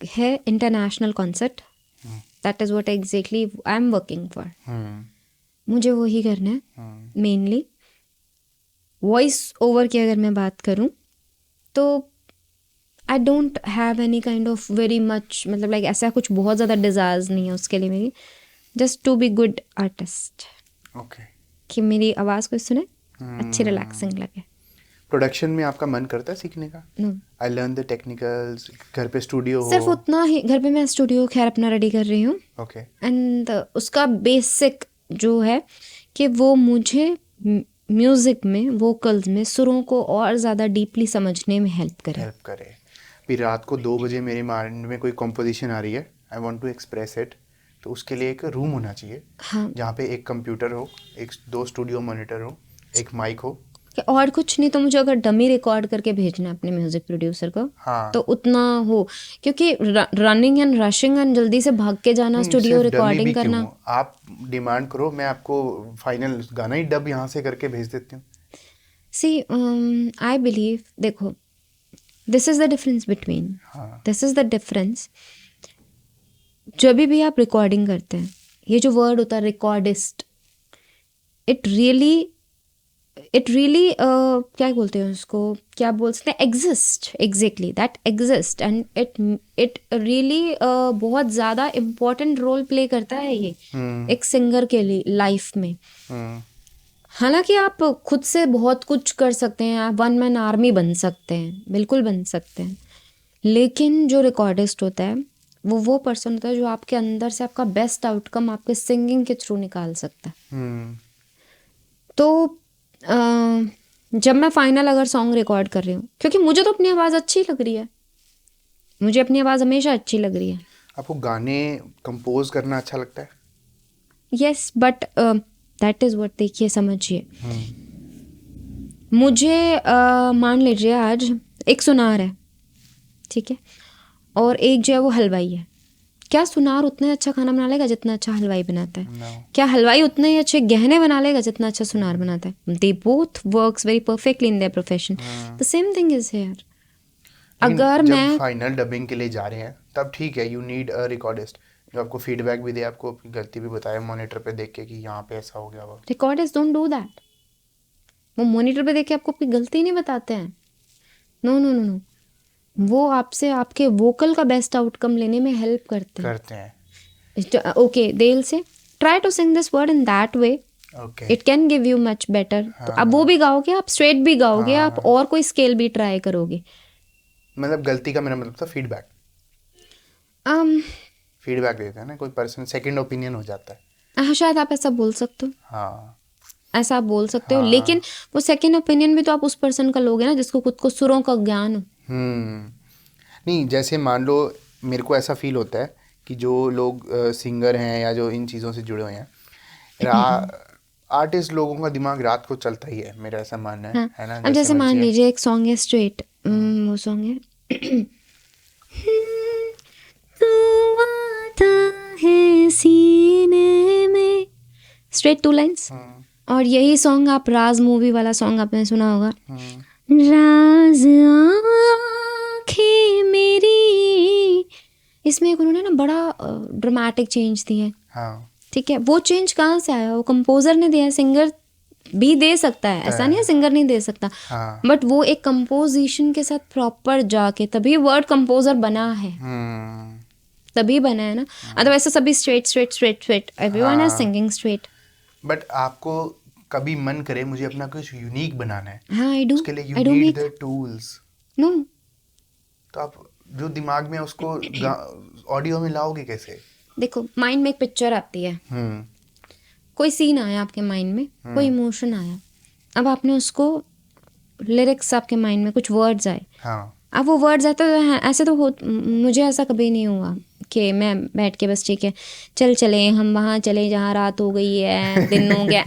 है international concert. That is what exactly I am working for. मुझे वही करना है मेनली. वॉइस ओवर की अगर मैं बात करूं तो I don't have any kind of very much, मतलब लाइक ऐसा कुछ बहुत ज़्यादा डिज़ायर्स नहीं है उसके लिए मेरी. Just to be good artist. Okay. कि मेरी आवाज़ कोई सुने, अच्छी रिलैक्सिंग लगे. प्रोडक्शन में आपका मन करता है सीखने का? No. I learn the technicals. घर पे स्टूडियो हो? सिर्फ उतना ही. घर पे मैं स्टूडियो खैर अपना रेडी कर रही हूँ. ओके. एंड उसका बेसिक जो है कि वो मुझे म्यूजिक में, वोकल्स में सुरों को और ज़्यादा डीपली समझने में हेल्प करे. फिर रात को 2 बजे मेरे माइंड में कोई कंपोजिशन आ रही है, I want to express it, तो उसके लिए एक रूम होना चाहिए. हाँ. जहाँ पे एक कंप्यूटर हो, 2 स्टूडियो मॉनिटर हो, एक माइक हो. और कुछ नहीं तो मुझे अगर डमी रिकॉर्ड करके भेजना है अपने म्यूजिक प्रोड्यूसर को, हाँ. तो उतना हो. क्योंकि रनिंग एंड रशिंग एंड जल्दी से भाग के जाना, स्टूडियो रिकॉर्डिंग करना. आप डिमांड करो, मैं आपको फाइनल गाना ही डब यहाँ से करके भेज देती हूँ. सी आई बिलीव, देखो this is the difference between, this is the difference. जब भी आप रिकॉर्डिंग करते हैं, ये जो वर्ड होता है रिकॉर्डिस्ट, इट रियली क्या बोलते हैं उसको, क्या बोल सकते हैं, exist. Exactly that exist and it really बहुत ज़्यादा इम्पोर्टेंट रोल प्ले करता है ये एक सिंगर के लिए लाइफ में. हालांकि आप खुद से बहुत कुछ कर सकते हैं, आप वन मैन आर्मी बन सकते हैं, बिल्कुल बन सकते हैं, लेकिन जो रिकॉर्डिस्ट होता है वो पर्सन होता है जो आपके अंदर से आपका बेस्ट आउटकम आपके सिंगिंग के थ्रू निकाल सकता है. तो जब मैं फाइनल अगर सॉन्ग रिकॉर्ड कर रही हूँ, क्योंकि मुझे तो अपनी आवाज़ अच्छी लग रही है, मुझे अपनी आवाज़ हमेशा अच्छी लग रही है. आपको गाने कंपोज करना अच्छा लगता है? Yes, but that is what, देखिए समझिए, मुझे मान लीजिए आज एक सुनार है, ठीक है, और एक जो है वो हलवाई है. क्या सुनार उतना ही अच्छा खाना बना लेगा जितना अच्छा हलवाई बनाता है? No. क्या हलवाई उतने ही अच्छे गहने बना लेगा जितना अच्छा सुनार बनाता है? They both works very perfectly in their profession. The same thing is here. अगर मैं फाइनल डबिंग के लिए जा रहे हैं तब ठीक है, यू नीड अ रिकॉर्डिस्ट जो आपको फीडबैक भी दे, आपको अपनी गलती भी बताए मॉनिटर पे देख के कि यहाँ पे ऐसा हो गया. वो रिकॉर्डिस्ट डोंट डू दैट. वो मॉनिटर पे देख के आपको अपनी गलती नहीं बताते हैं. नो नो नो नो, वो आपसे आपके वोकल का बेस्ट आउटकम लेने में हेल्प करते हैं. Okay, they will say try to sing this word in that way, it can give you much better. तो अब वो भी गाओगे, आप स्ट्रेट भी गाओगे, आप और कोई स्केल भी ट्राई करोगे. मतलब गलती का मेरा मतलब था फीडबैक. फीडबैक देते हैं ना कोई पर्सन, सेकंड ओपिनियन हो जाता है. हाँ, शायद आप ऐसा बोल सकते हो. हाँ, ऐसा आप बोल सकते हो, लेकिन वो सेकंड ओपिनियन भी तो आप उस पर्सन का लोगे ना जिसको खुद को सुरों का ज्ञान हो. नहीं, जैसे मान लो मेरे को ऐसा फील होता है कि जो लोग सिंगर हैं या जो इन चीज़ों से जुड़े हुए हैं, आर्टिस्ट लोगों का दिमाग रात को चलता ही है, मेरा ऐसा मानना है. हाँ. है ना? अब जैसे मान लीजिए एक सॉन्ग है स्ट्रेट, वो सॉन्ग है तू आता है सीने में, स्ट्रेट 2 लाइन्स. और यही सॉन्ग आप राज मूवी वाला सॉन्ग आपने सुना होगा, राज आँखें मेरी, इसमें उन्होंने ना बड़ा ड्रामेटिक चेंज दिए हैं. हाँ. ठीक है, वो चेंज कहाँ से आया? वो कंपोजर ने दिया है. सिंगर भी दे सकता है, ऐसा नहीं है सिंगर नहीं दे सकता, बट वो एक कंपोजिशन के साथ प्रॉपर जाके तभी वर्ड कंपोजर बना है, तभी बना है ना. अदरवाइज तो सभी straight straight straight straight, everyone is singing straight. But आपको कभी मन करे मुझे अपना कुछ यूनिक बनाना है, हाँ, आई डू. उसके लिए you need the tools. No, तो आप जो दिमाग में उसको ऑडियो में लाओगे कैसे? देखो, माइंड में एक पिक्चर आती है, कोई सीन आया आपके माइंड में, कोई इमोशन आया, अब आपने उसको लिरिक्स आपके माइंड में कुछ वर्ड्स आए, हाँ अब वो वर्ड्स आते तो हैं, ऐसे तो हो, मुझे ऐसा कभी नहीं हुआ कि मैं बैठ के बस ठीक है चले हम वहाँ चले जहाँ रात हो गई है दिन हो गया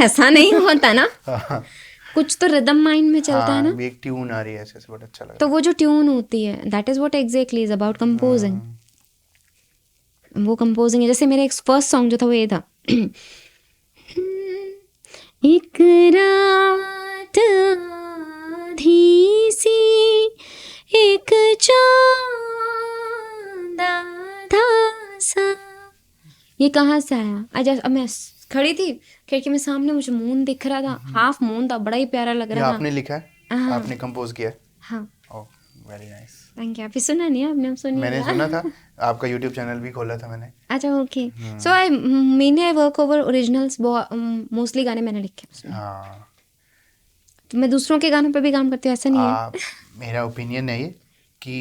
ऐसा नहीं होता ना, हाँ कुछ तो रिदम माइंड में चलता है ना, भी एक ट्यून आ रही है ऐसे बहुत अच्छा लग तो रहा वो जो ट्यून होती है that is what exactly is about composing. वो कंपोजिंग है, जैसे मेरा एक फर्स्ट सॉन्ग जो था वो ये था एक रात आधी सी एक चांद आधा सा, ये कहाँ से आया? आज अब मैं खड़ी थी खिड़की में सामने, मुझे मून दिख रहा था, हाफ मून था, बड़ा ही प्यारा लग है। रहा था। आपने लिखा है? हाँ। आपने कंपोज किया है? हाँ oh very nice. Thank you. अभी सुना नहीं है आपने? हम सुनिए। मैंने सुना था, आपका यूट्यूब चैनल भी खोला था मैंने। अच्छा okay. So I work over originals, mostly गाने मैंने लिखे हैं उसमें। हाँ तो मैं दूसरों के गानों पे भी काम करती हूँ, ऐसा नहीं है। मेरा ओपिनियन है ये कि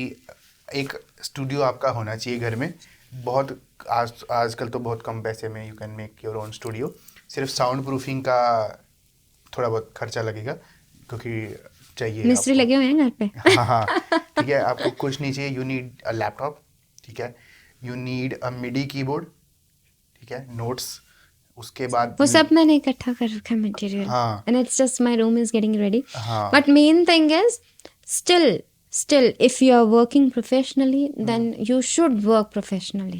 एक स्टूडियो आपका होना चाहिए घर में। बहुत आजकल तो बहुत कम पैसे में you can make your own studio. सिर्फ साउंड प्रूफिंग का थोड़ा बहुत खर्चा लगेगा क्योंकि चाहिए मिस्त्री लगे हुए हैं घर पे। हाँ हाँ ठीक है, आपको कुछ नहीं चाहिए। यू नीड अ लैपटॉप, ठीक है, you need a MIDI keyboard, ठीक है, नोट्स, उसके बाद वो सब मैंने इकट्ठा कर रखा है मटेरियल, हाँ and it's just my room is getting ready. हाँ but main thing is still if you are working professionally then you should work professionally।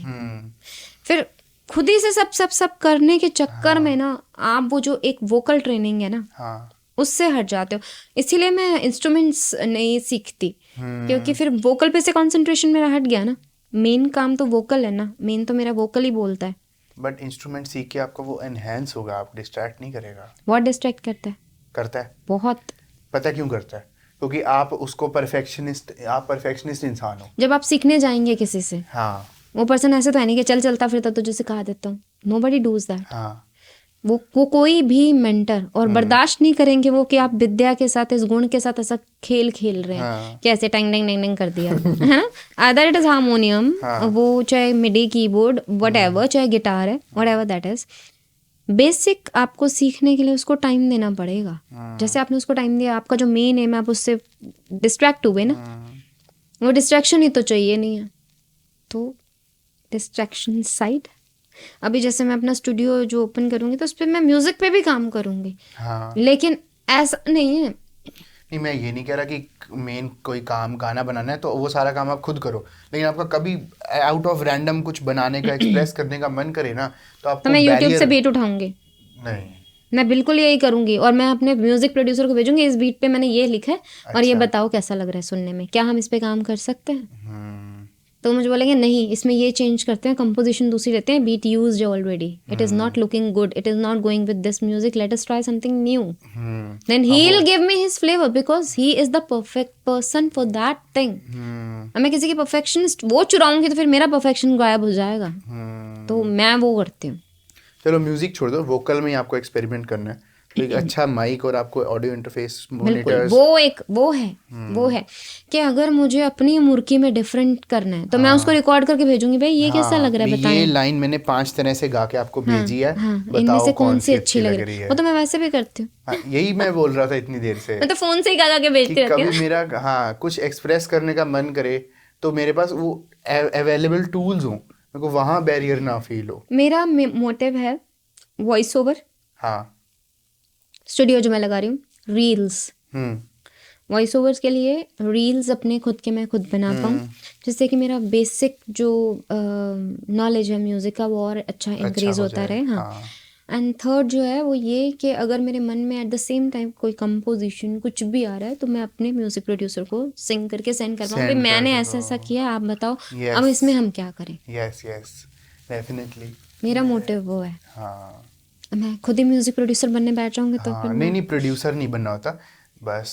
फिर खुद ही से सब करने के चक्कर में ना आप वो जो एक वोकल ट्रेनिंग है ना हाँ उससे हट जाते हो। इसीलिए मैं इंस्ट्रूमेंट्स नहीं सीखती, क्योंकि फिर वोकल पे से कंसंट्रेशन मेरा हट गया ना। मेन काम तो वोकल है ना, मेन तो मेरा वोकल ही बोलता है। बट इंस्ट्रूमेंट सीख के आपको वो एनहेंस होगा, आप डिस्ट्रैक्ट नहीं करेगा। बहुत डिस्ट्रैक्ट करता है, करता है। बहुत। पता है क्यों करता है? क्योंकि आप परफेक्शनिस्ट इंसान हो। जब आप सीखने जाएंगे किसी से, हाँ वो पर्सन ऐसे तो है नहीं कि चलता फिरता तुझे सिखा देता हूँ। Nobody does that. हाँ वो कोई भी मेंटर और बर्दाश्त नहीं करेंगे वो कि आप विद्या के साथ, इस गुण के साथ ऐसा खेल रहे हैं। हाँ। कैसे टंग टंग टंग टंग कर दिया है ना। अदर इट इज हारमोनियम, वो चाहे मिडी कीबोर्ड व्हाटएवर, चाहे गिटार है, व्हाटएवर दैट इज, बेसिक आपको सीखने के लिए उसको टाइम देना पड़ेगा। जैसे आपने उसको टाइम दिया, आपका जो मेन एम है आप उससे डिस्ट्रैक्ट हुए ना, वो डिस्ट्रैक्शन ही तो चाहिए नहीं है, तो डिस्ट्रैक्शन साइड। अभी जैसे मैं अपना स्टूडियो जो ओपन करूंगी तो उस पर मैं म्यूजिक पे भी काम करूंगी। हाँ। लेकिन ऐसा नहीं है। नहीं, मैं ये नहीं कह रहा कि मेन कोई काम गाना बनाना है तो वो सारा काम आप खुद करो, लेकिन आपका कभी आउट ऑफ रैंडम कुछ बनाने का, एक्सप्रेस करने का मन करे ना, तो आपको तो मैं यूट्यूब से बीट उठाऊंगी। नहीं, मैं बिल्कुल यही करूंगी और मैं अपने म्यूजिक प्रोड्यूसर को भेजूंगी, इस बीट पे मैंने ये लिखा है और ये बताओ कैसा लग रहा है सुनने में, क्या हम इस पे काम कर सकते हैं। तो मुझे बोलेंगे नहीं, इसमें ये चेंज करते हैं, कंपोजिशन दूसरी रहते हैं, beat used already, it is not looking good, it is not going with this music, let us try something new. Then he will give me his flavour because he is the perfect person for that thing. मैं किसी की perfectionist वो चुराऊंगी तो फिर मेरा perfection गायब हो जाएगा। तो मैं वो करती हूँ। चलो म्यूजिक छोड़ दो, वोकल में ही आपको एक्सपेरिमेंट करना है, तो एक अच्छा माइक और आपको ऑडियो इंटरफेस, मॉनिटर्स, वो है कि अगर मुझे अपनी मुर्की में डिफरेंट करना है तो मैं उसको रिकॉर्ड करके भेजूंगी, भाई ये कैसा लग रहा है बताएं। ये लाइन मैंने 5 तरह से गा के आपको भेजी है, इनमें से कौन सी अच्छी लग रही है। वो तो मैं वैसे भी करती हूँ। यही मैं बोल रहा था इतनी देर से, मैं तो फोन से ही गा के भेजती रहती हूँ। कभी मेरा कुछ एक्सप्रेस करने का मन करे तो मेरे पास वो अवेलेबल टूल्स हो, मेरे को वहाँ बैरियर ना फील हो। मेरा मोटिव है वॉइस ओवर। हाँ, स्टूडियो जो मैं लगा रही हूँ, रील्स, वॉइस ओवर्स के लिए रील्स अपने खुद के मैं खुद बना पाऊँ, जिससे कि मेरा बेसिक जो नॉलेज है म्यूजिक का वो और अच्छा इंक्रीज होता रहे। हाँ। एंड थर्ड जो है वो ये कि अगर मेरे मन में एट द सेम टाइम कोई कंपोजिशन कुछ भी आ रहा है तो मैं अपने म्यूजिक प्रोड्यूसर को सिंग करके सेंड कर पाऊँ कि मैंने ऐसा ऐसा किया, आप बताओ अब इसमें हम क्या करें। यस डेफिनेटली, मेरा मोटिव वो है। हाँ, मैं खुद ही म्यूजिक प्रोड्यूसर बनने बैठ जाऊंगी तो फिर नहीं प्रोड्यूसर नहीं बनना होता, बस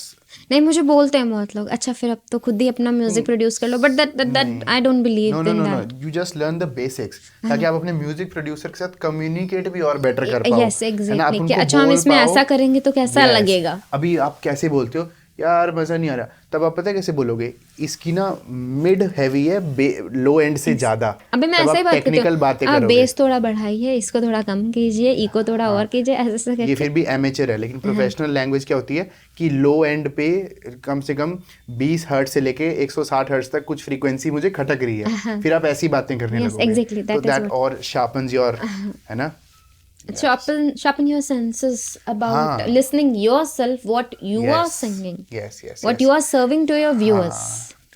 नहीं, मुझे बोलते हैं बहुत लोग, अच्छा फिर अब तो खुद ही अपना म्यूजिक प्रोड्यूस कर लो, but that I don't believe in that. You just learn the basics ताकि आप अपने म्यूजिक प्रोड्यूसर के साथ कम्युनिकेट भी और बेटर कर पाओ। यस एग्जैक्टली, कि अच्छा हम इसमें ऐसा करेंगे तो कैसा लगेगा। अभी आप कैसे बोलते हो यार मज़ा नहीं आ रहा, तब आप पता है कैसे बोलोगे, इसकी ना मिड हैवी है, लो एंड से ज़्यादा, अभी मैं तब ऐसे ही आप बात करती टेक्निकल बातें हूँ, करोगे। बेस थोड़ा बढ़ाइए, इसको थोड़ा कम कीजिए, इको थोड़ा और कीजिए, ऐसे ये करके। फिर भी एमेचर है, लेकिन प्रोफेशनल लैंग्वेज क्या होती है कि लो एंड पे कम से कम 20 हर्ट्ज से लेके 160 हर्ट्ज तक कुछ फ्रीक्वेंसी मुझे खटक रही है, फिर आप ऐसी बातें करने Yes, लगोगे, exactly, तो that is दैट और शार्पन्स योर, है ना। Sharpen your senses about हाँ। listening yourself, what you are singing, yes yes what you are serving to your viewers.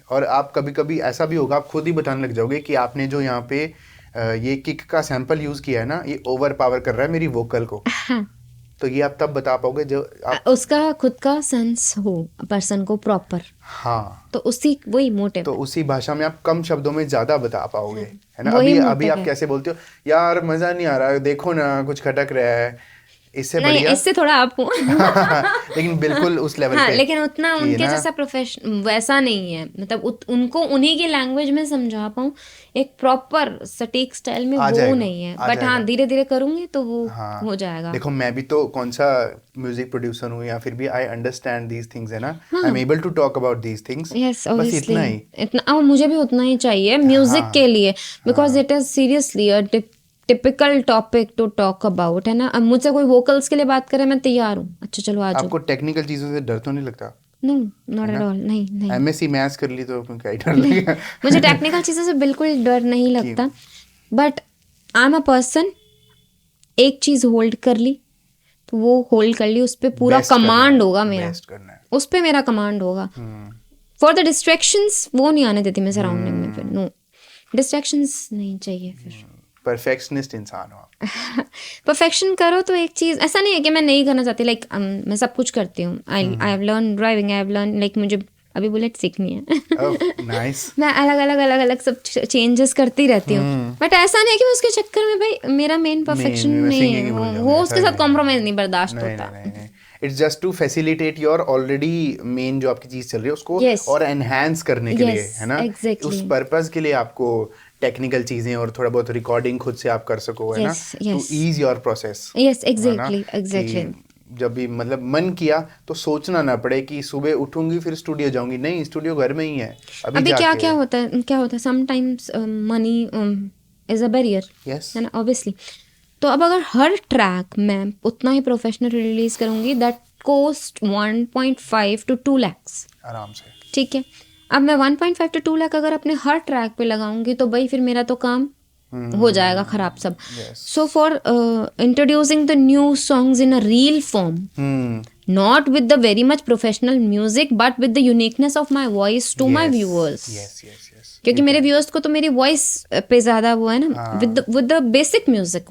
और आप कभी कभी ऐसा भी होगा, आप खुद ही बताने लग जाओगे कि आपने जो यहाँ पे ये किक का सैंपल यूज किया है ना, ये ओवर पावर कर रहा है मेरी वोकल को, तो ये आप तब बता पाओगे जब आप, उसका खुद का सेंस हो पर्सन को प्रॉपर, हाँ, तो उसी वही मोटिव तो उसी भाषा में आप कम शब्दों में ज्यादा बता पाओगे, है ना। वही अभी motive अभी आप है। कैसे बोलते हो, यार मजा नहीं आ रहा, देखो ना कुछ खटक रहा है, इससे नहीं, बढ़िया इससे थोड़ा आप हो। लेकिन बिल्कुल उस लेवल हाँ, पे, लेकिन उतना कि उनके ना, जैसा प्रोफेशन वैसा नहीं है, मतलब उनको उन्हीं की लैंग्वेज में समझा पाऊँ एक प्रॉपर सटीक स्टाइल में, आ वो जाएगा, नहीं है, आ बट हाँ जाएगा। धीरे धीरे करूंगी तो वो हाँ हो जाएगा। देखो, मैं भी तो कौन सा म्यूजिक प्रोड्यूसर हूँ, या फिर भी आई अंडरस्टैंड दीज थिंग्स, है ना, I am able to talk about these things, yes बस ऑब्वियसली, इतना ही। इतना मुझे भी उतना ही चाहिए म्यूजिक के लिए, because it is seriously a typical topic to talk about, है ना। अब मुझसे कोई वोकल्स के लिए बात करे, मैं तैयार हूँ, अच्छा चलो आ जाओ। आपको टेक्निकल चीजों से डर तो नहीं लगता? नो, नॉट एट ऑल, नहीं नहीं। एमएससी मैथ्स कर ली तो क्या ही डर लगेगा। मुझे टेक्निकल चीज़ों से बिल्कुल डर नहीं लगता, but I am a person, एक चीज़ होल्ड कर ली तो वो होल्ड कर ली, उस पर पूरा Best करना कमांड है, होगा मेरा, best करना है। उस पर मेरा कमांड होगा। फॉर द डिस्ट्रैक्शंस वो नहीं आने देती मैं सराउंडिंग में, फिर नो डिस्ट्रैक्शंस नहीं चाहिए फिर। परफेक्शनिस्ट इंसान हो आप। परफेक्शन करो तो एक चीज़, ऐसा नहीं है कि मैं नहीं करना चाहती, लाइक मैं सब कुछ करती हूँ, I have learn driving, I have learn, like मुझे अभी बुलेट सीखनी है। नाइस। मैं अलग अलग सब चेंजेस करती रहती हूँ, बट ऐसा नहीं है कि मैं उसके चक्कर में भाई मेरा मेन परफेक्शन नहीं है, वो उसके साथ कॉम्प्रोमाइज नहीं बर्दाश्त होता। It's just to facilitate your already main जो आपकी चीज चल रही है उसको Yes. और एनहांस करने के लिए, है ना, exactly. उस पर्पस के लिए आपको टेक्निकल चीजें और थोड़ा बहुत रिकॉर्डिंग खुद से आप कर सको, है ना, to ease your process. Yes exactly. जब भी मतलब मन किया तो सोचना ना पड़े कि सुबह उठूंगी फिर स्टूडियो जाऊंगी, नहीं, स्टूडियो घर में ही है। अभी क्या होता है sometimes money is a barrier, yes, है ना, ऑब्वियसली। तो अब अगर हर ट्रैक मैं उतना ही प्रोफेशनल रिलीज करूंगी, दैट कॉस्ट 1.5 to 2 lakhs आराम से। ठीक है, अब मैं 1.5 to 2 लाख अगर अपने हर ट्रैक पे लगाऊंगी तो भाई फिर मेरा तो काम हो जाएगा खराब सब। So for introducing the new songs in a reel form, not with the very much professional music but with the uniqueness of my voice to my viewers, yes. क्योंकि मेरे व्यूअर्स को तो मेरी वॉइस पे ज्यादा वो है ना, विद द बेसिक म्यूजिक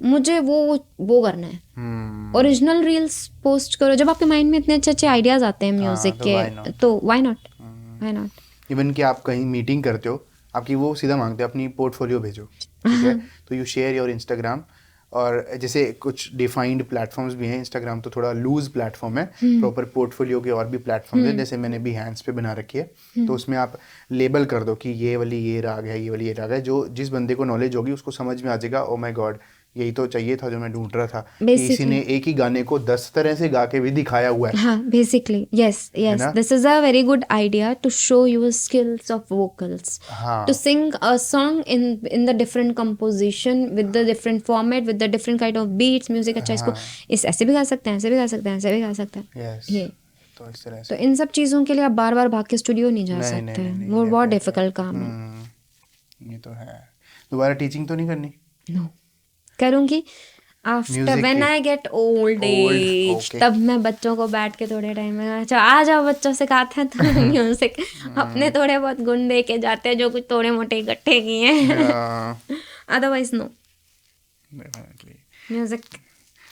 मुझे वो करना है। ओरिजिनल रील्स पोस्ट करो, जब आपके माइंड में इतने अच्छे आइडियाज आते हैं म्यूजिक के, तो व्हाई नॉट। इवन कि आप कहीं मीटिंग करते हो, आपकी वो सीधा मांगते हैं अपनी पोर्टफोलियो भेजो, ठीक है, तो यू शेयर योर इंस्टाग्राम, और जैसे कुछ डिफाइंड प्लेटफॉर्म्स भी हैं, इंस्टाग्राम तो थोड़ा लूज प्लेटफॉर्म है, प्रॉपर पोर्टफोलियो के और भी प्लेटफॉर्म्स हैं, जैसे मैंने भी हैंड्स पे बना रखी है, तो उसमें आप लेबल कर दो कि ये वाली ये राग है, ये वाली ये राग है, जो जिस बंदे को नॉलेज होगी उसको समझ में आ जाएगा, ओ माय गॉड यही तो चाहिए था जो मैं ढूंढ रहा था, कि इसी ने एक ही गाने को 10 तरह से गा के भी दिखाया हुआ है। हाँ, basically yes this is a very good idea to show your skills of vocals, to sing a song in the different composition with the different format with the different kind of beats music. अच्छा, इसको इस ऐसे भी गा सकते हैं, ऐसे भी गा सकते हैं, ऐसे भी गा सकते हैं, ये तो इस तरह से। तो इन सब चीज़ों के लिए आप बार बार भाग के स्टूडियो नहीं जा सकते, वो बहुत डिफिकल्ट काम है। ये तो है। दोबारा टीचिंग तो नहीं करनी? नो, करूँगी after when I get old age, तब मैं बच्चों को बैठ के थोड़े टाइम में, अच्छा आ जाओ बच्चों से गाते हैं तो म्यूजिक अपने थोड़े बहुत गुण दे के जाते हैं जो कुछ थोड़े मोटे इकट्ठे किए हैं, अदरवाइज नो म्यूजिक।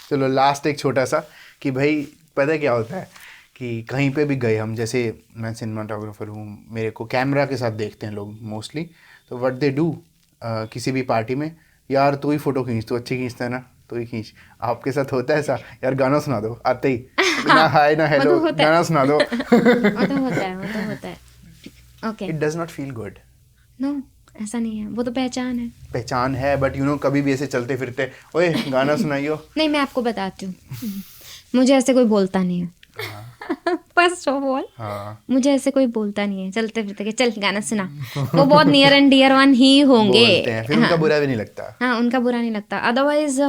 चलो लास्ट एक छोटा सा कि भाई पता क्या होता है कि कहीं पे भी गए हम, जैसे मैं सिनेमाटोग्राफर हूँ, मेरे को कैमरा के साथ देखते हैं लोग मोस्टली, तो व्हाट दे डू, किसी भी पार्टी में, यार तू ही फोटो खींच, तू अच्छी खींचता है ना, तू ही खींच। आपके साथ होता है ऐसा, यार गाना सुना दो आते ही, ना हाय ना हेलो, गाना सुना दो। होता है okay, it does not feel good. No, ऐसा नहीं है, वो तो पहचान है, बट यू नो कभी भी ऐसे चलते फिरते, ओए गाना सुनाइयो। नहीं, मैं आपको बताती हूँ, मुझे ऐसे कोई बोलता नहीं है, फर्स्ट ऑफ ऑल हाँ मुझे ऐसे कोई बोलता नहीं है चलते फिरते कि चल गाना सुना, वो बहुत नियर एंड डियर वन ही होंगे। बोलते हैं फिर उनका हाँ बुरा भी नहीं लगता। हाँ, उनका बुरा नहीं लगता। अदरवाइज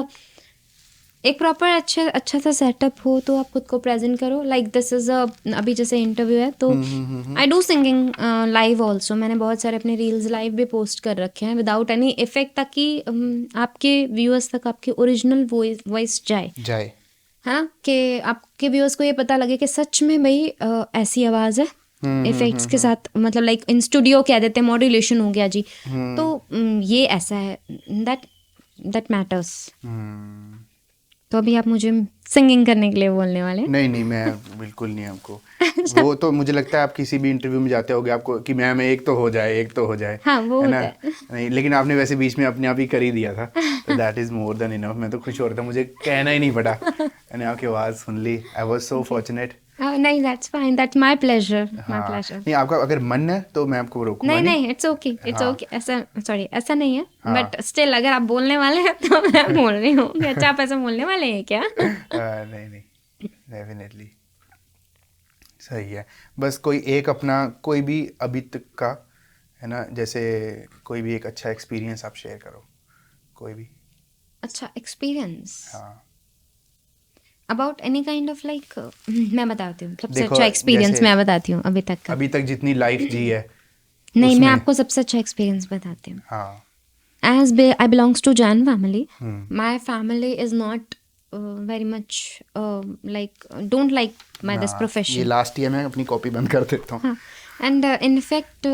एक प्रॉपर अच्छा सा सेटअप हो तो आप खुद को प्रेजेंट करो। लाइक दिस इज अभी जैसे इंटरव्यू है तो I do singing live also. मैंने बहुत सारे अपने रील्स लाइव भी पोस्ट कर रखे हैं विदाउट एनी इफेक्ट, ताकि आपके व्यूअर्स तक आपकी ओरिजिनल वॉइस जाए, जाए। है ना, कि आपके व्यूअर्स को ये पता लगे कि सच में भाई ऐसी आवाज़ है इफेक्ट्स के साथ, मतलब लाइक इन स्टूडियो कह देते हैं मॉड्यूलेशन हो गया जी, तो ये ऐसा है, दैट मैटर्स। तो अभी आप मुझे सिंगिंग करने के लिए बोलने वाले हैं? नहीं नहीं, मैं बिल्कुल नहीं आपको वो तो मुझे लगता है आप किसी भी इंटरव्यू में जाते होगे आपको कि मैम एक तो हो जाए, एक तो हो जाए, हाँ वो है ना। होता है। नहीं, लेकिन आपने वैसे बीच में अपने आप ही कर ही दिया था, तो that is more than enough. मैं तो खुश हो रहा था, मुझे कहना ही नहीं पड़ा, मैंने आपकी आवाज़ सुन ली। I was so fortunate. नहीं, that's fine, that's my pleasure, my हाँ प्लेजर। नहीं, आपका अगर मन है तो मैं आपको रोकूंगा नहीं नहीं। नहीं, इट्स ओके, इट्स हाँ। ओके। ऐसा सॉरी, ऐसा नहीं है, हाँ। बट स्टिल अगर आप बोलने वाले हैं तो मैं बोल रही हूँ कि अच्छा आप ऐसा बोलने वाले हैं क्या? नहीं नहीं, डेफिनेटली सही है। बस कोई एक अपना, कोई भी अभी तक का, है ना, जैसे कोई भी एक अच्छा एक्सपीरियंस आप शेयर करो, कोई भी। अच्छा एक्सपीरियंस हाँ about any kind of like, मैं बताती हूँ सबसे देखो, अच्छा एक्सपीरियंस जैसे मैं बताती हूँ अभी तक का। अभी तक जितनी लाइफ जी है नहीं, मैं उसमें। आपको सबसे अच्छा एक्सपीरियंस बताती हूँ। हाँ। As I belongs to Jain family, hmm. my family is not very much don't like my this हाँ, ये profession. लास्ट ईयर मैं अपनी कॉपी बंद कर देता हूँ। हाँ, and in fact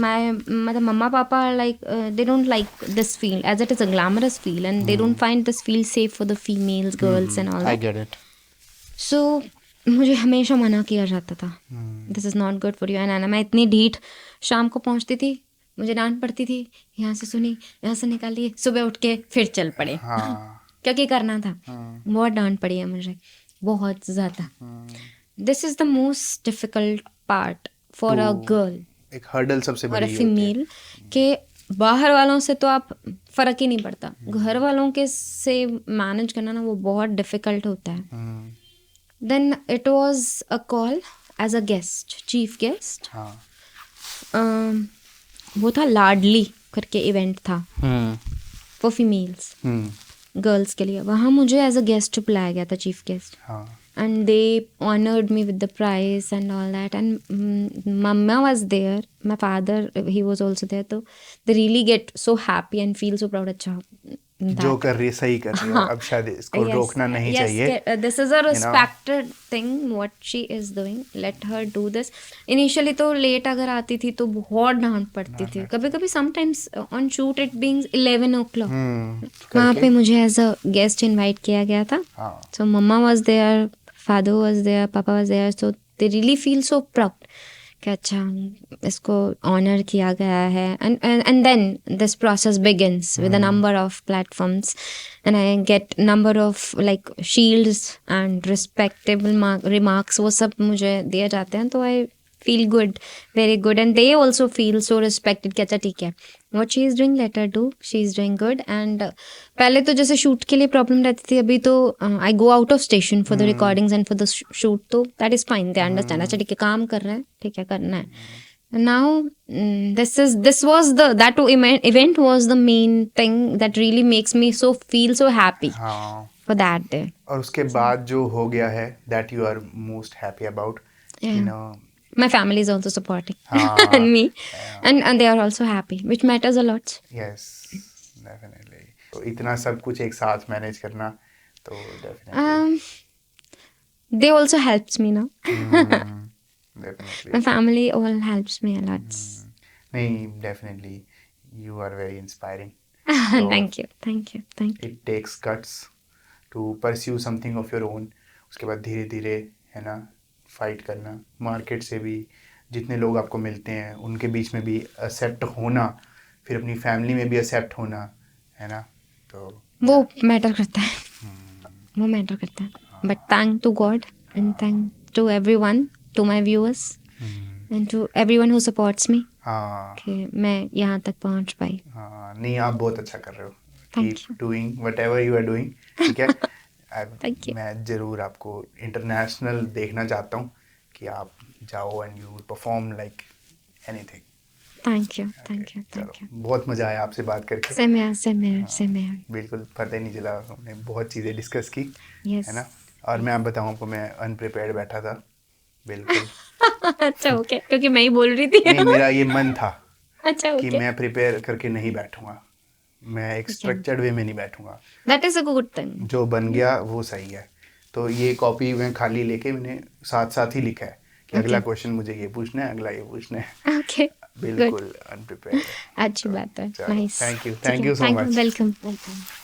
my मतलब मम्मा पापा like they don't like this field as it is a glamorous field and they don't find this field safe for the females, girls and all I that. Get it. So मुझे हमेशा मना किया जाता था, this is not good for you. And मैं इतनी ढीठ शाम को पहुंचती थी, मुझे डांट पड़ती थी, यहाँ से सुनी, यहाँ से निकाली, सुबह उठ के फिर चल पड़े। हाँ। क्योंकि करना था। बहुत डांट पड़ी है मुझे, बहुत ज़्यादा। This is the most difficult part for a girl एक हर्डल सबसे और अ बड़ी ये होती है। फीमेल, के बाहर वालों से तो आप फ़र्क ही नहीं पड़ता, घर वालों के से मैनेज करना ना वो बहुत डिफ़िकल्ट होता है। Then it was a call as a guest, chief guest. हाँ। वो था लाडली करके इवेंट था फॉर फीमेल्स, गर्ल्स के लिए। वहाँ मुझे एज अ गेस्ट बुलाया गया था, चीफ गेस्ट, हाँ। and they honored me with the prize and all that, and mama was there, my father he was also there, so they really get so happy and feel so proud. अच्छा जो कर रही है सही कर रही है, हाँ, अब शायद इसको रोकना नहीं yes, चाहिए। this is a respected thing what she is doing, let her do this. Initially तो लेट अगर आती थी तो बहुत डांट पड़ती थी, कभी कभी sometimes on shoot it being 11 o'clock, वहाँ पे मुझे एज अ गेस्ट इनवाइट किया गया था। हाँ। So mama was there, father was there, papa was there, so they really feel so proud कि अच्छा इसको ऑनर किया गया है। and then this process begins with a number of platforms and I get number of like shields and respectable remarks, वो सब मुझे दिए जाते हैं, तो I feel good, very good, and they also feel so respected कि अच्छा ठीक है, what she is doing let her do, she is doing good. And पहले तो जैसे शूट के लिए प्रॉब्लम रहती थी, अभी तो I go out of station for the recordings and for the shoot, तो that is fine, they understand, अच्छा ठीक है काम कर रहे हैं, ठीक है करना है। Now this was that event was the main thing that really makes me so feel so happy हाँ। for that day. और उसके बाद जो हो गया है that you are most happy about, you know। My family is also supporting हाँ, and me, and they are also happy, which matters a lot. yes, definitely। तो इतना सब कुछ एक साथ मैनेज करना तो definitely They also helps me now. definitely My family all helps me a lot. नहीं, definitely you are very inspiring। Thank you, thank you, thank you. It takes guts to pursue something of your own। उसके बाद धीरे धीरे, है ना, fight करना, market से भी जितने लोग आपको मिलते हैं उनके बीच में भी एक्सेप्ट होना, फिर अपनी फैमिली में भी एक्सेप्ट होना, है ना, तो वो मैटर करता है, वो मैटर करता है। But thank to God and thank to everyone, to my viewers and to everyone who supports me, हाँ। कि मैं यहाँ तक पहुँच पाई। हाँ नहीं, आप बहुत अच्छा कर रहे हो। Thank keep doing whatever you are doing, ठीक है। Thank you. मैं ज़रूर आपको इंटरनेशनल देखना चाहता हूँ कि आप जाओ and you perform like anything. Thank you, चलो, थैंक यू। बहुत मज़ा आया आपसे बात करके। सेम है। बिल्कुल पता ही नहीं चला, हमने बहुत चीज़ें डिस्कस की, यस। है ना। और मैं आप बताऊँ आपको, मैं अनप्रिपेयर्ड बैठा था बिल्कुल। अच्छा, ओके, क्योंकि मैं ही बोल रही थी। नहीं, मेरा ये मन था अच्छा, कि ओके। मैं प्रिपेयर करके नहीं बैठूंगा, मैं एक स्ट्रक्चर्ड वे में नहीं बैठूंगा। That is a good thing. जो बन गया वो सही है। तो ये कॉपी में खाली लेके मैंने साथ साथ ही लिखा है कि अगला ओके, क्वेश्चन मुझे ये पूछना है, अगला ये पूछना है। Okay, good. बिल्कुल अनप्रिपेयर्ड है। अच्छी तो बात है। चलो, नाइस। ठीक थैंक है, you so thank you, much. Welcome, welcome.